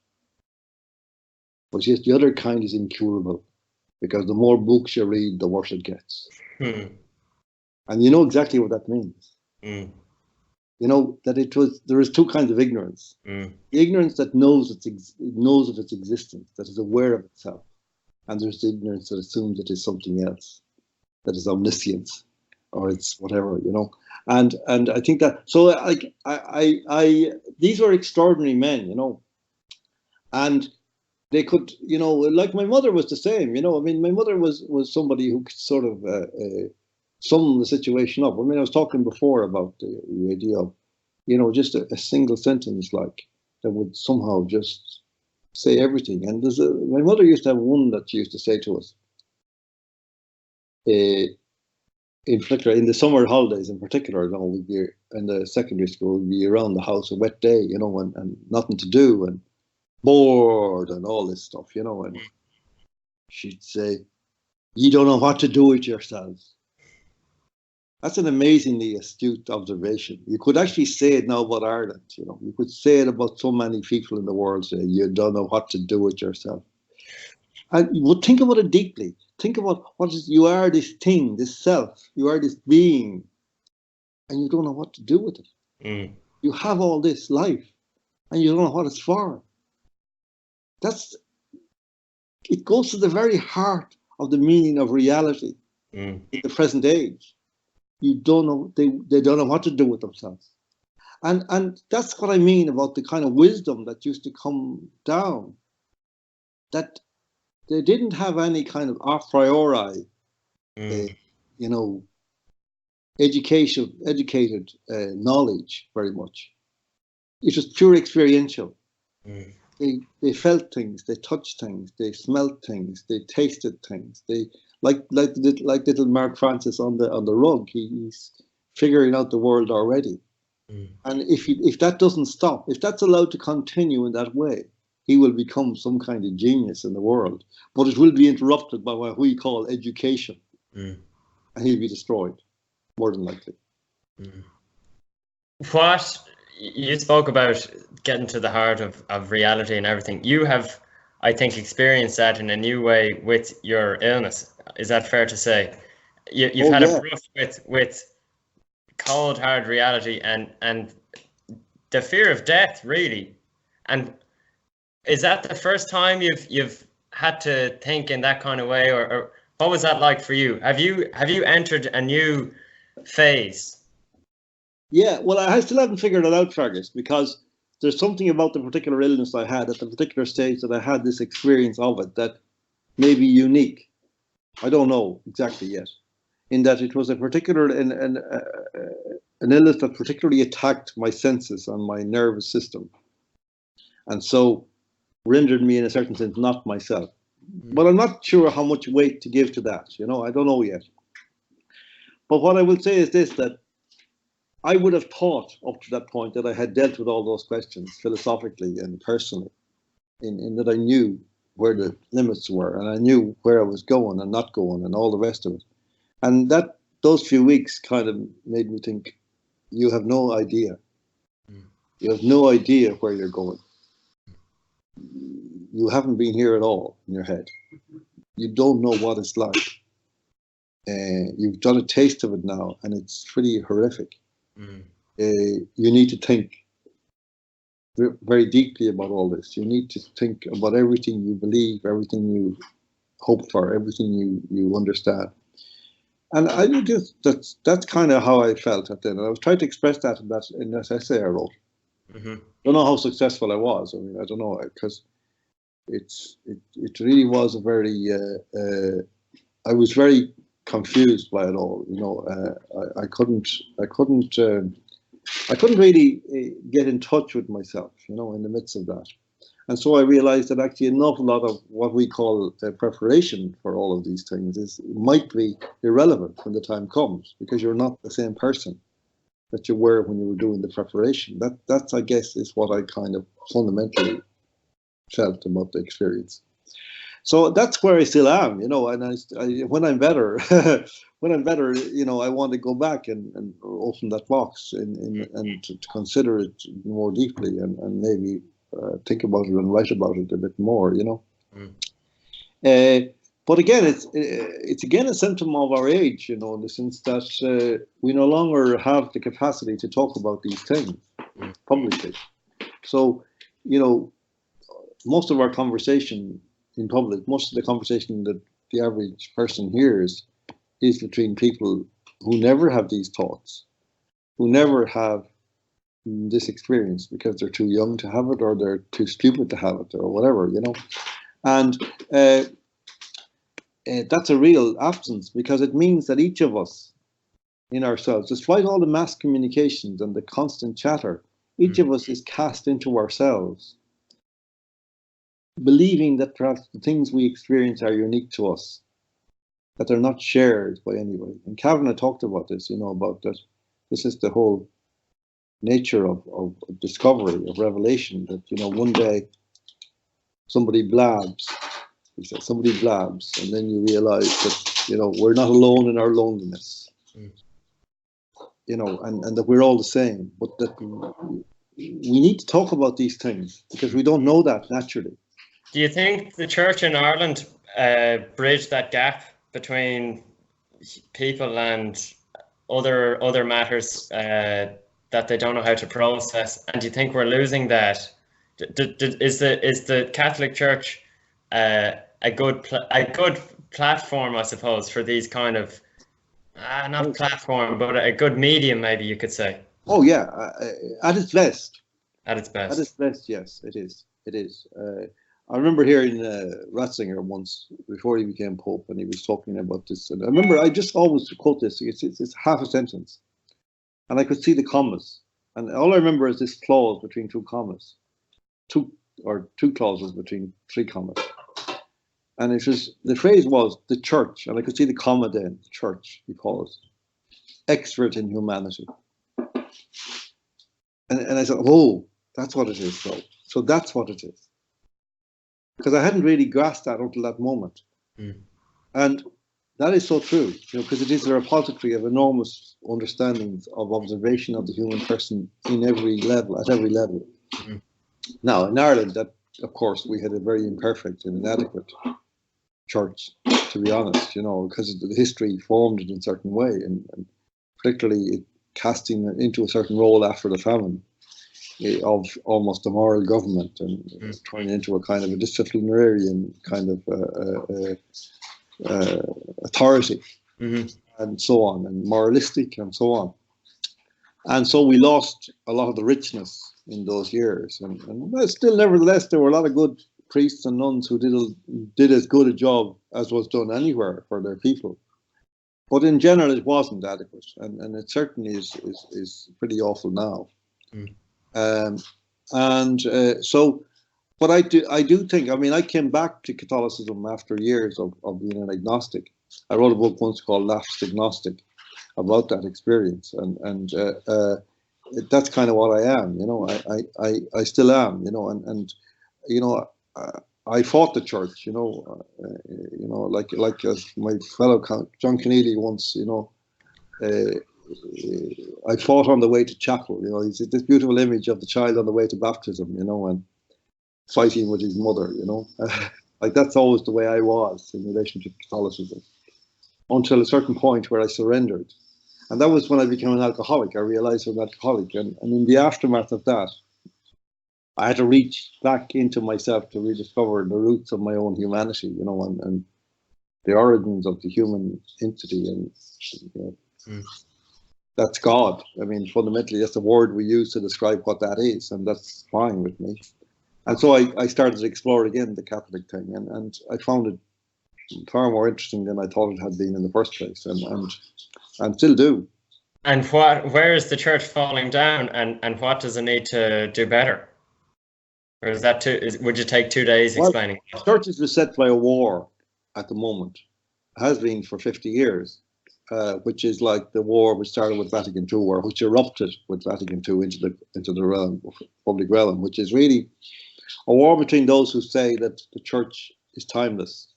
But he says the other kind is incurable, because the more books you read, the worse it gets. And you know exactly what that means. You know, that there is two kinds of ignorance. The ignorance that knows of its existence, that is aware of itself. And there's the ignorance that assumes it is something else, that is omniscience, or it's whatever, you know. And I think that, so these were extraordinary men, you know. And they could, you know, like my mother was the same, you know. I mean, my mother was somebody who could sort of sum the situation up. I mean, I was talking before about the idea of, you know, just a single sentence like that would somehow just say everything. And my mother used to have one that she used to say to us, in particular, in the summer holidays in particular, you know, we'd be in the secondary school, we'd be around the house a wet day, you know, and nothing to do and bored and all this stuff, you know, and she'd say, "You don't know what to do with yourselves." That's an amazingly astute observation. You could actually say it now about Ireland, you know. You could say it about so many people in the world, say, "You don't know what to do with yourself." And you would think about it deeply. Think about you are this thing, this self, you are this being, and you don't know what to do with it. You have all this life, and you don't know what it's for. It goes to the very heart of the meaning of reality in the present age. You don't know, they don't know what to do with themselves. And that's what I mean about the kind of wisdom that used to come down, that they didn't have any kind of a priori, you know, educated knowledge very much. It was pure experiential. They felt things, they touched things, they smelt things, they tasted things. They like little Mark Francis on the rug. He's figuring out the world already. And if that doesn't stop, if that's allowed to continue in that way, he will become some kind of genius in the world. But it will be interrupted by what we call education, and he'll be destroyed, more than likely. What you spoke about, getting to the heart of reality and everything. You have, I think, experienced that in a new way with your illness. Is that fair to say? You've had a brush with cold, hard reality and the fear of death, really. And is that the first time you've had to think in that kind of way, or what was that like for you? Have you entered a new phase? Yeah, well, I still haven't figured it out, Fergus, because there's something about the particular illness I had at the particular stage that I had this experience of it that may be unique. I don't know exactly yet, in that it was a particular an illness that particularly attacked my senses and my nervous system, and so rendered me, in a certain sense, not myself. But I'm not sure how much weight to give to that. You know, I don't know yet. But what I will say is this, that I would have thought up to that point that I had dealt with all those questions philosophically and personally, in that I knew where the limits were and I knew where I was going and not going and all the rest of it. And those few weeks kind of made me think, you have no idea. You have no idea where you're going. You haven't been here at all in your head. You don't know what it's like. You've done a taste of it now, and it's pretty horrific. You need to think very deeply about all this. You need to think about everything you believe, everything you hope for, everything you understand. And I just that's kind of how I felt at then. And I was trying to express that in that essay I wrote. Don't know how successful I was. I mean, I don't know, because it really was a very I was very confused by it all. You know, I couldn't really get in touch with myself, you know, in the midst of that. And so I realized that actually an awful lot of what we call preparation for all of these things might be irrelevant when the time comes, because you're not the same person that you were when you were doing the preparation. That's I guess, is what I kind of fundamentally felt about the experience. So that's where I still am, you know. And when I'm better, you know, I want to go back and open that box and to consider it more deeply and maybe think about it and write about it a bit more, you know. But again, it's again a symptom of our age, you know, in the sense that we no longer have the capacity to talk about these things publicly. So, you know, most of our conversation in public, most of the conversation that the average person hears is between people who never have these thoughts, who never have this experience because they're too young to have it, or they're too stupid to have it, or whatever, you know. And that's a real absence, because it means that each of us in ourselves, despite all the mass communications and the constant chatter, each of us is cast into ourselves, believing that perhaps the things we experience are unique to us, that they're not shared by anybody. And Kavanagh talked about this, about that. This is the whole nature of discovery, of revelation, that, one day somebody blabs, he said, somebody blabs, and then you realize that, we're not alone in our loneliness, and that we're all the same, but that we need to talk about these things because we don't know that naturally. Do you think the church in Ireland bridged that gap between people and other matters that they don't know how to process? And do you think we're losing that? Is the Catholic Church a good platform, I suppose, for these kind of not platform, but a good medium, maybe you could say? Oh yeah, at its best. At its best. At its best, yes, it is. It is. I remember hearing Ratzinger once before he became Pope, and he was talking about this. And I remember, I just always quote this. It's half a sentence, and I could see the commas, and all I remember is this clause between two commas, two clauses between three commas, and the phrase was the church, and I could see the comma then, the church, he calls expert in humanity, and I said, oh, that's what it is. So that's what it is. Because I hadn't really grasped that until that moment. And that is so true, because it is a repository of enormous understandings of observation of the human person at every level. Now, in Ireland, that, of course, we had a very imperfect and inadequate church, to be honest, because the history formed it in a certain way, and particularly it casting it into a certain role after the famine of almost a moral government, and turning into a kind of a disciplinarian kind of authority, and so on, and moralistic, and so on. And so we lost a lot of the richness in those years. And still, nevertheless, there were a lot of good priests and nuns who did as good a job as was done anywhere for their people. But in general, it wasn't adequate, and it certainly is pretty awful now. But I do think, I came back to Catholicism after years of being an agnostic. I wrote a book once called Lapsed Agnostic about that experience, and that's kind of what I am, I still am, and I fought the church, like as my fellow John Keneally once, I fought on the way to chapel, it's this beautiful image of the child on the way to baptism, and fighting with his mother, like that's always the way I was in relation to Catholicism, until a certain point where I surrendered. And that was when I became an alcoholic. I realized I'm an alcoholic, and in the aftermath of that, I had to reach back into myself to rediscover the roots of my own humanity, and the origins of the human entity, and that's God. Fundamentally, that's the word we use to describe what that is, and that's fine with me. And so I started to explore again the Catholic thing, and I found it far more interesting than I thought it had been in the first place, and still do. And where is the church falling down, and what does it need to do better? Or is that would you take 2 days explaining? The church is beset by a war at the moment. It has been for 50 years, which is like the war which started with Vatican II, or which erupted with Vatican II into the realm, public realm, which is really a war between those who say that the church is timeless.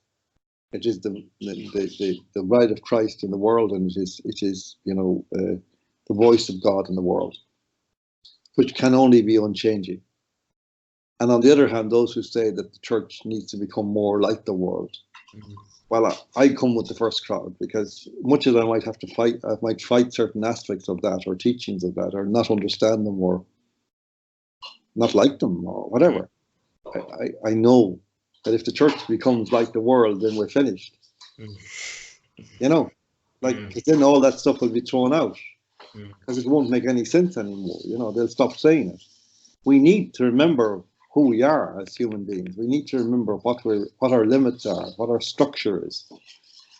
It is the bride of Christ in the world, and it is the voice of God in the world, which can only be unchanging. And on the other hand, those who say that the church needs to become more like the world. Well, I come with the first crowd, because much as I might have to fight, I might fight certain aspects of that, or teachings of that, or not understand them, or not like them, or whatever. I know that if the church becomes like the world, then we're finished. Because then all that stuff will be thrown out, because it won't make any sense anymore. They'll stop saying it. We need to remember who we are as human beings. We need to remember what our limits are, what our structure is.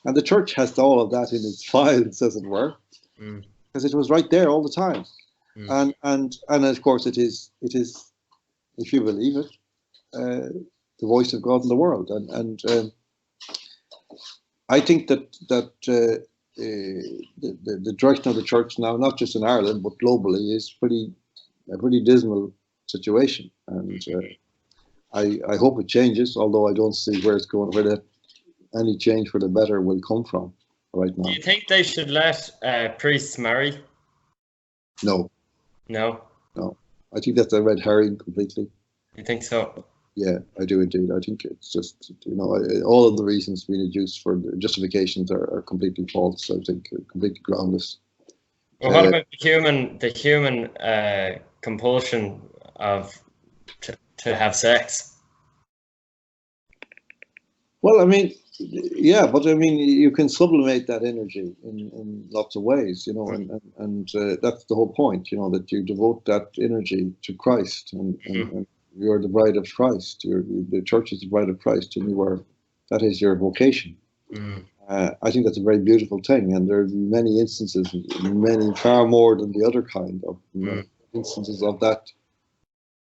And the church has all of that in its files, as it were, because it was right there all the time. And of course it is, if you believe it, the voice of God in the world. And I think that the direction of the church now, not just in Ireland but globally, is a pretty dismal situation. And I hope it changes, although I don't see where it's going, any change for the better will come from right now. Do you think they should let priests marry? No. No? No. I think that's a red herring completely. You think so? Yeah, I do indeed. I think it's just, all of the reasons being adduced for the justifications are completely false. I think completely groundless. Well, what about the human compulsion of to have sex? Well, I mean, yeah, but I mean, you can sublimate that energy in lots of ways, and that's the whole point, that you devote that energy to Christ, and you're the bride of Christ. The church is the bride of Christ, and that is your vocation. I think that's a very beautiful thing, and there are many instances, far more than the other kind of instances of that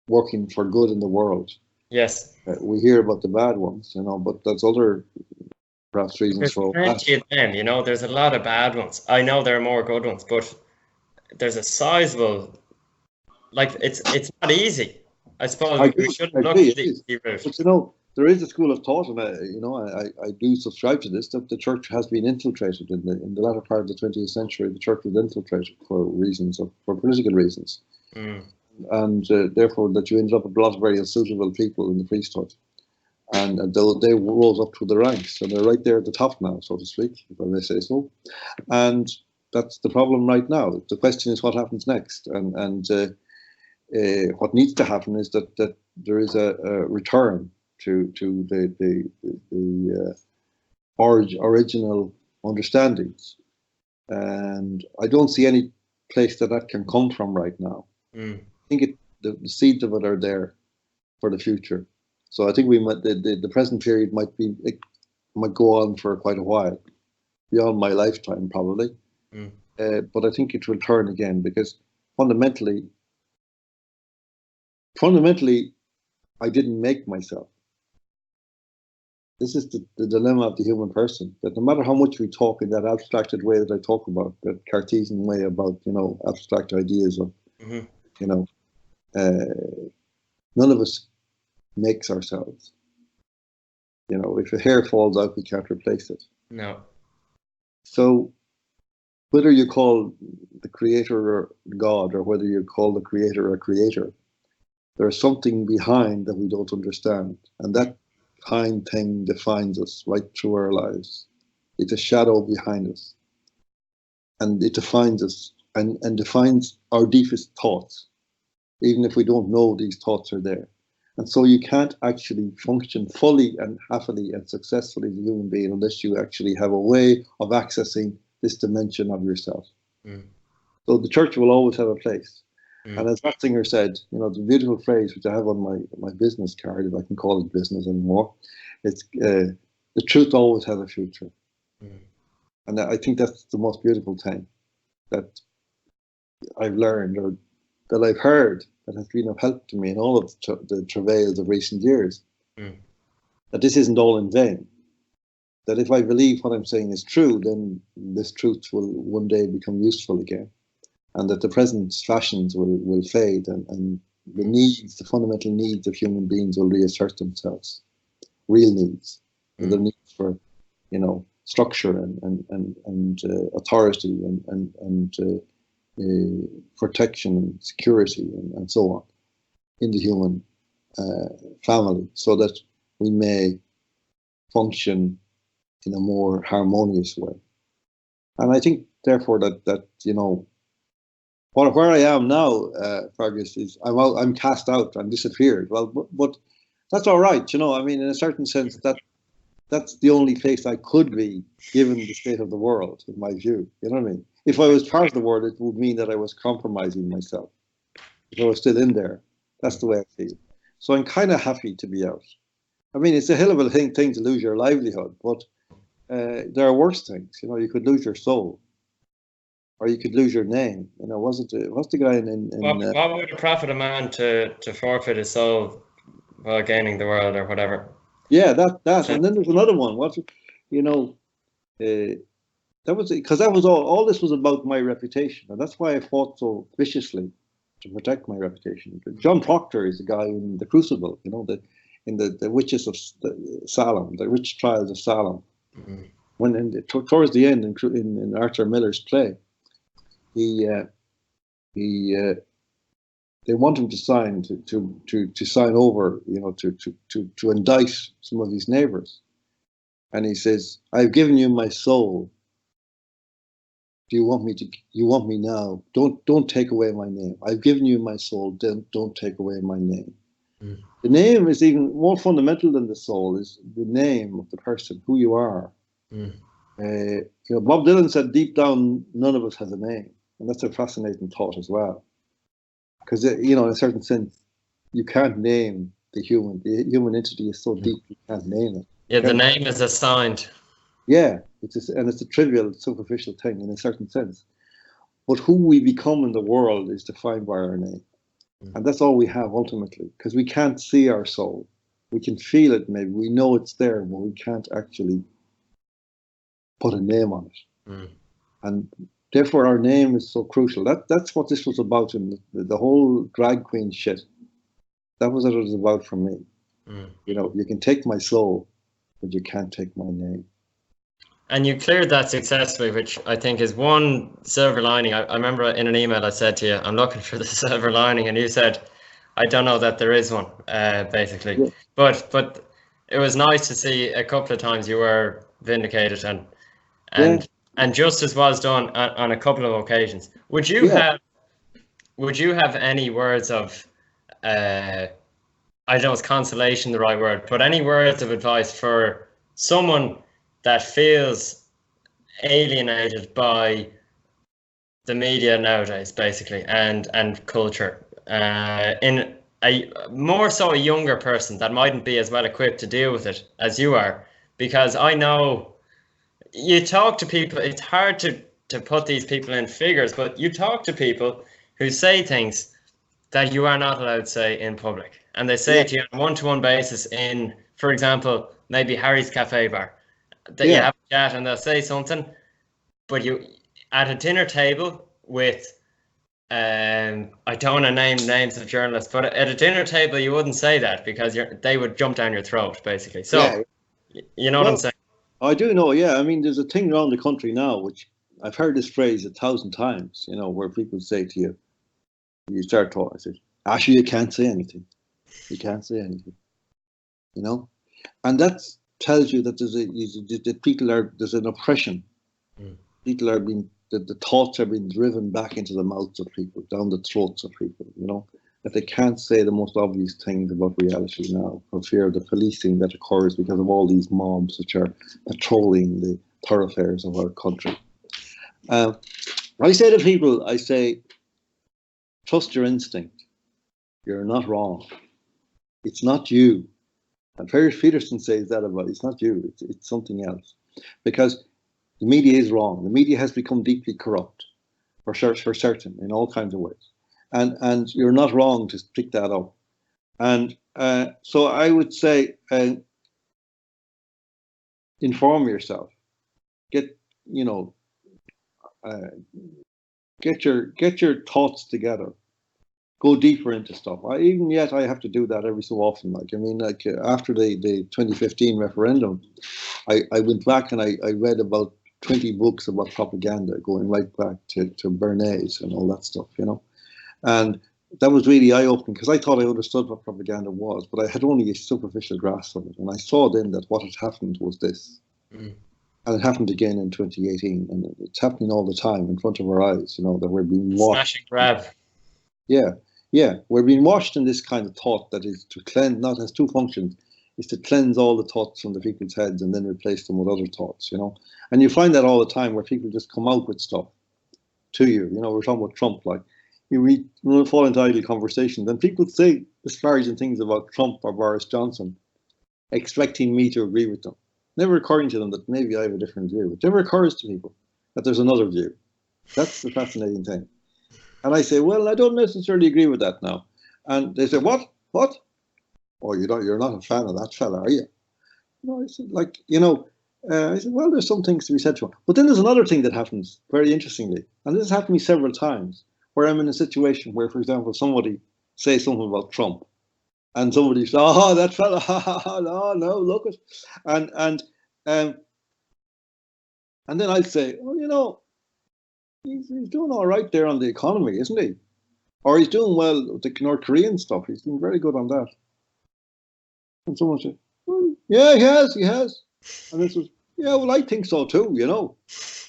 working for good in the world. Yes. We hear about the bad ones, but there's other perhaps reasons for all that. There's plenty of them, there's a lot of bad ones. I know there are more good ones, but there's a sizable, it's not easy. I suppose we shouldn't look at the easy route. But there is a school of thought, and I do subscribe to this, that the church has been infiltrated in the latter part of the 20th century. The church was infiltrated for political reasons. And therefore that you ended up with a lot of very unsuitable people in the priesthood, and they rose up through the ranks, and they're right there at the top now, so to speak, if I may say so. And that's the problem right now. The question is what happens next, and what needs to happen is that there is a return to the original understandings, and I don't see any place that can come from right now. I think the seeds of it are there for the future. So I think the present period might go on for quite a while, beyond my lifetime probably. But I think it will turn again, because fundamentally, I didn't make myself. This is the dilemma of the human person, that no matter how much we talk in that abstracted way that I talk about, that Cartesian way about, abstract ideas of, none of us makes ourselves. If a hair falls out, we can't replace it. No. So whether you call the creator or God, or whether you call the creator a creator, there's something behind that we don't understand. And that kind thing defines us right through our lives. It's a shadow behind us. And it defines us and defines our deepest thoughts, even if we don't know these thoughts are there. And so you can't actually function fully and happily and successfully as a human being unless you actually have a way of accessing this dimension of yourself. So the church will always have a place. And as Ratzinger said, the beautiful phrase which I have on my business card, if I can call it business anymore, it's the truth always has a future. And I think that's the most beautiful thing that I've learned, or that I've heard, that has been of help to me in all of the travails of recent years. That this isn't all in vain. That if I believe what I'm saying is true, then this truth will one day become useful again. And that the present fashions will fade, and the fundamental needs of human beings will reassert themselves. Real needs. The needs for, structure and authority and protection and security and so on in the human family, so that we may function in a more harmonious way. And I think, therefore, that where I am now, Fergus, is I'm cast out, I'm disappeared. Well, but that's all right, in a certain sense, that's the only place I could be, given the state of the world, in my view. You know what I mean? If I was part of the world, it would mean that I was compromising myself. If I was still in there, that's the way I see it. So I'm kind of happy to be out. I mean, it's a hell of a thing to lose your livelihood, but there are worse things. You know, you could lose your soul, or you could lose your name. You know, what's the guy in what would it profit a man to forfeit his soul while gaining the world, or whatever? Yeah, that, and then there's another one. You know, that was because that was all this was about my reputation, and that's why I fought so viciously to protect my reputation. John Proctor is the guy in The Crucible, you know, in the witches of Salem, the witch trials of Salem. Mm-hmm. When towards the end in Arthur Miller's play, they want him to sign to sign over, you know, to indict some of his neighbors, and he says, "I've given you my soul. Do you want me now? Don't take away my name. I've given you my soul. Don't take away my name." Mm. The name is even more fundamental than the soul. Is the name of the person, who you are. Mm. You know, Bob Dylan said, "Deep down, none of us has a name," and that's a fascinating thought as well. Because you know, in a certain sense, you can't name the human. The human entity is so deep, you can't name it. Yeah, the name is assigned. Yeah, it's a trivial, superficial thing in a certain sense. But who we become in the world is defined by our name. And that's all we have ultimately, because we can't see our soul. We can feel it, maybe. We know it's there, but we can't actually put a name on it. Mm. And therefore, our name is so crucial. That's what this was about in the whole drag queen shit. That was what it was about for me. Mm. You know, you can take my soul, but you can't take my name. And you cleared that successfully, which I think is one silver lining. I remember in an email I said to you, "I'm looking for the silver lining," and you said, "I don't know that there is one," basically. Yeah. But it was nice to see a couple of times you were vindicated, and justice was done on a couple of occasions. Would you have any words of, I don't know, is consolation the right word, but any words of advice for someone that feels alienated by the media nowadays, basically, and culture, in a more so a younger person that mightn't be as well equipped to deal with it as you are? Because I know you talk to people, it's hard to put these people in figures, but you talk to people who say things that you are not allowed to say in public, and they say it to you on a one-to-one basis in, for example, maybe Harry's Cafe Bar. That you have a chat and they'll say something, but you at a dinner table with I don't want to name names of journalists, but at a dinner table you wouldn't say that because they would jump down your throat, basically. So you know what I'm saying? I do know, yeah. I mean, there's a thing around the country now, which I've heard this phrase 1,000 times, you know, where people say to you, you start talking, I say, "Actually, you can't say anything. You can't say anything." You know? And that's tells you that there's an oppression. People are being, the thoughts are being driven back into the mouths of people, down the throats of people, you know, that they can't say the most obvious things about reality now for fear of the policing that occurs because of all these mobs which are patrolling the thoroughfares of our country. I say to people, I say, trust your instinct. You're not wrong. It's not you. And Peterson says that about it. It's not you, it's something else. Because the media is wrong. The media has become deeply corrupt, for certain, in all kinds of ways. And you're not wrong to pick that up. And so I would say, inform yourself. Get your thoughts together. Go deeper into stuff. I have to do that every so often. Like, I mean, like after the 2015 referendum, I went back and I read about 20 books about propaganda, going right back to Bernays and all that stuff, you know. And that was really eye-opening because I thought I understood what propaganda was, but I had only a superficial grasp of it. And I saw then that what had happened was this. Mm. And it happened again in 2018, and it's happening all the time in front of our eyes, you know, that we're being watched. Smashing grab. Yeah, we're being washed in this kind of thought that is to cleanse, not has two functions, is to cleanse all the thoughts from the people's heads and then replace them with other thoughts, you know. And you find that all the time where people just come out with stuff to you. You know, we're talking about Trump, like, you fall into idle conversation, then people say disparaging things about Trump or Boris Johnson, expecting me to agree with them. Never occurring to them that maybe I have a different view. It never occurs to people that there's another view. That's the fascinating thing. And I say, well, I don't necessarily agree with that now. And they say, what? What? Oh, you're not a fan of that fella, are you? No, I said, like, I said, well, there's some things to be said to him. But then there's another thing that happens, very interestingly, and this has happened to me several times, where I'm in a situation where, for example, somebody says something about Trump, and somebody says, oh, that fella, ha, ha, ha, no, look at, and then I'll say, well, he's doing all right there on the economy, isn't he? Or he's doing well with the North Korean stuff. He's been very good on that. And someone said, well, yeah, he has. And this was, yeah, well, I think so too,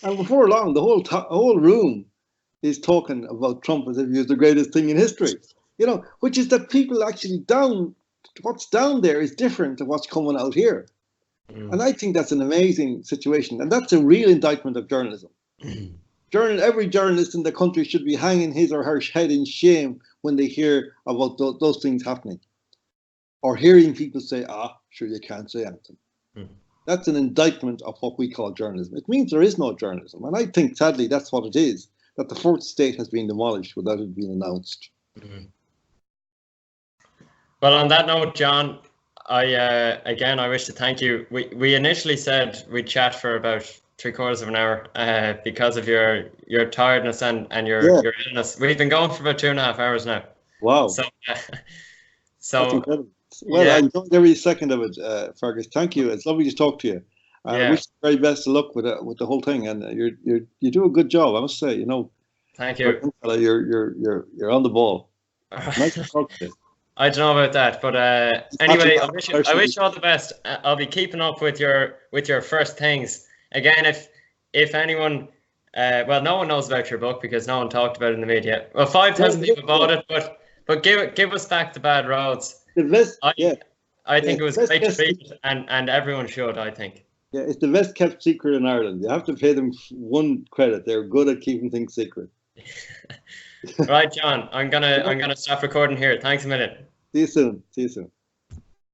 And before long, the whole room is talking about Trump as if he was the greatest thing in history, which is that people actually what's down there is different to what's coming out here. Mm. And I think that's an amazing situation. And that's a real indictment of journalism. Every journalist in the country should be hanging his or her head in shame when they hear about those things happening. Or hearing people say, sure, you can't say anything. Mm. That's an indictment of what we call journalism. It means there is no journalism. And I think, sadly, that's what it is, that the fourth estate has been demolished without it being announced. Mm-hmm. Well, on that note, John, I wish to thank you. We initially said we'd chat for about 3/4 of an hour because of your tiredness and your illness. We've been going for about 2.5 hours now. Wow. So that's incredible. Well, I enjoyed every second of it, Fergus. Thank you. It's lovely to talk to you. I wish you the very best of luck with the whole thing, and you do a good job, I must say. Thank you. You're on the ball. Nice to talk to you. I don't know about that, but anyway, I wish you all the best. I'll be keeping up with your first things. Again, if anyone, no one knows about your book because no one talked about it in the media. Well, 5,000 people bought it, but give us back the bad roads. I think it was great to read it, and everyone should, I think. Yeah, it's the best kept secret in Ireland. You have to pay them one credit. They're good at keeping things secret. Right, John, I'm gonna stop recording here. Thanks a minute. See you soon.